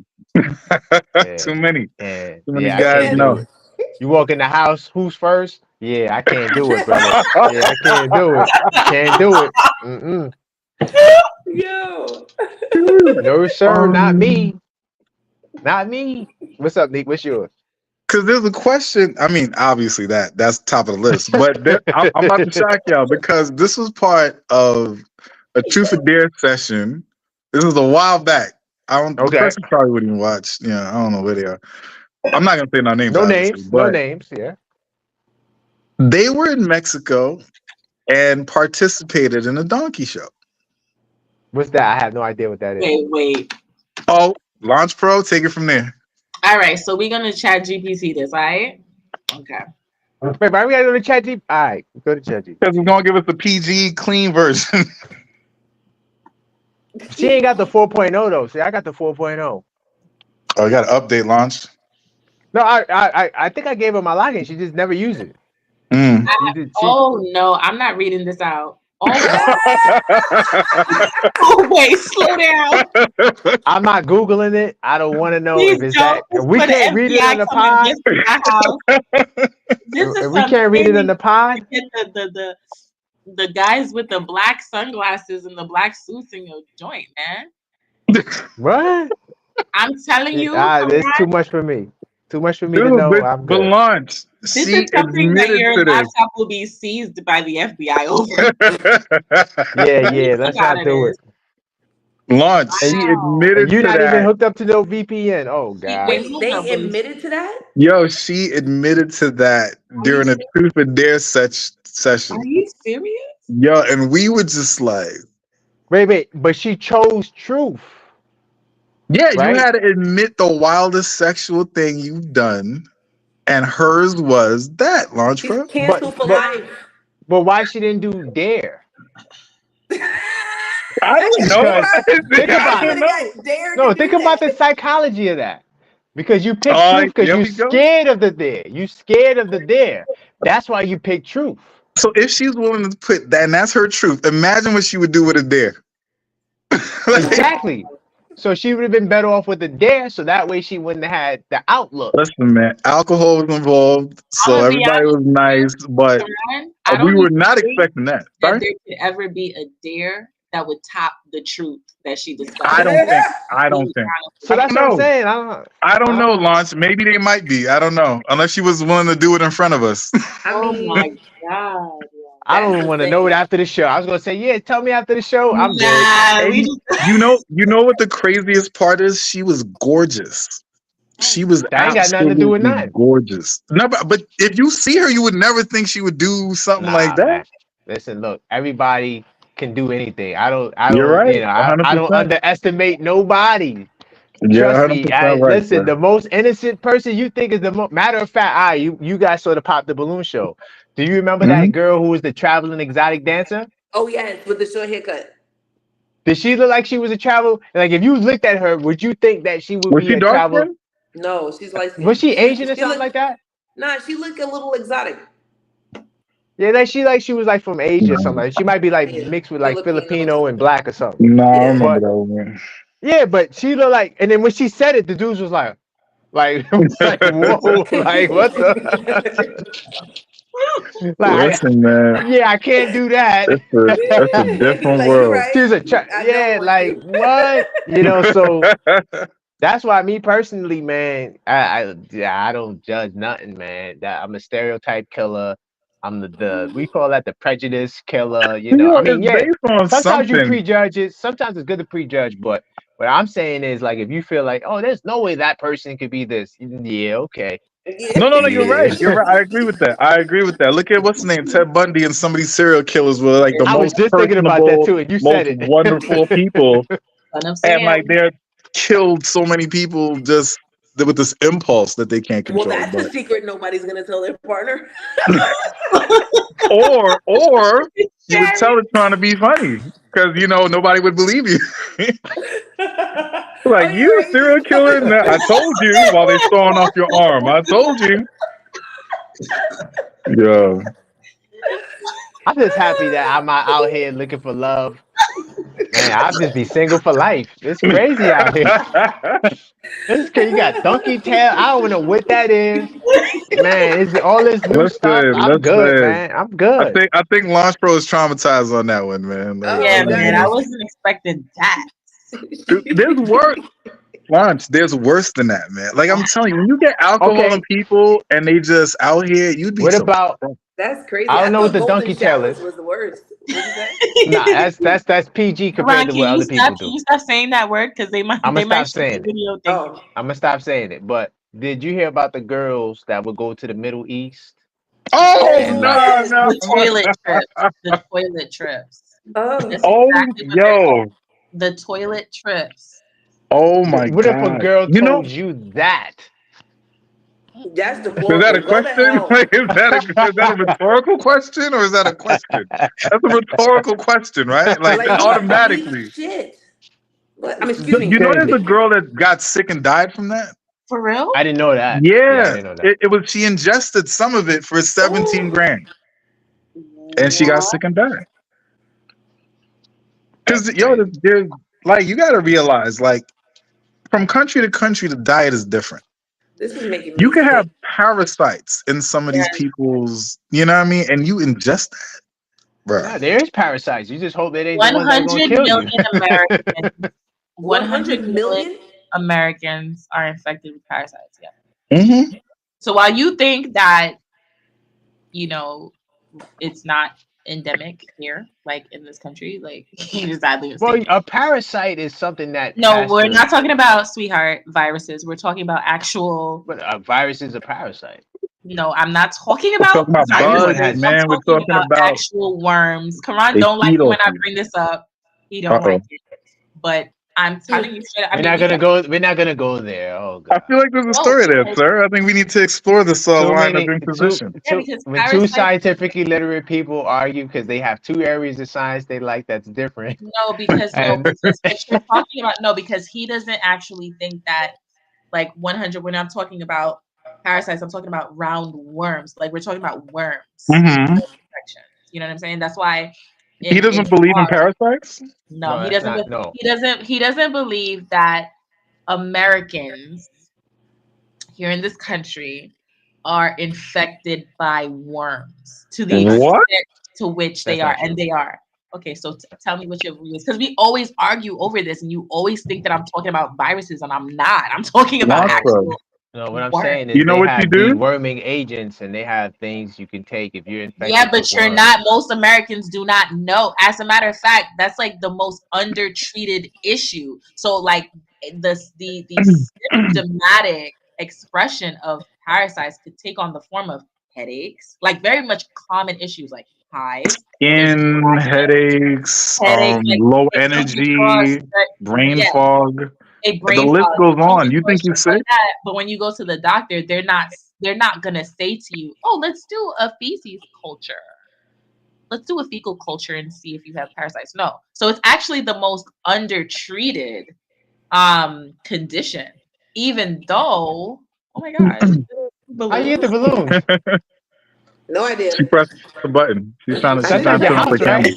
Yeah. Too many. And Too many yeah, I guys can't know. do it. You walk in the house, who's first? Yeah, I can't do it, brother. Yeah, I can't do it. Can't do it. Mm-mm. Yo. No, sir, not me. Not me. What's up, Nick? What's yours? Because there's a question. I mean, obviously that's top of the list, but I'm about to shock y'all because this was part of a Truth or Dare session. This was a while back. The Okay. person probably wouldn't even watch. I don't know where they are. I'm not gonna say no names. No obviously, names. No but names. Yeah. they were in Mexico and participated in a donkey show. What's that? I have no idea what that is. Wait. Oh, Launch Pro, take it from there. All right, so we're gonna chat GPT this, all right? Okay. Wait, but we gotta go to ChatGPT. All right, go to ChatGPT. Because it's gonna give us the PG clean version. She ain't got the 4.0 though. See, I got the 4.0. Oh, you got to update Launch. No, I think I gave her my login. She just never used it. Mm. Oh no, I'm not reading this out. Oh wait, slow down. I'm not Googling it. I don't want to know Please if it's don't. that. If we For the can't read it FBI on the coming pod, visit my house. This is if we can't read it on the pod, get the the guys with the black sunglasses and the black suits in your joint, man. What? I'm telling you, It's too Karan, much for me. Too much for me to Dude, know. I'm but good. launch. this is She something that admitted your to this. laptop will be seized by the FBI over. Yeah, Let me yeah. click Let's out not of do this. it. Launch. And, She Wow. and admitted you're to not even that. hooked up to no VPN. Oh God. Wait, hold they up, admitted to that? Yo, she admitted to that are you during a serious? truth or dare session. Are you serious? Yo, and we were just like, Wait. But she chose truth, yeah, you right? had to admit the wildest sexual thing you've done, and hers was that, launch She's bro. But canceled for but life. but why she didn't do dare? I don't know. Because think I about You it. don't would have know. got dared No, to think do about the that. psychology of that. Because you pick truth because Here you we go. scared of the dare. You scared of the dare. That's why you pick truth. So if she's willing to put that, and that's her truth, imagine what she would do with a dare. Like, Exactly. So she would have been better off with the dare, so that way she wouldn't have had the outlook. listen, man, alcohol was involved, I'm so gonna be everybody honest was with you, nice, but Karan. I we don't were even not think expecting that. that Sorry, there could ever be a dare that would top the truth that she I discovered. don't think. I To be don't think. honest So with I you. that's don't what I'm know. saying. I I don't don't know, know. Launch. Maybe they might be. I don't know. Unless she was willing to do it in front of us. I Oh my mean, god. I that's don't even the want to know it thing. after the show. I was gonna say, yeah, tell me after the show. I'm good. Nah, we And just you know what the craziest part is? She was gorgeous. oh She was That ain't got nothing to do with absolutely nothing. gorgeous. No, but if you see her, you would never think she would do something like Nah, that. man. Listen, look, everybody can do anything. You're right, I don't 100%. underestimate nobody. Yeah, Trust me. 100% right, Listen, bro. the most innocent person you think is the most matter of fact, you guys sort of popped the balloon show. Do you remember that Hmm. girl who was the traveling exotic dancer? Oh yes, with the short haircut. Did she look like she was a travel? Like, if you looked at her, would you think that she would Was be she a dark travel? skinned? No, she's light Was skinned. she Asian or She something look like that? nah, she look a little exotic. Yeah, like she was like from Asia or something. No, Like, she might be like Yeah, mixed with like Filipino or Filipino and something. black or something. no, I Yeah. remember But that one. yeah, but she looked like, and then when she said it, the dudes was like, like whoa, like what the, like Listen, man, yeah, I can't do that. it's a He's different like, you're world. right. She's I don't yeah, want like to. what? So that's why me personally, man, I don't judge nothing, man. That I'm a stereotype killer. I'm the we call that the prejudice killer. I mean, It's yeah. based on Sometimes you something. prejudge it. Sometimes it's good to prejudge, but what I'm saying is like if you feel like, oh, there's no way that person could be this. Yeah, okay. Yeah. No, you're right. Yeah. You're right. I agree with that. I agree with that. Look at what's his name, Ted Bundy, and some of these serial killers were like the I was most just thinking about that personable, too, and you most said it. wonderful people, son of and like Sam. they're killed so many people just with this impulse that they can't Well, control. that's a But secret nobody's gonna tell their partner. or you would Sherry. tell it trying to be funny because nobody would believe you. Oh, Like you're you a right. serial killer? No, I told you while they're sawing off your arm. I told you. Yeah. I'm just happy that I'm not out here looking for love. Man, I'll just be single for life. It's crazy out here. This crazy. You got donkey tail. I don't know what that is. Man, it's all this new stuff. I'm good, listen. man. I'm good. I think Launch Pro is traumatized on that one, man. Like, Oh Yeah, man, I goodness. wasn't expecting that. there's worse. Launch, there's worse than that, man. Like I'm telling you, when you get alcohol and Okay. people and they just out here, you'd be What so. about? That's crazy. I I don't know what thought the golden donkey tail showers is. was the worst. What was that? Nah, that's PG Ron, compared to what other people can do. you stop saying that word? Because I'm gonna they might stop show the saying it. video thinking Oh, I'm gonna stop saying it. But did you hear about the girls that would go to the Middle East Oh yes, and like? no, yes. no. the toilet trips. The toilet trips. Oh, That's Oh exactly what they're yo. called. The toilet trips. Oh my What if a god. girl told you that? that's Is that deplorable. a Go to question? hell. Like, is that a rhetorical question or is that a question? That's a rhetorical question, right? Like Like you eat automatically. shit. What? I mean, excuse It's me. You know, there's crazy. a girl that got sick and died from that. For real? I didn't know that. Yeah, I Yeah, didn't know that. it was. She ingested some of it for 17 Oh, grand, and she got What? sick and died. That's Because yo, crazy. there's like you got to realize, like from country to country, the diet is different. this is making You me can have sick. parasites in some of Yeah. these people's, you know what I mean, and you ingest that. Bruh. No, there is parasites. You just hope it ain't the ones that are gonna 100 kill you. million Americans, 100 100 million million? Americans are infected with parasites. Yeah. Mm-hmm. So while you think that, you know, it's not endemic here, like in this country, like you're sadly Well, mistaken. a parasite is something that No, has we're to. not talking about, sweetheart, viruses. We're talking about actual. But a virus is a parasite. No, I'm not talking We're about talking about Everyone bugs, has. viruses. I'm man. We're talking talking about about actual worms. Karan they don't like feed it off when I you. bring this up. He Uh don't oh. like it. But I'm telling you straight. I We're mean, not we gonna can. go. We're not gonna go there. Oh I God. feel like there's a No, story there, because sir. I think we need to explore this Too line of many. imposition. yeah, because When two parasites. scientifically literate people argue because they have two areas of science they like that's different, No, and because what you're talking about. No, because he doesn't actually think that like 100. When I'm talking about parasites, I'm talking about round worms. Like we're talking about worms, Hmm. infections. You know what I'm saying? That's why He in doesn't believe in ours, parasites. no, no, he that's doesn't. not. No, He doesn't believe that Americans here in this country are infected by worms to the What? extent to which they that's are, not and true. they are. Okay, so tell me what your view is, because we always argue over this, and you always think that I'm talking about viruses, and I'm not. I'm talking about Monster. actual No, what I'm worms. saying You is know they what you have do? deworming agents and they have things you can take if you're Yeah, infected with but you're not. worms. Most Americans do not know. As a matter of fact, that's like the most undertreated issue. So, like the symptomatic expression of parasites could take on the form of headaches, like very much common issues like hives, Skin, indigestion, headaches, headaches. low Like some people are, energy, brain yeah, fog. a The brain list fog. goes Some on. You people are think you're shit like sick? that, but when you go to the doctor, they're not gonna say to you, "Oh, let's do a feces culture. Let's do a fecal culture and see if you have parasites." No. So it's actually the most undertreated condition, even though, oh my god, How you get the balloons. balloons? No idea. She pressed the button. She's trying to. I She's That's didn't trying not to your turn off press the house, camera. right?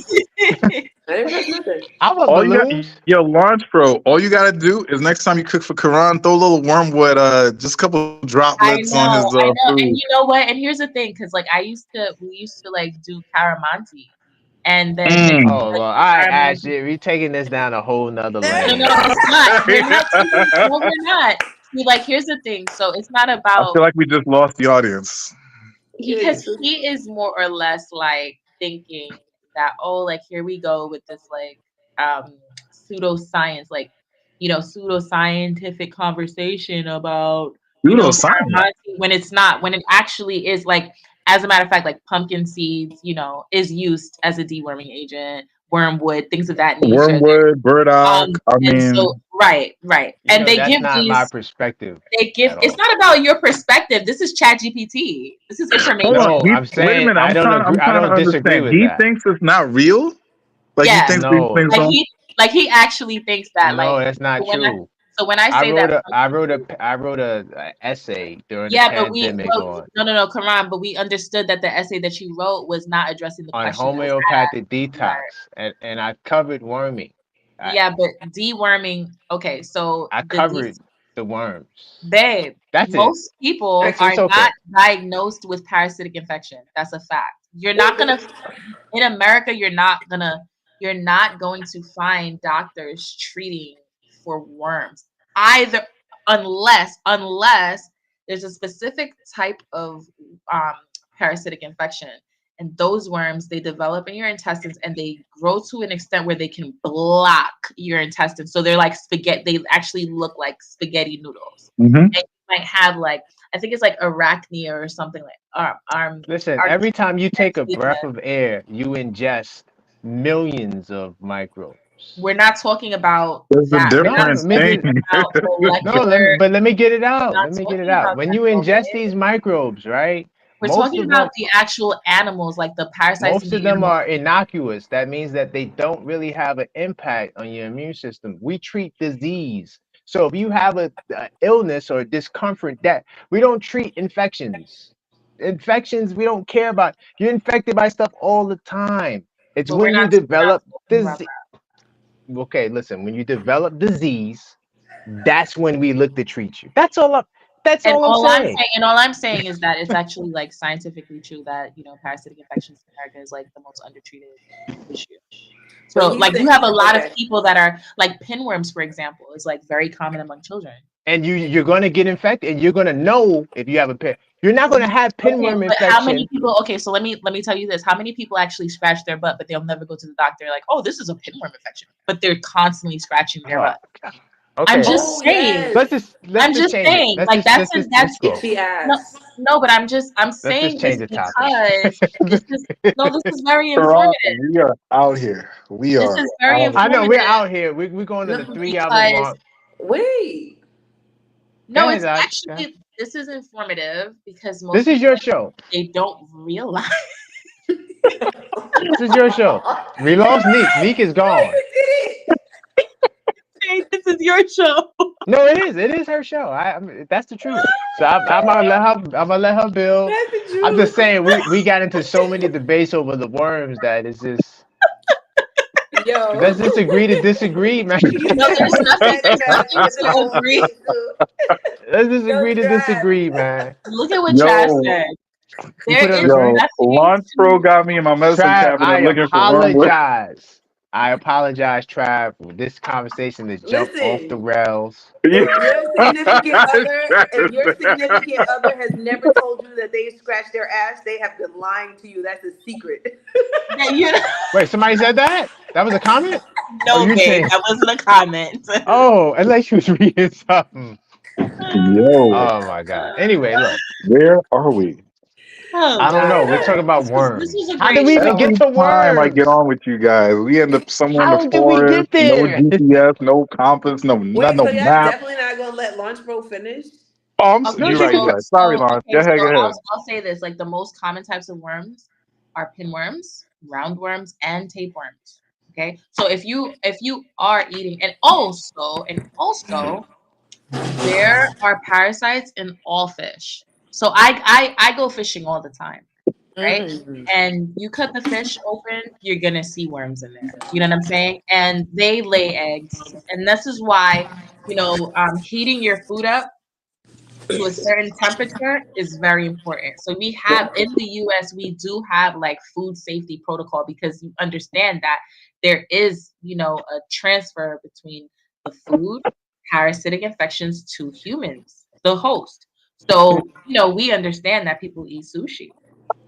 it. I didn't press nothing. I want All you got, balloons. yo, launch bro. All you gotta do is next time you cook for Karan, throw a little wormwood, just a couple I droplets on his know, I know, and food. you know what? And here's the thing, because like we used to like do caramanti, and then him Mm. Oh like well, the I caramanti. actually we taking this down a whole nother No, lane no, right it's here. not. We're not taking. No, we're not. See, like here's the thing. So it's not I about feel like we just lost the audience. Yeah, you because too. he is more or less like thinking that, oh, like here we go with this like pseudoscience, like pseudoscientific conversation about Pseudoscience. Karamanti, when it's not, when it actually is like, as a matter of fact, like pumpkin seeds, is used as a deworming agent, wormwood, things of that nature. Wormwood, burdock. I And so mean, right, You and know, they that's give not my these. perspective They give. at It's all. not about your perspective. This is Chat GPT. This is hold on. information. No, He I'm wait a saying minute. I don't agree. I'm I trying to don't disagree understand. with He that. thinks it's not real. Like he Yeah, thinks these No, things like don't. he actually thinks that, no, like, that's not so when I true. so when I I say that wrote a I pumpkin wrote a seed. I wrote a essay during the Yeah, pandemic no, Karan, but we understood that the essay that you wrote was not addressing the on question that was homeopathic asked. Right. detox, and I covered worming. I Yeah, but deworming. Okay, so I covered the worms. babe, That's it. most people It's are it's not okay. diagnosed with parasitic infection. That's a fact. You're not gonna in America. You're not going to find doctors treating for worms either, unless there's a specific type of um, parasitic infection, and those worms, they develop in your intestines and they grow to an extent where they can block your intestines, so they're like spaghetti. They actually look like spaghetti noodles, Hmm. and you might have like, I think it's like arachnia or something, like Listen, arch- every time you take a breath of air, you ingest millions of microbes. we're not talking about There's a that. We're not No, difference talking thing. maybe about no. molecular. Let me get it We're out. not Let me get it talking out. about When that you though, ingest babe. these microbes, right? We're Most talking of them about the actual animals, like the parasites in Most the of them animals. are innocuous. That means that they don't really have an impact on your immune system. We treat disease. So if you have a illness or discomfort, that we don't treat infections. Infections we don't care about. You're infected by stuff all the time. It's But we're when you not. We're not develop talking about disease. Okay, listen. When you develop disease, that's when we look to treat you. That's And all I'm saying. all I'm saying is that it's actually like scientifically true that parasitic infections in America is like the most undertreated issue. But So he's like you saying, have a lot of okay, people that are like pinworms, for example, is like very common among children. And you're gonna get infected, and you're gonna know if you have a pin. You're not gonna have Okay, pinworm but how many infection. people? Okay, so let me tell you this: how many people actually scratch their butt, but they'll never go to the doctor? Like, oh, this is a pinworm infection, but they're constantly scratching their Oh, butt. God. I'm Okay, just oh saying. yes, let's I'm just just change it. saying. Like that's Let's go. itchy no, ass. no, but I'm Let's just saying change this the topic. because this is no, this is very Quran, informative. we are out here. We This are is very out I here. know we're informative out here. We're going to the No, 3 hour because mark. wait. Go no, ahead, it's Doc. actually this is informative because This most is people your show. they don't realize. This is your show. We lost Neek. Neek is No, gone. you did This is your show. No, it is. It is her show. That's the truth. So I'm gonna let her. I'm gonna let her build. That's the I'm just truth. saying we got into so many debates over the worms that it's just Yo. let's just agree to disagree, man. He No, said there's he nothing. said There's Trav nothing needed the to whole agree. thing too. Let's just Yo, agree to Trav. disagree, man. Look at what Trash Yo, said. You There put it on is the screen. yo, nothing Launch Pro to. got me in my medicine Trav, I cabinet looking for wormwood. apologize. I apologize, Trav. This conversation has jumped off the Listen, rails. Yeah. if your significant other has never told you that they scratch their ass, they have been lying to you. That's a secret. That you Wait, somebody said that? That was a comment? Oh, no, you're babe, saying, that wasn't a comment. oh, unless you was reading something. Yo, Oh my God. Anyway, look, where are we? Oh I don't God, know. We're talking about this was worms. a How did great we even show. get Every to time I get worms? on with you guys, we end up somewhere in the How did we forest, get no there? GPS, no compass, Wait, no so y'all map. definitely not gonna let Lunch Bro finish? Oh, Okay, you're right, you're so right. Sorry, Lon. Go okay, ahead, so go ahead. I'll say this: like the most common types of worms are pinworms, roundworms, and tapeworms. Okay, so if you are eating, and also there are parasites in all fish. So I go fishing all the time, right? Mm. And you cut the fish open, you're gonna see worms in there. You know what I'm saying? And they lay eggs, and this is why heating your food up to a certain temperature is very important. So we have in the US, we do have like food safety protocol because you understand that there is, a transfer between the food, parasitic infections to humans, the host. So, we understand that people eat sushi.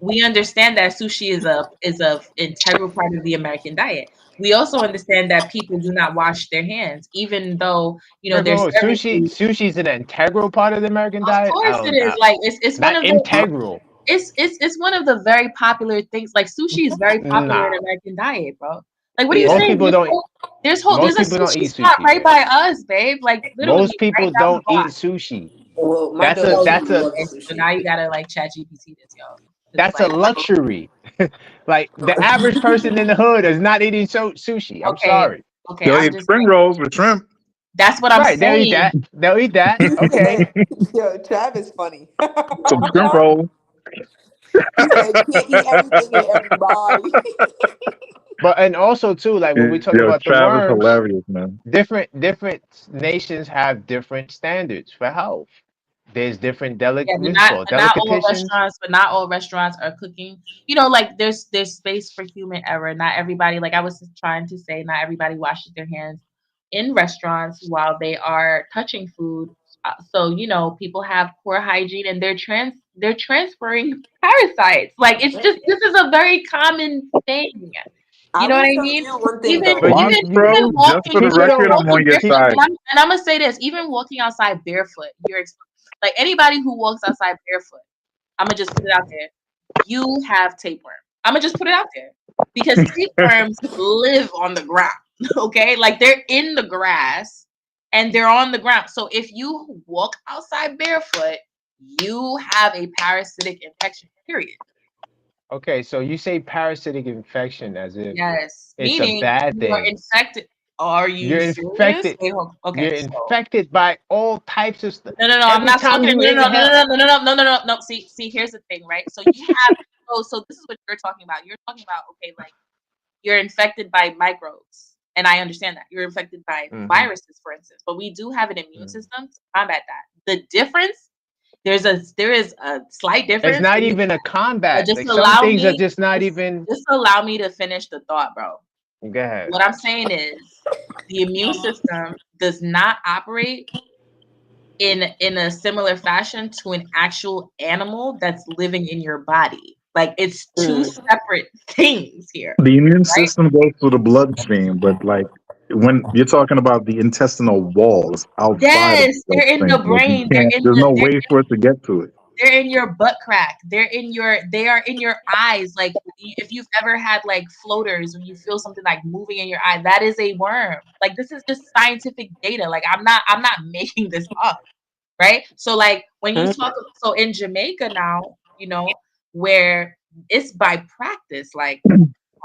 We understand that sushi is a integral part of the American diet. We also understand that people do not wash their hands, even though Wait, there's wait, certain sushi. foods. Sushi's an integral part of the American Of diet. I course it don't. is. Like it's one Not of the integral. it's one of the very popular things. Like sushi is very popular in Nah. American diet, bro. Like what are you Yeah. Most saying? people don't. There's Most a people don't sushi eat spot sushi, right man. by us, babe. Like Most literally right people down the don't eat block. sushi. Well, my That's daughter a So, that's a loves so sushi. now you gotta like chat GPT this, yo. It's that's a like luxury. Like the average person in the hood is not eating sushi. I'm okay, sorry. okay, They'll I'm eat just spring saying. rolls with shrimp. That's what I'm Right, they'll eat saying. that. They'll eat that. He Okay. said, "Yo, Trav is funny." Some shrimp rolls. He said, "Can't eat everything and everybody." But and also too, like when we talk Yo, about the Travis worms, hilarious, man. different nations have different standards for health. There's different Yeah, what's it called? Delications. but not all restaurants are cooking. Like there's space for human error. Not everybody, like I was trying to say, not everybody washes their hands in restaurants while they are touching food. So people have poor hygiene and they're transferring parasites. Like it's just this is a very common thing. You I know what will I tell mean? you one thing Even though. But even you even Launch, just walking, for the people even record, don't I'm on walking your people barefoot, side. and I'm gonna say this, even walking outside barefoot, like anybody who walks outside barefoot, I'm gonna just put it out there. You have tapeworm. I'm gonna just put it out there because tapeworms live on the ground. Okay, like they're in the grass and they're on the ground. So if you walk outside barefoot, you have a parasitic infection. Period. okay, so you say parasitic infection as if Yes, it's a meaning bad you are thing. infected. Are you You're serious? infected. Wait, You're okay, so infected by all types of stuff. no, no, no. I'm Every not time talking. you No, no, no, inhale, no, no, no, no, no, no, no, no. See. Here's the thing, right? So you have. So this is what you're talking about. You're talking about okay, like you're infected by microbes, and I understand that you're infected by hmm viruses, for instance. But we do have an immune system to combat that. The difference There is a slight It's difference. not even a But combat. just Like some allow things are me, just not even. just allow me to finish the thought, bro. Go ahead. What I'm saying is the immune system does not operate in a similar fashion to an actual animal that's living in your body. Like it's two separate things here, The immune right? system goes through the bloodstream, but like when you're talking about the intestinal walls outside of Yes, the they're in the bloodstream, like you brain. can't. There's no way for it to get to it. They're in your butt crack. They are in your eyes. Like if you've ever had like floaters when you feel something like moving in your eye, that is a worm. Like this is just scientific data. Like I'm not making this up, right? So like when you talk, so in Jamaica now, where it's by practice, like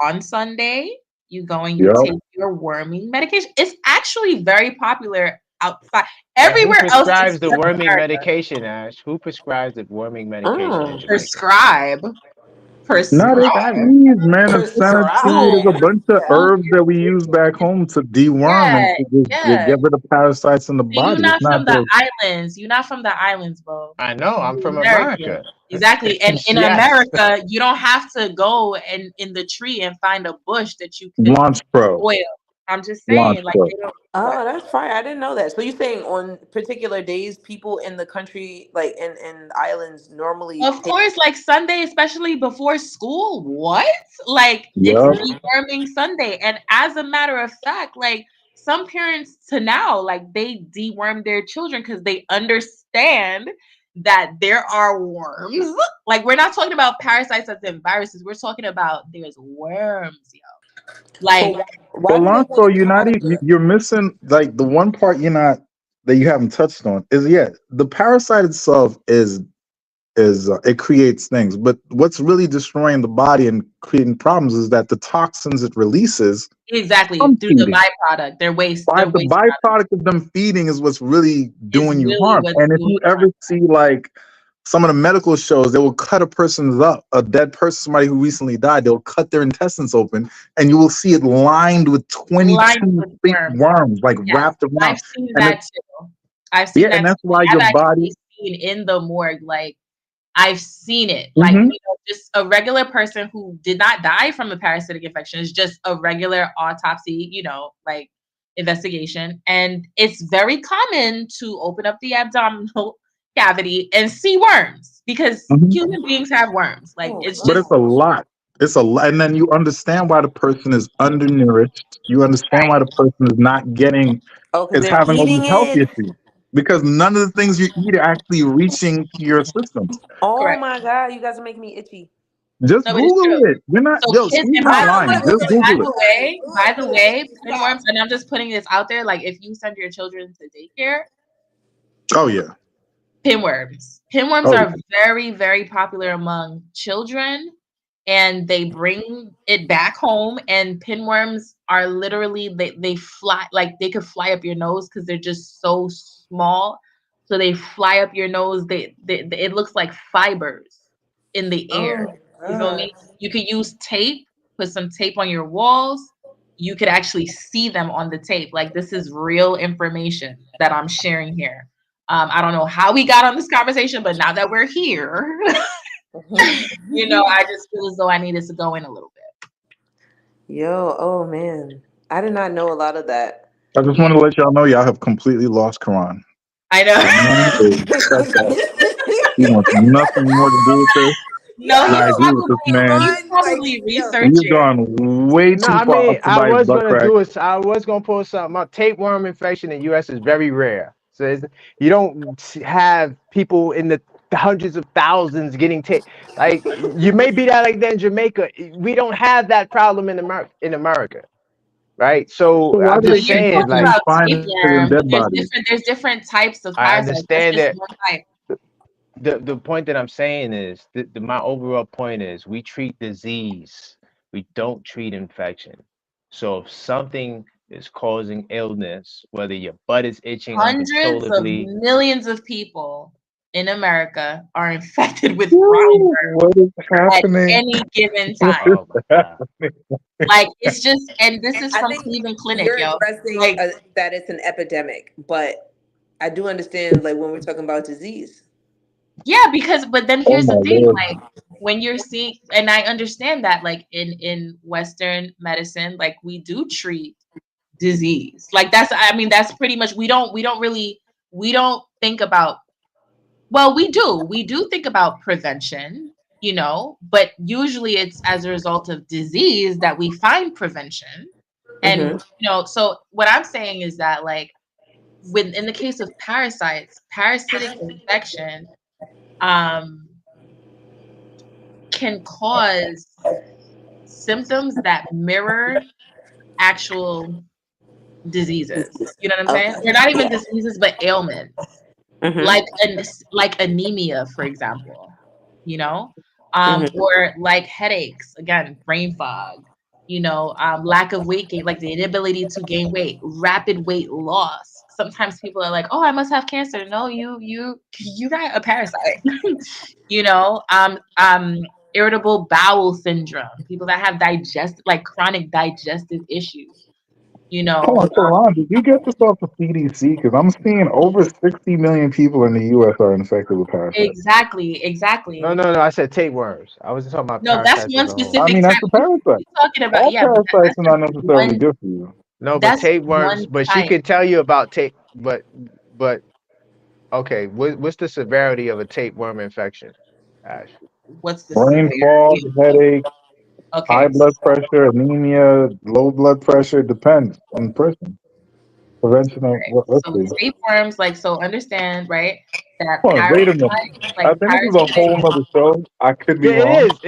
on Sunday, you go and you Yeah. take your worming medication. It's actually very popular outside. And who Everywhere else prescribes the except worming America. medication, Ash? Who prescribes the worming medication in Jamaica? Prescribe. Not as Prescribe. seeds, man. It's sanitary. School. There's a bunch of School. herbs that we use back home to deworm and Yeah, to just yeah. get rid of parasites in the You're body. It's not not from the the islands. You're not from the islands, bro. I know. I'm You're from American. America. Exactly. And in Yes. America, you don't have to go and in the tree and find a bush that you could launch pro. oil. I'm just Launch saying, like pro. they don't what? Oh, that's fine. I didn't know that. So you're saying on particular days, people in the country, like in islands, normally Of take. course, like Sunday, especially before school. What? Like it's Yep. deworming Sunday. And as a matter of fact, like some parents to now, like they deworm their children because they understand that there are worms. Like we're not talking about parasites as in viruses. We're talking about there's worms, yo. Like So why But do they Lonzo, want you're not. You're missing like the one part you're not that you haven't touched on is the parasite itself is it creates things, but what's really destroying the body and creating problems is that the toxins it releases exactly from through the feeding. byproduct, By their the waste product byproduct of them feeding is what's really is doing you really harm. what's And if doing you the ever see like some of the medical shows, they will cut a dead person, somebody who recently died, they'll cut their intestines open and you will see it lined with lined 22 with thick worms. worms like Yes, wrapped I've around. seen And that too. I've seen yeah, and that that's too. why I've your body. actually seen in the morgue, like I've seen it. Like, Mhm. just a regular person who did not die from a parasitic infection. It's just a regular autopsy, like investigation. And it's very common to open up the abdominal cavity and see worms because Mhm. human beings have worms. Like it's But just it's a lot. It's a lot. And then you understand why the person is undernourished. You understand why the person is not getting, Oh, because is they're having all these eating health it. issues. Because none of the things you eat are actually reaching to your system. Oh correct. my God, you guys are making me itchy. Just No, but it's Google true. it. You're not, So yo, kids, she's and not I don't lying. want to Just look at Google it. by the way, Stop. pinworms, and I'm just putting this out there, like if you send your children to daycare, Oh, yeah. pinworms. Pinworms Oh, are yeah. very, very popular among children, and they bring it back home. And pinworms are literally they fly like they could fly up your nose because they're just so small. So they fly up your nose. It looks like fibers in the air. Oh You feel God. me? You could use tape, put some tape on your walls. You could actually see them on the tape. Like this is real information that I'm sharing here. I don't know how we got on this conversation, but now that we're here, I just feel as though I needed to go in a little bit. Yo, oh man. I did not know a lot of that. I just want to let y'all know y'all have completely lost Quran. I know. Quran is checked out. He wants nothing more to do with this. Yo, And I agree with this man. You like, probably yo. research You've it. gone way No, too I far up mean, somebody's butt crack. I was gonna pull something up. Tapeworm infection in U.S. is very rare. So you don't have people in the hundreds of thousands getting tape. Like you may be that like that in Jamaica. We don't have that problem in America, right? So So why I'm do But they just you're keep saying, talking like, you about find it in tapeworm, but dead bodies? there's different types of I parasites. That's understand just that. one type. The point that I'm saying is my overall point is we treat disease, we don't treat infection. So if something is causing illness, whether your butt is itching Hundreds of uncontrollably, millions of people in America are infected with Woo, roundworm what is at happening? any given What time. is oh my God. happening? Like it's just, and this is I from think Cleveland Clinic, you're yo. addressing Like that it's an epidemic, but I do understand like when we're talking about disease. Yeah, because but then Oh here's my the thing, lord. like when you're seeing, and I understand that, like in Western medicine, like we do treat disease. Like that's, I mean, that's pretty much, we don't really, we don't think about, well, we do think about prevention, but usually it's as a result of disease that we find prevention. And Mm-hmm. so what I'm saying is that, like, when in the case of parasites, parasitic infection um can cause symptoms that mirror actual diseases. You know what I'm saying? Okay. They're not even Yeah. diseases, but ailments, Mm-hmm. like like anemia, for example. You know, Mm-hmm. or like headaches. Again, brain fog. Lack of weight gain, like the inability to gain weight, rapid weight loss. Sometimes people are like, "Oh, I must have cancer." No, you got a parasite. you know, um, um, Irritable bowel syndrome. People that have like chronic digestive issues. You Hold know, on, Karan, did you get this off the CDC? Because I'm seeing over 60 million people in the U.S. are infected with parasites. exactly, No, exactly. no, no. I said tapeworms. I wasn't talking about No, that's parasites as one a whole. I specific mean, that's type. a parasite. You're talking about, All yeah, but parasites that's are just not necessarily one. good for you. No, but That's tapeworms. one But she type. could tell you about tape. But okay. What's the severity of a tapeworm infection, Ash? What's the Brain severity? fog, headache, high Okay, blood pressure, anemia, low blood pressure, depends on the person. Prevention of, let's so see. tapeworms, like, so understand, right? That Hold on, wait a minute. I think this is a whole nother show. I could be Yeah, it wrong. is.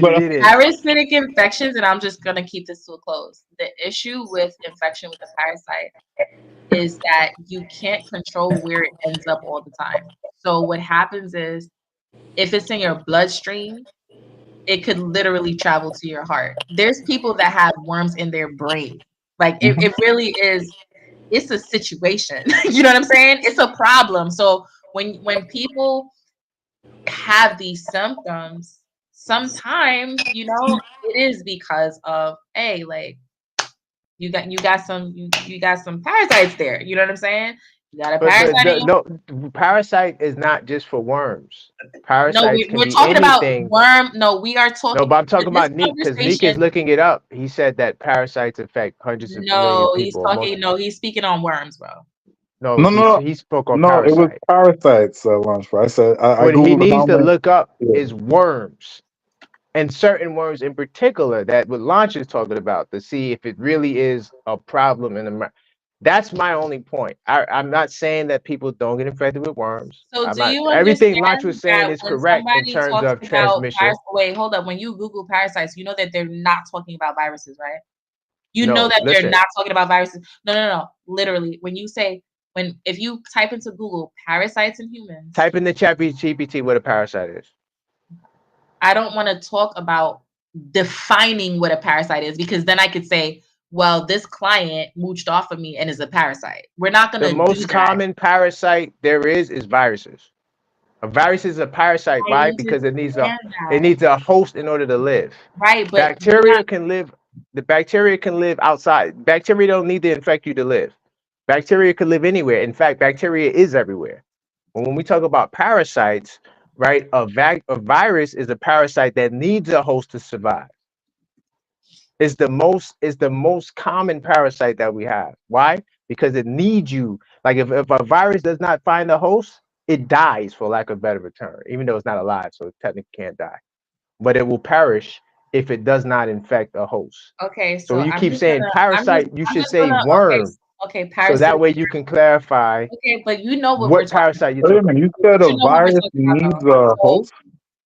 But It is. parasitic infections, and I'm just gonna keep this to a close. The issue with infection with a parasite is that you can't control where it ends up all the time. So what happens is, if it's in your bloodstream, it could literally travel to your heart. There's people that have worms in their brain. Like it really is, it's a situation. You know what I'm saying? It's a problem. So when people have these symptoms, sometimes, it is because of, hey, like, you got some parasites there. You know what I'm saying? You got a But parasite in your. no, parasite is not just for worms. No, Parasites can we're be talking about anything. worm. No, we are No, talking but I'm talking in this about Neek because Neek is conversation. looking it up. He said that parasites affect hundreds of million No, he's people. Or most. talking. No, he's speaking on worms, bro. No, no, no, he spoke on no, it was parasite. parasites, Lunchbox. I said, I What he Googled needs how to many. look up Yeah. is worms and certain worms in particular that what Launch is talking about to see if it really is a problem in America. That's my only point. I'm not saying that people don't get infected with worms. So I'm do not. you Everything Launch was understand saying that is when correct in somebody terms talks of about transmission. wait, hold up. When you Google parasites, you know that they're not talking about viruses, right? You know No, that they're listen. not talking about viruses. No, no, no. Literally, when you say, if you type into Google parasites in humans, Type in the chat GPT what a parasite is. I don't want to talk about defining what a parasite is, because then I could say, well, this client mooched off of me and is a parasite. We're not The gonna do most that. common parasite there is viruses. A virus is a parasite. I Why? Because understand it that. needs a host in order to live. Right, but we're not. Bacteria can live. The bacteria can live outside. Bacteria don't need to infect you to live. Bacteria can live anywhere. In fact, bacteria is everywhere. But when we talk about parasites, right? A virus is a parasite that needs a host to survive. It's the most common parasite that we have. Why? Because it needs you. Like if a virus does not find a host, it dies for lack of better term, even though it's not alive, so it technically can't die. But it will perish if it does not infect a host. Okay, So so when you keep saying parasite, you I'm should just say gonna, okay, worm. okay, So that parasitic. way you can clarify Okay, but you know what we're what talking parasite you're Wait a talking minute. You about. said You a know what we're virus talking about, needs though. a So host?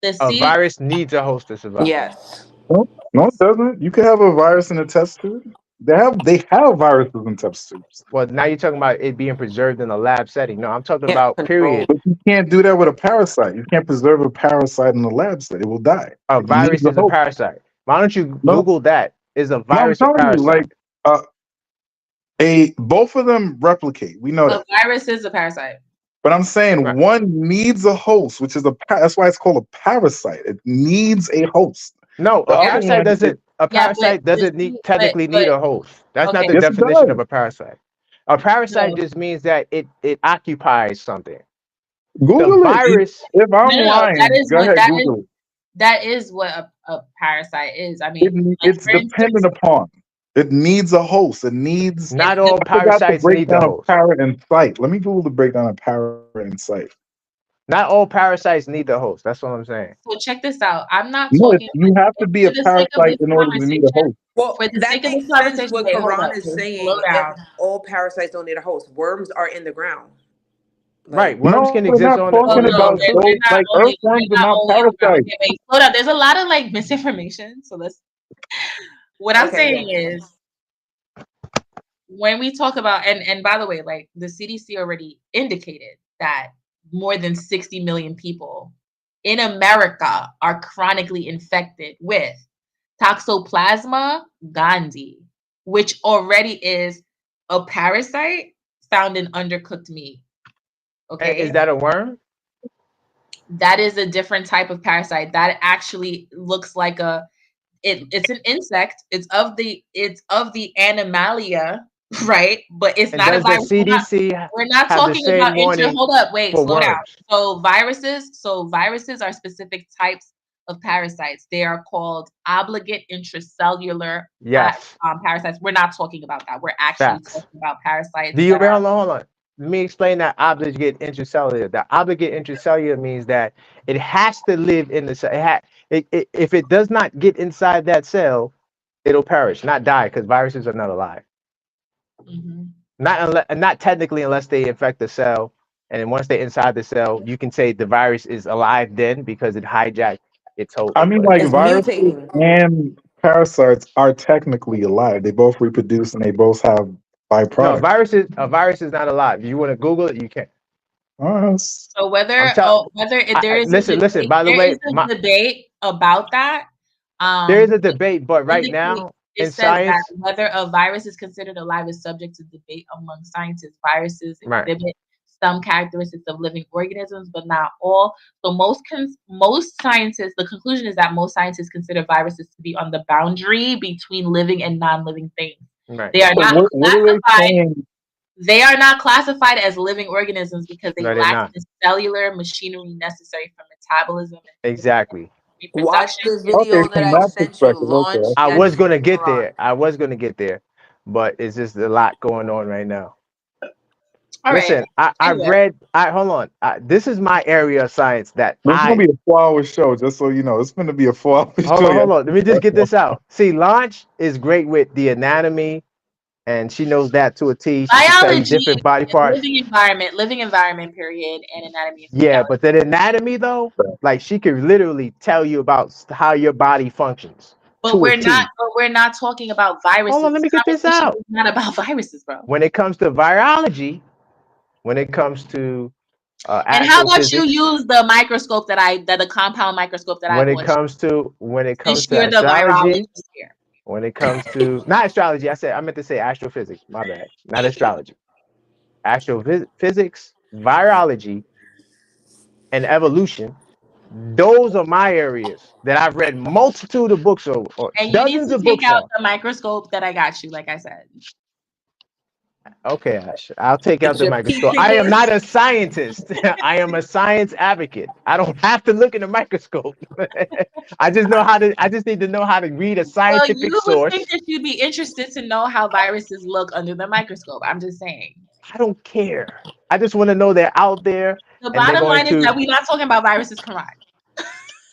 the A C virus needs a host to survive. Yes. No, no, it doesn't. You can have a virus in a test tube. They have viruses in test tubes, Well, now you're talking about it being preserved in a lab setting. No, I'm talking Can't about control. period. but you can't do that with a parasite. You can't preserve a parasite in a lab state. It will die. A It needs virus a is a host. parasite. Why don't you No, Google that? Is a no, I'm virus a telling you, like parasite? uh, a both of them replicate. We know a that. virus is a parasite. But I'm saying Right. one needs a host, which is that's why it's called a parasite. It needs a host. No, The a other Yes. parasite one is doesn't. A Yeah, but parasite the doesn't C, need technically need a host. That's not okay, the yes, it definition does. of a parasite. A parasite no. just means that it occupies something. The Google it. virus, If No, I'm no, no. That lying, is go what ahead, Google it. that is what a parasite is. I mean, like It's for dependent instance, upon. It needs a host. It needs. it not all de- I forgot the parasites need the breakdown of host. parasite. Let me Google the breakdown of parasite. Not all parasites need the host. That's what I'm saying. so check this out. I'm not No, talking you have to be for a the sake of parasite this in order to need a conversation. host. Well, For the that sake of this makes sense conversation, what wait, hold Quran up, is just slow saying. If down. all parasites don't need a host, worms are in the ground. Right. Like, Worms No, can we're exist not on Well, talking the no, about ocean. those. Like earthworms are we're not not only parasites. okay, wait, slow down. There's a lot of like misinformation. So let's what I'm okay, saying yeah. is when we talk about and by the way, like the CDC already indicated that more than 60 million people in America are chronically infected with Toxoplasma gondii, which already is a parasite found in undercooked meat. Okay. Is that a worm? That is a different type of parasite. That actually looks like it's an insect. It's of the Animalia, right? But it's And not a does the virus. CDC We're not have the talking same about warning hold up, wait, for slow down. worms? So viruses are specific types of parasites. They are called obligate intracellular Yes, parasites. We're not talking about that. We're actually facts. talking about parasites Do you that wait, are hold on? Let me explain that obligate intracellular. The obligate intracellular means that it has to live in the cell. If it does not get inside that cell, it'll perish, not die, because viruses are not alive. mhm. Not technically unless they infect the cell. And then once they're inside the cell, you can say the virus is alive then because it hijacked its host. I mean, But like It's viruses mutating. and parasites are technically alive. They both reproduce and they both have no, byproducts. a virus is not alive. If you want to Google it, you can. So I'm telling. there is a Listen. debate, By the there is way, a debate about that. there is a It debate, but right indicate now it in says that science, whether a virus is considered alive is subject to debate among scientists. Viruses right? exhibit some characteristics of living organisms, but not all. So most scientists, the conclusion is that most scientists consider viruses to be on the boundary between living and non-living things. Right. They are So not what are they classified. saying? They are not classified as living organisms because they No, they're lack not. the cellular machinery necessary for metabolism and Exactly. Watch reproduction. the Okay, video that from I that sent you. perspective, okay. Launch I was Yes gonna get Quran. there. I was gonna get there, but it's just a lot going on right now. All right. Listen, I've Anyway, read. Hold on. This is my area of science that This is gonna be a 4 hour show, just so you know. It's gonna be a 4 hour show. hold on. Let me just get this out. See, Launch is great with the anatomy, and she knows that to a T. She can tell you biology, different body parts. living environment, period, and anatomy and Yeah, physiology. but the anatomy though, like she could literally tell you about how your body functions to a T. But we're not talking about Hold viruses. on, let This me get this conversation out. is not about viruses, bro. When it comes to virology, when it comes to And how about you astrophysics, use the microscope the compound microscope that I bought you, when it since comes to you're the astrology, virologist here. when it comes to not astrology, I meant to say astrophysics. My bad, not astrology. Astrophysics, virology, and evolution. Those are my areas that I've read multitude of books or And you need dozens to of take books out on. the microscope that I got you, like I said. Okay, Ash, I'll take out It's the your microscope. teaching I am not list. a scientist. I am a science advocate. I don't have to look in the microscope. I just know how to. I just need to know how to read a Well, scientific you would think source. that you'd be interested to know how viruses look under the microscope. I'm just saying. I don't care. I just want to know they're out there The and they're bottom going line is to. that we're not talking about viruses, Karan.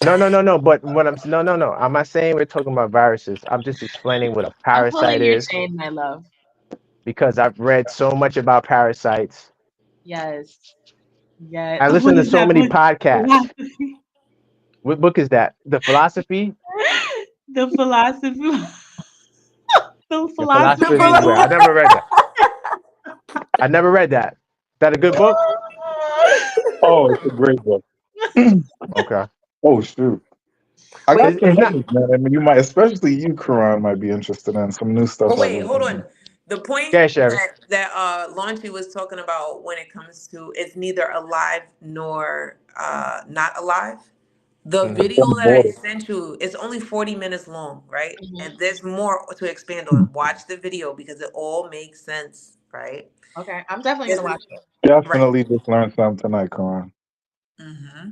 No. But what I'm no. I'm not saying we're talking about viruses. I'm just explaining what a I'm pulling parasite your is chain, my love. because I've read so much about parasites. Yes. Yes. I What listen to is so that many book? podcasts. What book is that? The philosophy. The philosophy. The The philosophy. philosopher's beware. I never read that. I never read that. Is that a good book? Oh, it's a great book. Okay. Oh shoot. I Wait, got some It's not. others, man. I mean, you might, especially you, Quran, might be interested in some new stuff but I've wait, been hold reading. on. The point Yeah, Sherry. that Launchy was talking about when it comes to it's neither alive nor not alive. The Hmm. It's on video the that I border. sent you is only 40 minutes long, right? Mhm. And there's more to expand on. Watch the video because it all makes sense, right? Okay, I'm definitely There's gonna watch it. right. Definitely just learned something tonight, Quran. Hmm.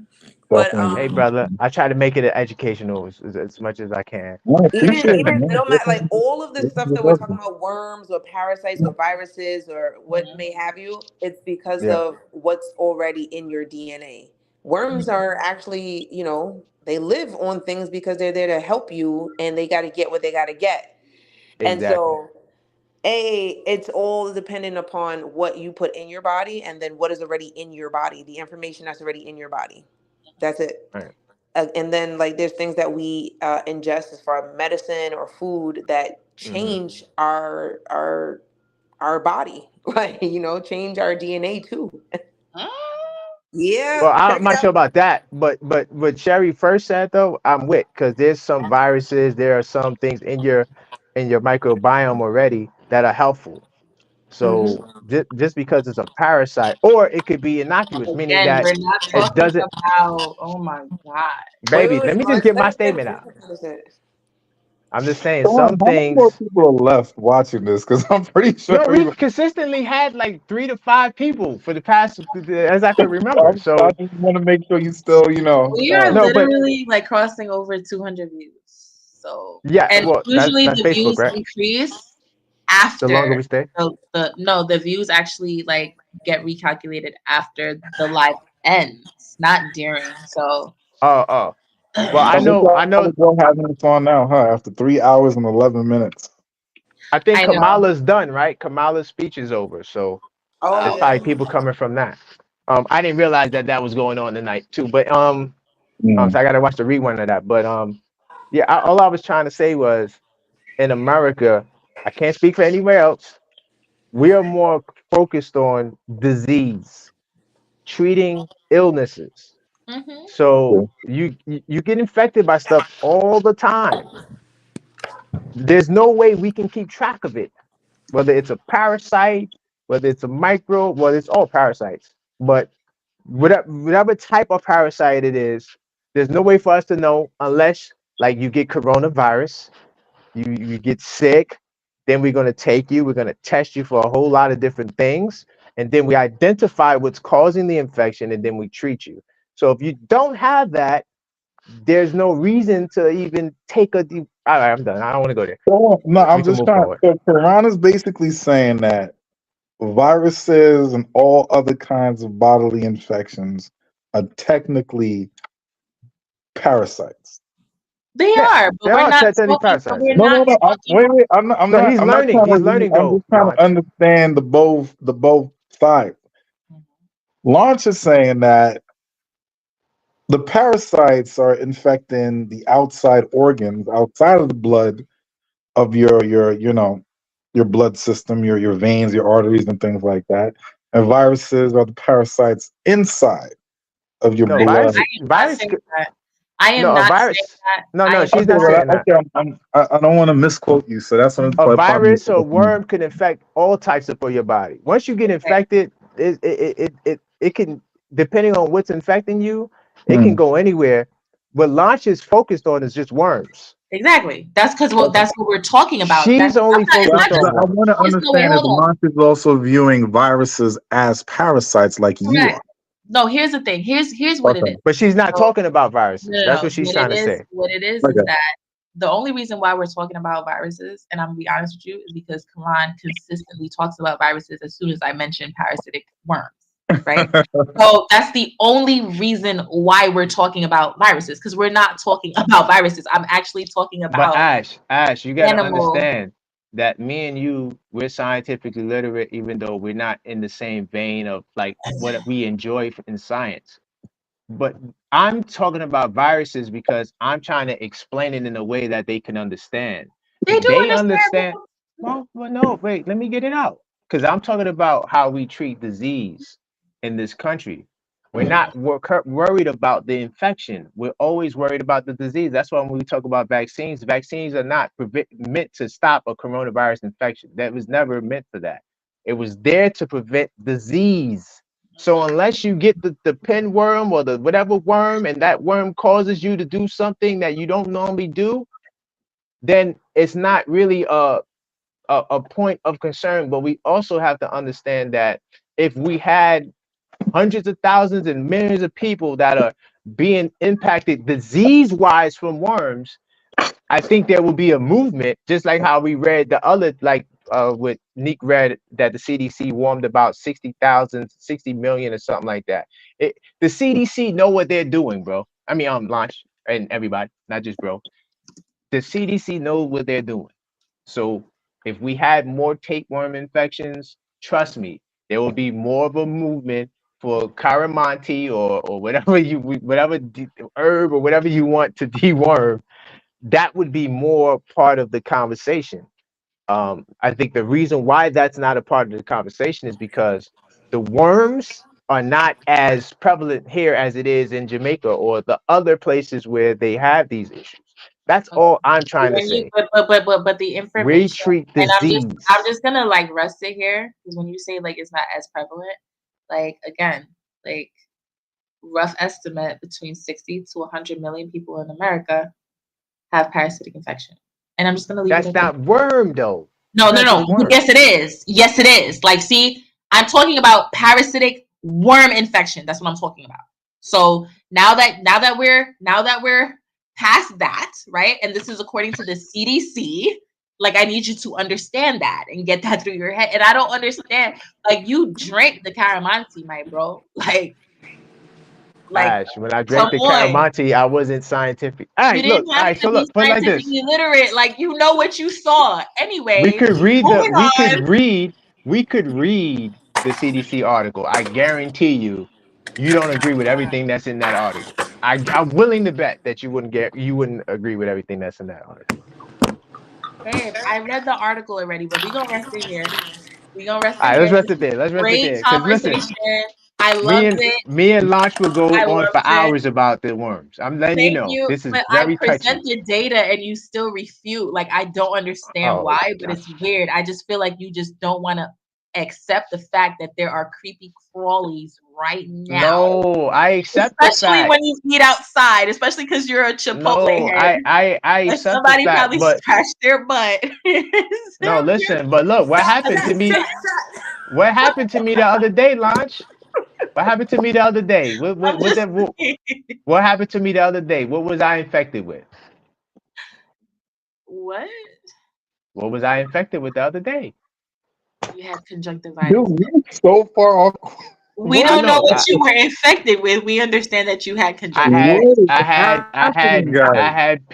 But Definitely. Hey, brother, I try to make it educational as much as I can. I even appreciate it, even man. no matter like all of the This stuff is that we're talking working. about, worms or parasites or viruses or what Mhm. may have you, it's because Yeah, of what's already in your DNA. Worms Mhm. are actually, they live on things because they're there to help you and they got to get what they got to get. And exactly. so it's all dependent upon what you put in your body and then what is already in your body, the information that's already in your body. That's it. Right. And then like there's things that we ingest as far as medicine or food that Hmm. change our body, like change our DNA too. Mm. Yeah, Well, I'm check it not sure out. about that, but what Sherry first said though, I'm with because there's some viruses, there are some things in your microbiome already that are helpful. Hmm. So just because it's a parasite, or it could be innocuous, meaning Again, that we're not it talking doesn't. about, oh my God. Baby, let me just get my statement out. Finish it. I'm just saying Come on, some how many more things. people are left watching this? Because I'm pretty sure No, we everybody. consistently had like 3 to 5 people for the past, as I could remember. I So just want to make sure you still, We are no, but literally like crossing over 200 views. So, yeah, and well, usually that's the Facebook, views right? increase The longer after we stay. the no, the views actually like get recalculated after the live ends, not during. So, Oh. Well, So what I know. y'all having this on now, huh? After 3 hours and 11 minutes. I think I know. Kamala's done, right? Kamala's speech is over, so Oh there's yeah. probably people coming from that. I didn't realize that that was going on tonight too, but so Mm. I got to watch the rerun of that. But yeah, all I was trying to say was in America, I can't speak for anywhere else. We are more focused on disease, treating illnesses. Hmm. So Yeah. you get infected by stuff all the time. There's no way we can keep track of it, whether it's a parasite, whether it's a microbe, well, it's all parasites. But whatever type of parasite it is, there's no way for us to know unless, like, you get coronavirus, you get sick, then we're going to take you, we're going to test you for a whole lot of different things, and then we identify what's causing the infection, and then we treat you. So if you don't have that, there's no reason to even take a deep. All right, I'm done. I don't want to go there. So, no, We I'm can just move trying. forward. So Quran is basically saying that viruses and all other kinds of bodily infections are technically parasites. They Yeah, are, but they we're are not technically talking. But parasites. we're No, not no, no. talking. Wait, wait. I'm not. I'm No, not. he's I'm not learning. trying to. He's learning I'm though, just trying to Launch. understand the both sides. Launch is saying that the parasites are infecting the outside organs outside of the blood of your blood system, your veins, your arteries, and things like that. And viruses are the parasites inside of your No, I blood. virus. am not Virus. saying that. I am No, a not saying virus. that. No, I no, am she's Okay, not not. well, saying that. okay, I don't want to misquote you, so that's what Mhm. A I'm probably virus or misquoting you. worm can infect all types of your body. Once you get Okay. infected, it can, depending on what's infecting you, it can Hmm. go anywhere. What Launch is focused on is just worms. Exactly. That's because Okay. that's what we're talking about. That's She's only it's But, not focused just on I worms. want to focus. No, wait, understand if hold on. Monk is also viewing viruses as parasites like you Correct. are. No, here's the thing. Here's what it Okay. is. But she's not So talking about no, viruses. no, That's no. what she's trying to say. What it is Okay. that the only reason why we're talking about viruses, and I'm gonna be honest with you, is because Kalan consistently talks about viruses as soon as I mention parasitic worms, right? So that's the only reason why we're talking about viruses, because we're not talking about viruses. I'm actually talking But about Ash, you got to animal. understand that me and you, we're scientifically literate, even though we're not in the same vein of like what we enjoy in science. But I'm talking about viruses because I'm trying to explain it in a way that they can understand. They If do they understand. understand, well, no, wait, let me get it out. Because I'm talking about how we treat disease in this country. We're not worried about the infection. We're always worried about the disease. That's why when we talk about vaccines are not meant to stop a coronavirus infection. That was never meant for that. It was there to prevent disease. So unless you get the pinworm or the whatever worm and that worm causes you to do something that you don't normally do, then it's not really a point of concern. But we also have to understand that if we had hundreds of thousands and millions of people that are being impacted disease-wise from worms, I think there will be a movement, just like how we read the other, like what Nick read, that the CDC warned about 60,000, 60 million or something like that. The CDC know what they're doing, bro. I mean, Launch and everybody, not just bro. The CDC knows what they're doing. So if we had more tapeworm infections, trust me, there will be more of a movement for caramanti or whatever herb or whatever you want to deworm. That would be more part of the conversation. I think the reason why that's not a part of the conversation is because the worms are not as prevalent here as it is in Jamaica or the other places where they have these issues. That's Okay. all I'm trying to When you say. but the We information, treat and disease. I'm just gonna like rest it here because when you say like it's not as prevalent, like again, like rough estimate between 60 to 100 million people in America have parasitic infection, and I'm just gonna leave it That's at that. not worm though. No, It's no, not no. just worm. Yes, it is. Yes, it is. Like, see, I'm talking about parasitic worm infection. That's what I'm talking about. So now that we're past that, right? And this is according to the CDC. Like, I need you to understand that and get that through your head. And I don't understand. Like, you drank the caramanti, my bro. Like, Ash, when I come drank the on. caramanti, I wasn't scientific. All You right, look. didn't All have right, to so be look. Put it like this. scientifically literate. Like, you know what you saw. We Anyway, could read the. moving We could on. read. We could read the CDC article. I guarantee you, you don't agree with everything that's in that article. I'm willing to bet that you wouldn't agree with everything that's in that article. Babe, I read the article already, but we gonna rest it here. We gonna rest All it right, here. let's rest This it is there. Let's rest it great there. Cause listen, conversation. I me loved and it. me and Launch will go I on for loved it. hours about the worms. I'm letting you Thank know. you. This is But I very touchy. presented data and you still refute. Like, I don't understand Oh why, but God. it's weird. I just feel like you just don't want to accept the fact that there are creepy crawlies right now. No, I accept the Especially fact. when you eat outside, especially because you're a Chipotle No, head. I And accept the somebody fact, probably but scratched their butt. no, listen, but look, what happened to me? What happened to me the other day, Launch? What happened to me the other day? I'm just What happened to me the other day? What was I infected with? what? What was I infected with the other day? You had Dude, conjunctivitis. you're so far off. We I don't know know. what you were infected with. We understand that you had I conjunctivitis. had What is I had I happening, had guys? I had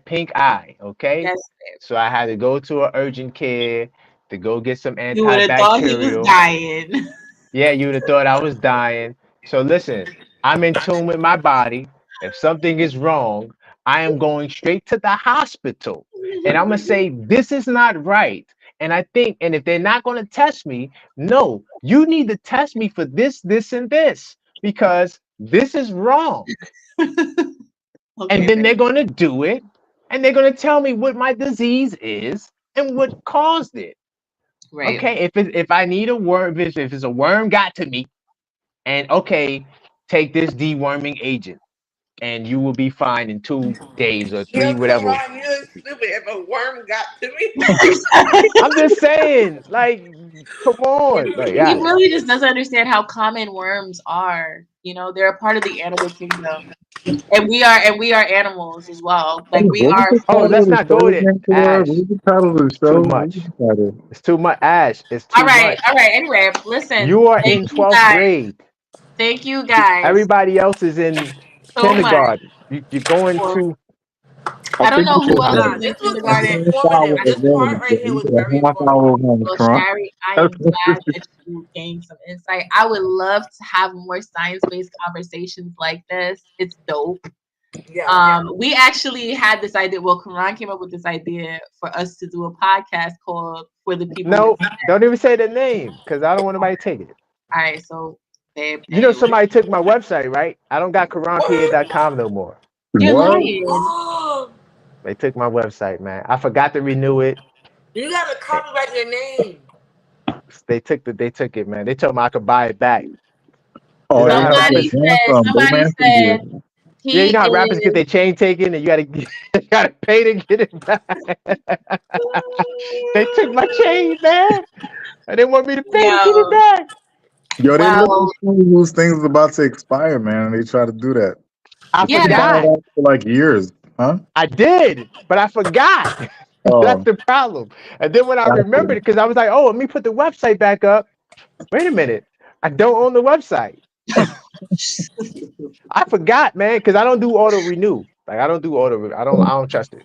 pink eye, okay? Yes, So I had to go to an urgent care to go get some you would have thought he was antibacterial. dying. Yeah, you would have thought I was dying. So listen, I'm in tune with my body. If something is wrong, I am going straight to the hospital. And I'm gonna say this is not right. And I think, and if they're not gonna test me, no, you need to test me for this, this, and this, because this is wrong. And Okay, then babe. they're gonna do it, and they're gonna tell me what my disease is and what caused it. Right. Okay, if I need a worm, if it's a worm got to me, and okay, take this deworming agent, and you will be fine in 2 days or Yo, three, whatever. Karan, you're stupid. If a worm got to me, I'm just saying, like, come on, like, He gosh. really just doesn't understand how common worms are. They're a part of the animal kingdom. And we are animals as well. Like, we What was are the Oh, title fully. let's of the not show go there, again, Karan? What Ash. was the title of the It's too show? What was much. the title? It's too much, Ash. It's All too right, much. all right. Anyway, listen. You are Thank in you 12th guys. grade. Thank you guys Everybody else is in so much. kindergarten. You're going For, to. I I don't think know you who should else have nah, is in this was kindergarten. informative. a This half hour part right here advantage. was You get very a half informative. hour advantage, Well, Trump. Shari, I am glad that you gained some insight. I would love to have more science-based conversations like this. It's dope. Yeah. We actually had this idea. Well, Karan came up with this idea for us to do a podcast called "For the People with." No, don't even say the name, because I don't want nobody taking it. All right, so babe, You know, anyway, somebody took my website, right? I don't got What? karanpierre.com no more. you're What? lying. Oh, They took my website, man. I forgot to renew it. you gotta Eh, copyright your name. They took it, man. They told me I could buy it back. You Oh, know they how have some Somebody rappers, said. ransom. They Somebody ransomed said you. yeah, you he know how rappers get is. their chain taken and you gotta you gotta pay to get it back. They took my chain, man. I didn't want me to pay to get it Yo, back. Yo, they literally Well, tell you whose things is about to expire, man. And they try to do that. I You're supposed to buy yeah. forgot. that for like years, huh? I did, but I forgot. That's Oh, the problem. And then when I remembered gotcha. it, because I was like, oh, let me put the website back up. Wait a minute. I don't own the website. I forgot, man, because I don't do auto renew. Like I don't do I don't trust it.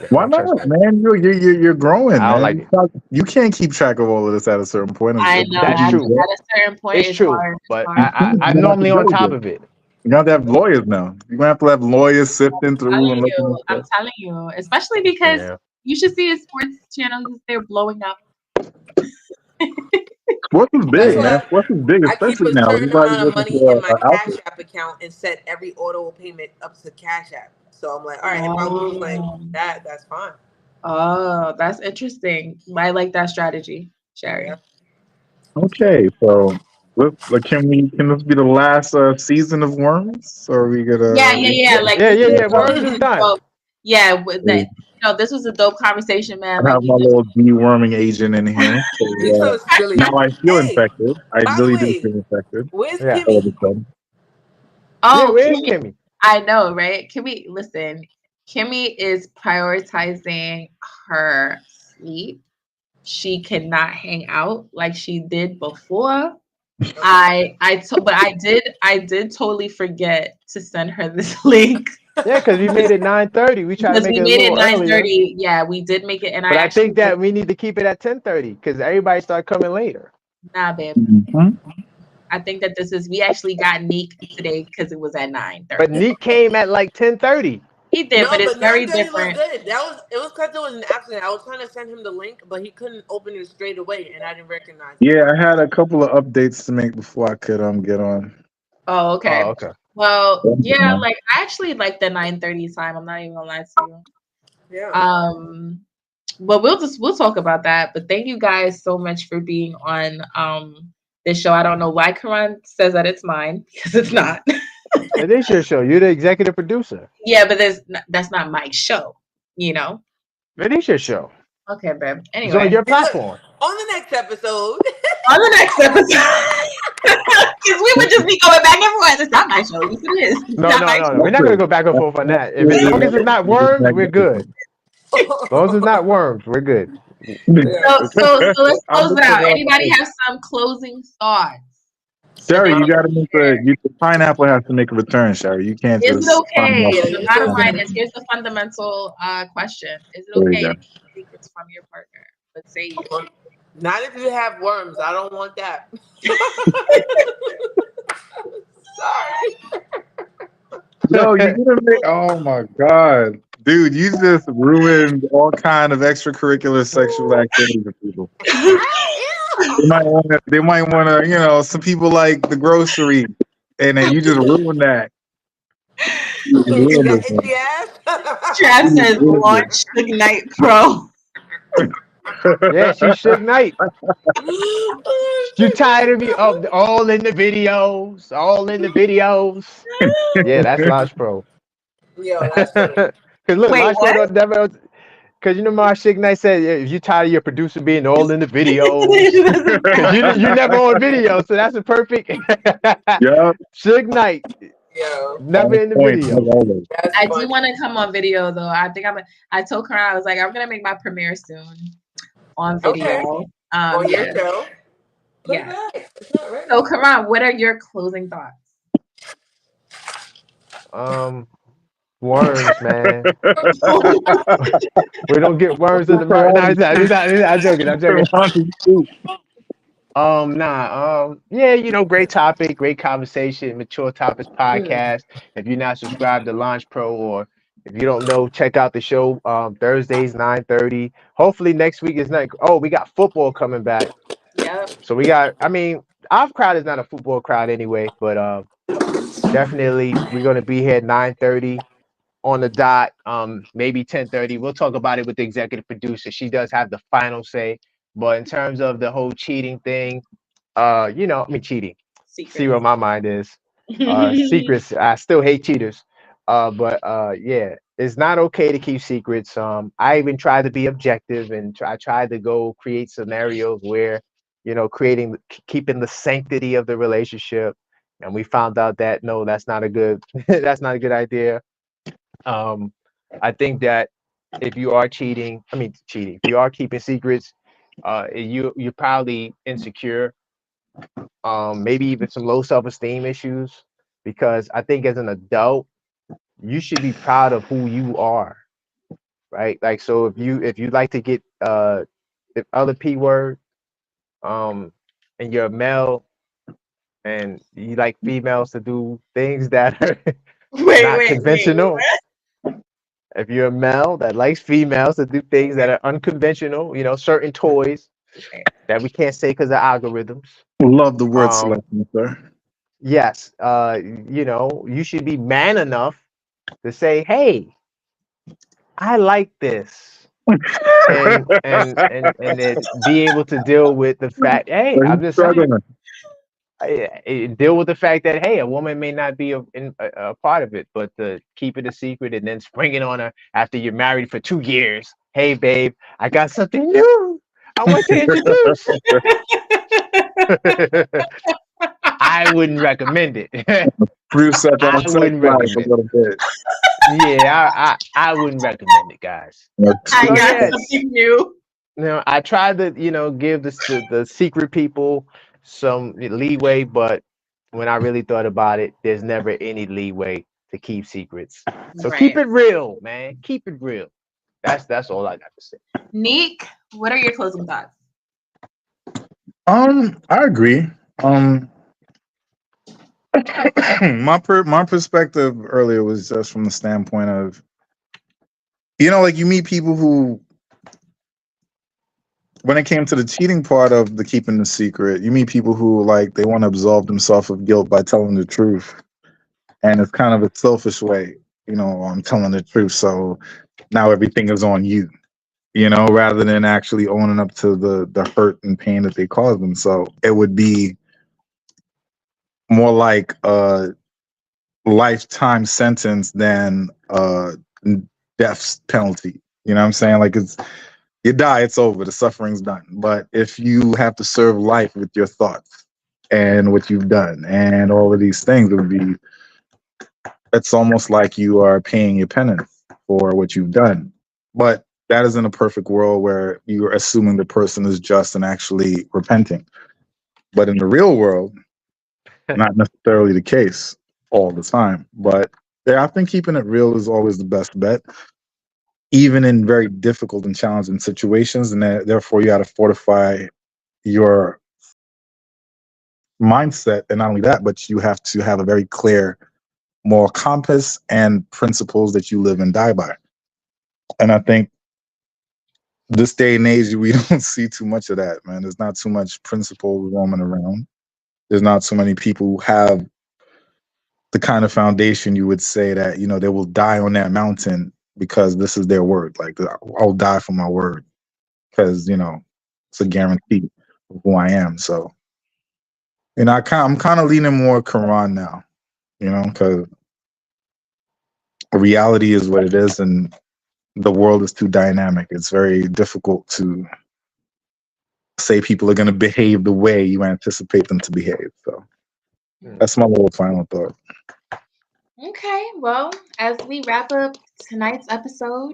Yeah, I Why don't trust not, it. man? You're growing, I don't man. like it. You can't keep track of all of this at a certain point. I know That's at true. a certain point It's it's true. hard. It's But hard. I'm You're gonna have to normally on top delegate. of it. You're gonna have to have lawyers now. You're gonna have to have lawyers sifting through and looking at I'm stuff. telling you, especially because Yeah. you should see his sports channels. They're blowing up. Sports is That's big, man. why Yeah. Sports is big, I keep especially a now. certain Everybody's amount of looking money for in my an Cash outlet. App account and set every auto payment up to Cash App. So I'm like, all right, if I lose like Oh, that, that's fine. oh, that's interesting. I like that strategy, Yeah. Sherry. Okay, so like, can this be the last season of Worms, or are we Yeah, gonna yeah, yeah. Like Yeah, this yeah, was yeah. Worms is done. dope. Yeah, with that. This was a dope conversation, man. I Like have my we just. little deworming agent in here. So You're so silly. now I feel Hey, infected. I by the really do way, feel infected where's Yeah. all of a Kimmy? sudden. Yeah, Oh, where's Kimmy. Kimmy? I know, right? Kimmy, listen. Kimmy is prioritizing her sleep. She cannot hang out like she did before. But I did totally forget to send her this link Yeah, because we made it 9:30. We try to because make we it a made it little earlier. 9:30. Yeah, we did make it, and I But I actually think like, that we need to keep it at 10:30 because everybody start coming later. nah, babe. Mhm. I think that we actually got Neek today because it was at But 9:30. Neat came at like 10:30. He did, but No, it's but very 9:30 was different. good. It was because it was an accident. I was trying to send him the link, but he couldn't open it straight away, and I didn't recognize it. Yeah, I had a couple of updates to make before I could get on. Oh, Oh, okay. okay. Well, yeah, Yeah. like I actually like the 9:30 time. I'm not even gonna lie to you. Yeah. But we'll talk about that. But thank you guys so much for being on this show. I don't know why Karan says that it's mine because it's not. It is your show. You're the executive producer. Yeah, but that's not my show, you know. It is your show. Okay, babe. It's on Anyway, your And look, platform. on the next episode, on the next episode. Because we would just be going back and forth. It's not my show. Yes, it is. It's No, not no, my no, no. show. We're That's not gonna it. go back and That's forth on that. If as absolutely long as it's not worms, we're good. magnificent. As long as it's not worms, we're good. yeah. So let's I'm close it looking out. up. Anybody have some closing thoughts that Sherry, they you want got to to make share? the pineapple has to make a return, Sherry. You can't Is it just okay? Yeah, The you bottom still line can. is here's the fundamental question. Is it There you okay go. to keep secrets from your partner? But say you. Not if you have worms. I don't want that. Sorry. Yo, you're gonna make. Oh my god, dude, you just ruined all kind of extracurricular sexual activity for people. They might want to. They might want to. Some people like the grocery, and then you just ruined that. You just Is ruined that this one. itchy ass? Trav You just says ruined launch Ignite Pro. Yeah, she it. Suge Knight. You tired of me? Oh, all in the videos. All in the videos. Yeah, that's Launch Pro. Yo, that's funny. Cause look, Wait, Launch Pro what? don't never. Cause you know my Suge Knight said, yeah, if you tired of your producer being all in the videos, cause you never on video, so that's a perfect. Yeah, Suge Knight Yo, never on in the point as video. always. that's I do funny. want to come on video though. I think I told Karan I was like I'm gonna make my premiere soon on Okay. video. On your Yes, show. Put it yes. back. It's not ready. So Karan, what are your closing thoughts? Um, Worms, man. We don't get worms in the mouth. No, Karate it's not. It's soup. not. I'm joking. I'm joking. Karate soup. Yeah, great topic, great conversation, Mature Topics Mm. podcast. If you're not subscribed to Launch Pro, or if you don't know, check out the show Thursdays 9:30. Hopefully next week is not. Oh, we got football coming back. Yep. So we got, I mean, our crowd is not a football crowd anyway, but definitely we're gonna be here at 9:30 on the dot, maybe 10:30. We'll talk about it with the executive producer. She does have the final say. But in terms of the whole cheating thing, I mean cheating. See Secrets. where my mind is. Secrets. I still hate cheaters. But yeah, it's not okay to keep secrets. I even tried to be objective and I tried to go create scenarios where keeping the sanctity of the relationship. And we found out that no, that's not a good that's not a good idea. Um, I think that if you are cheating, if you are keeping secrets, you're probably insecure, maybe even some low self-esteem issues, because I think as an adult, you should be proud of who you are, right? Like, so if you like to get the other P word, um, and you're a male and you like females to do things that are not Wait. conventional, if you're a male that likes females to do things that are unconventional, certain toys that we can't say because of algorithms. Love the word Um, selection, sir. yes, you should be man enough to say, "Hey, I like this," and then be able to deal with the fact, "Hey, Are I'm you just saying." struggling? Deal with the fact that, hey, a woman may not be a part of it, but to keep it a secret and then spring it on her after you're married for 2 years. Hey, babe, I got something new I want to introduce. I wouldn't recommend it. Bruce up on I the tech wouldn't life a recommend it. little bit. Yeah, I wouldn't recommend it, guys. I So got yeah, something new. I tried to, give the secret people some leeway, but when I really thought about it, there's never any leeway to keep secrets. So keep Right. it real, man. Keep it real. That's all I got to say. Neek, what are your closing thoughts? I agree. Um, my perspective earlier was just from the standpoint of, like you meet people who, when it came to the cheating part of the keeping the secret, you meet people who like they want to absolve themselves of guilt by telling the truth, and it's kind of a selfish way. I'm telling the truth, so now everything is on you. Rather than actually owning up to the hurt and pain that they caused them. So it would be more like a lifetime sentence than a death penalty. You know what I'm saying? Like, it's you die, it's over, the suffering's done. But if you have to serve life with your thoughts and what you've done and all of these things, it would be it's almost like you are paying your penance for what you've done. But that is in a perfect world where you're assuming the person is just and actually repenting. But in the real world, not necessarily the case all the time. But yeah, I think keeping it real is always the best bet, even in very difficult and challenging situations. And therefore, you got to fortify your mindset. And not only that, but you have to have a very clear moral compass and principles that you live and die by. And I think this day and age, we don't see too much of that, man. There's not too much principle roaming around. There's not too many people who have the kind of foundation you would say that, they will die on that mountain because this is their word. Like, I'll die for my word because, it's a guarantee of who I am. So, I'm kind of leaning more Quran now, because reality is what it is. And the world is too dynamic. It's very difficult to say people are going to behave the way you anticipate them to behave. So that's my little final thought. Okay, well, as we wrap up tonight's episode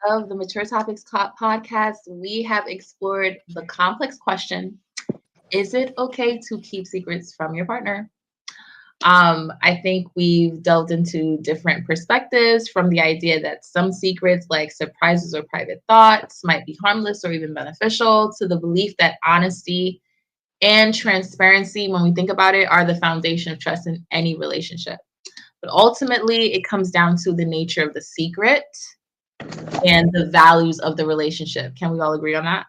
of the Mature Topics podcast, we have explored the complex question: is it okay to keep secrets from your partner? I think we've delved into different perspectives, from the idea that some secrets, like surprises or private thoughts, might be harmless or even beneficial, to the belief that honesty and transparency, when we think about it, are the foundation of trust in any relationship. But ultimately, it comes down to the nature of the secret and the values of the relationship. Can we all agree on that?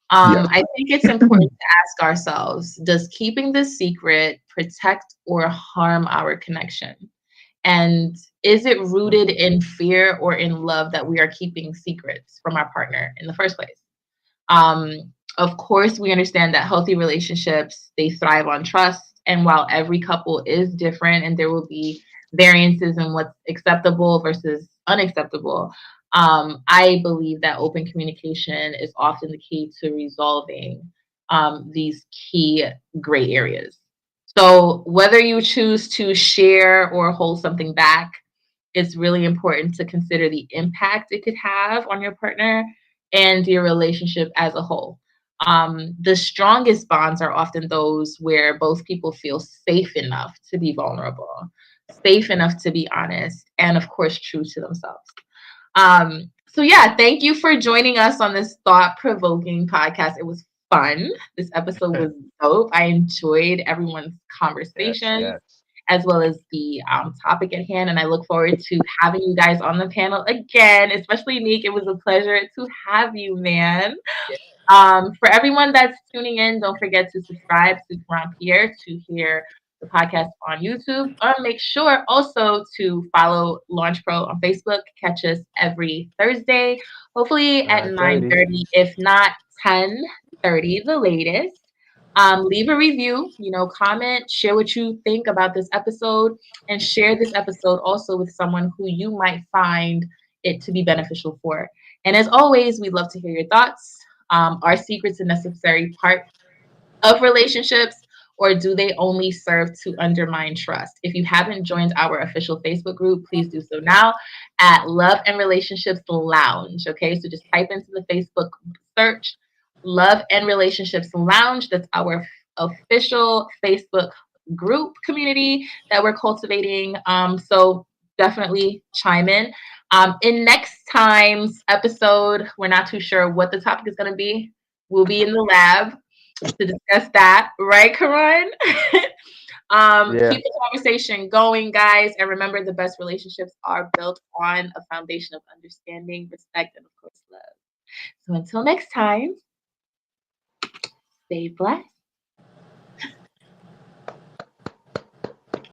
Yeah. I think it's important to ask ourselves, does keeping the secret protect or harm our connection? And is it rooted in fear or in love that we are keeping secrets from our partner in the first place? Of course, we understand that healthy relationships, they thrive on trust. And while every couple is different and there will be variances in what's acceptable versus unacceptable, I believe that open communication is often the key to resolving these key gray areas. So whether you choose to share or hold something back, it's really important to consider the impact it could have on your partner and your relationship as a whole. The strongest bonds are often those where both people feel safe enough to be vulnerable, safe enough to be honest, and of course, true to themselves. So yeah, thank you for joining us on this thought-provoking podcast. It was fun. This episode was dope. I enjoyed everyone's Yes, conversation yes. as well as the topic at hand. And I look forward to having you guys on the panel again, especially Nick. It was a pleasure to have you, man. For everyone that's tuning in, don't forget to subscribe to Karan Pierre to hear the podcast on YouTube. Make sure also to follow Launch Pro on Facebook. Catch us every Thursday, hopefully at 9:30. 9:30, if not 10:30, the latest. Leave a review, comment, share what you think about this episode, and share this episode also with someone who you might find it to be beneficial for. And as always, we'd love to hear your thoughts. Are secrets a necessary part of relationships, or do they only serve to undermine trust? If you haven't joined our official Facebook group, please do so now at Love and Relationships Lounge. Okay, so just type into the Facebook search Love and Relationships Lounge. That's our official Facebook group community that we're cultivating. So definitely chime in. In next time's episode, we're not too sure what the topic is going to be. We'll be in the lab to discuss that, right, Karan? Yeah. Keep the conversation going, guys, and remember the best relationships are built on a foundation of understanding, respect, and of course, love. So until next time, stay blessed.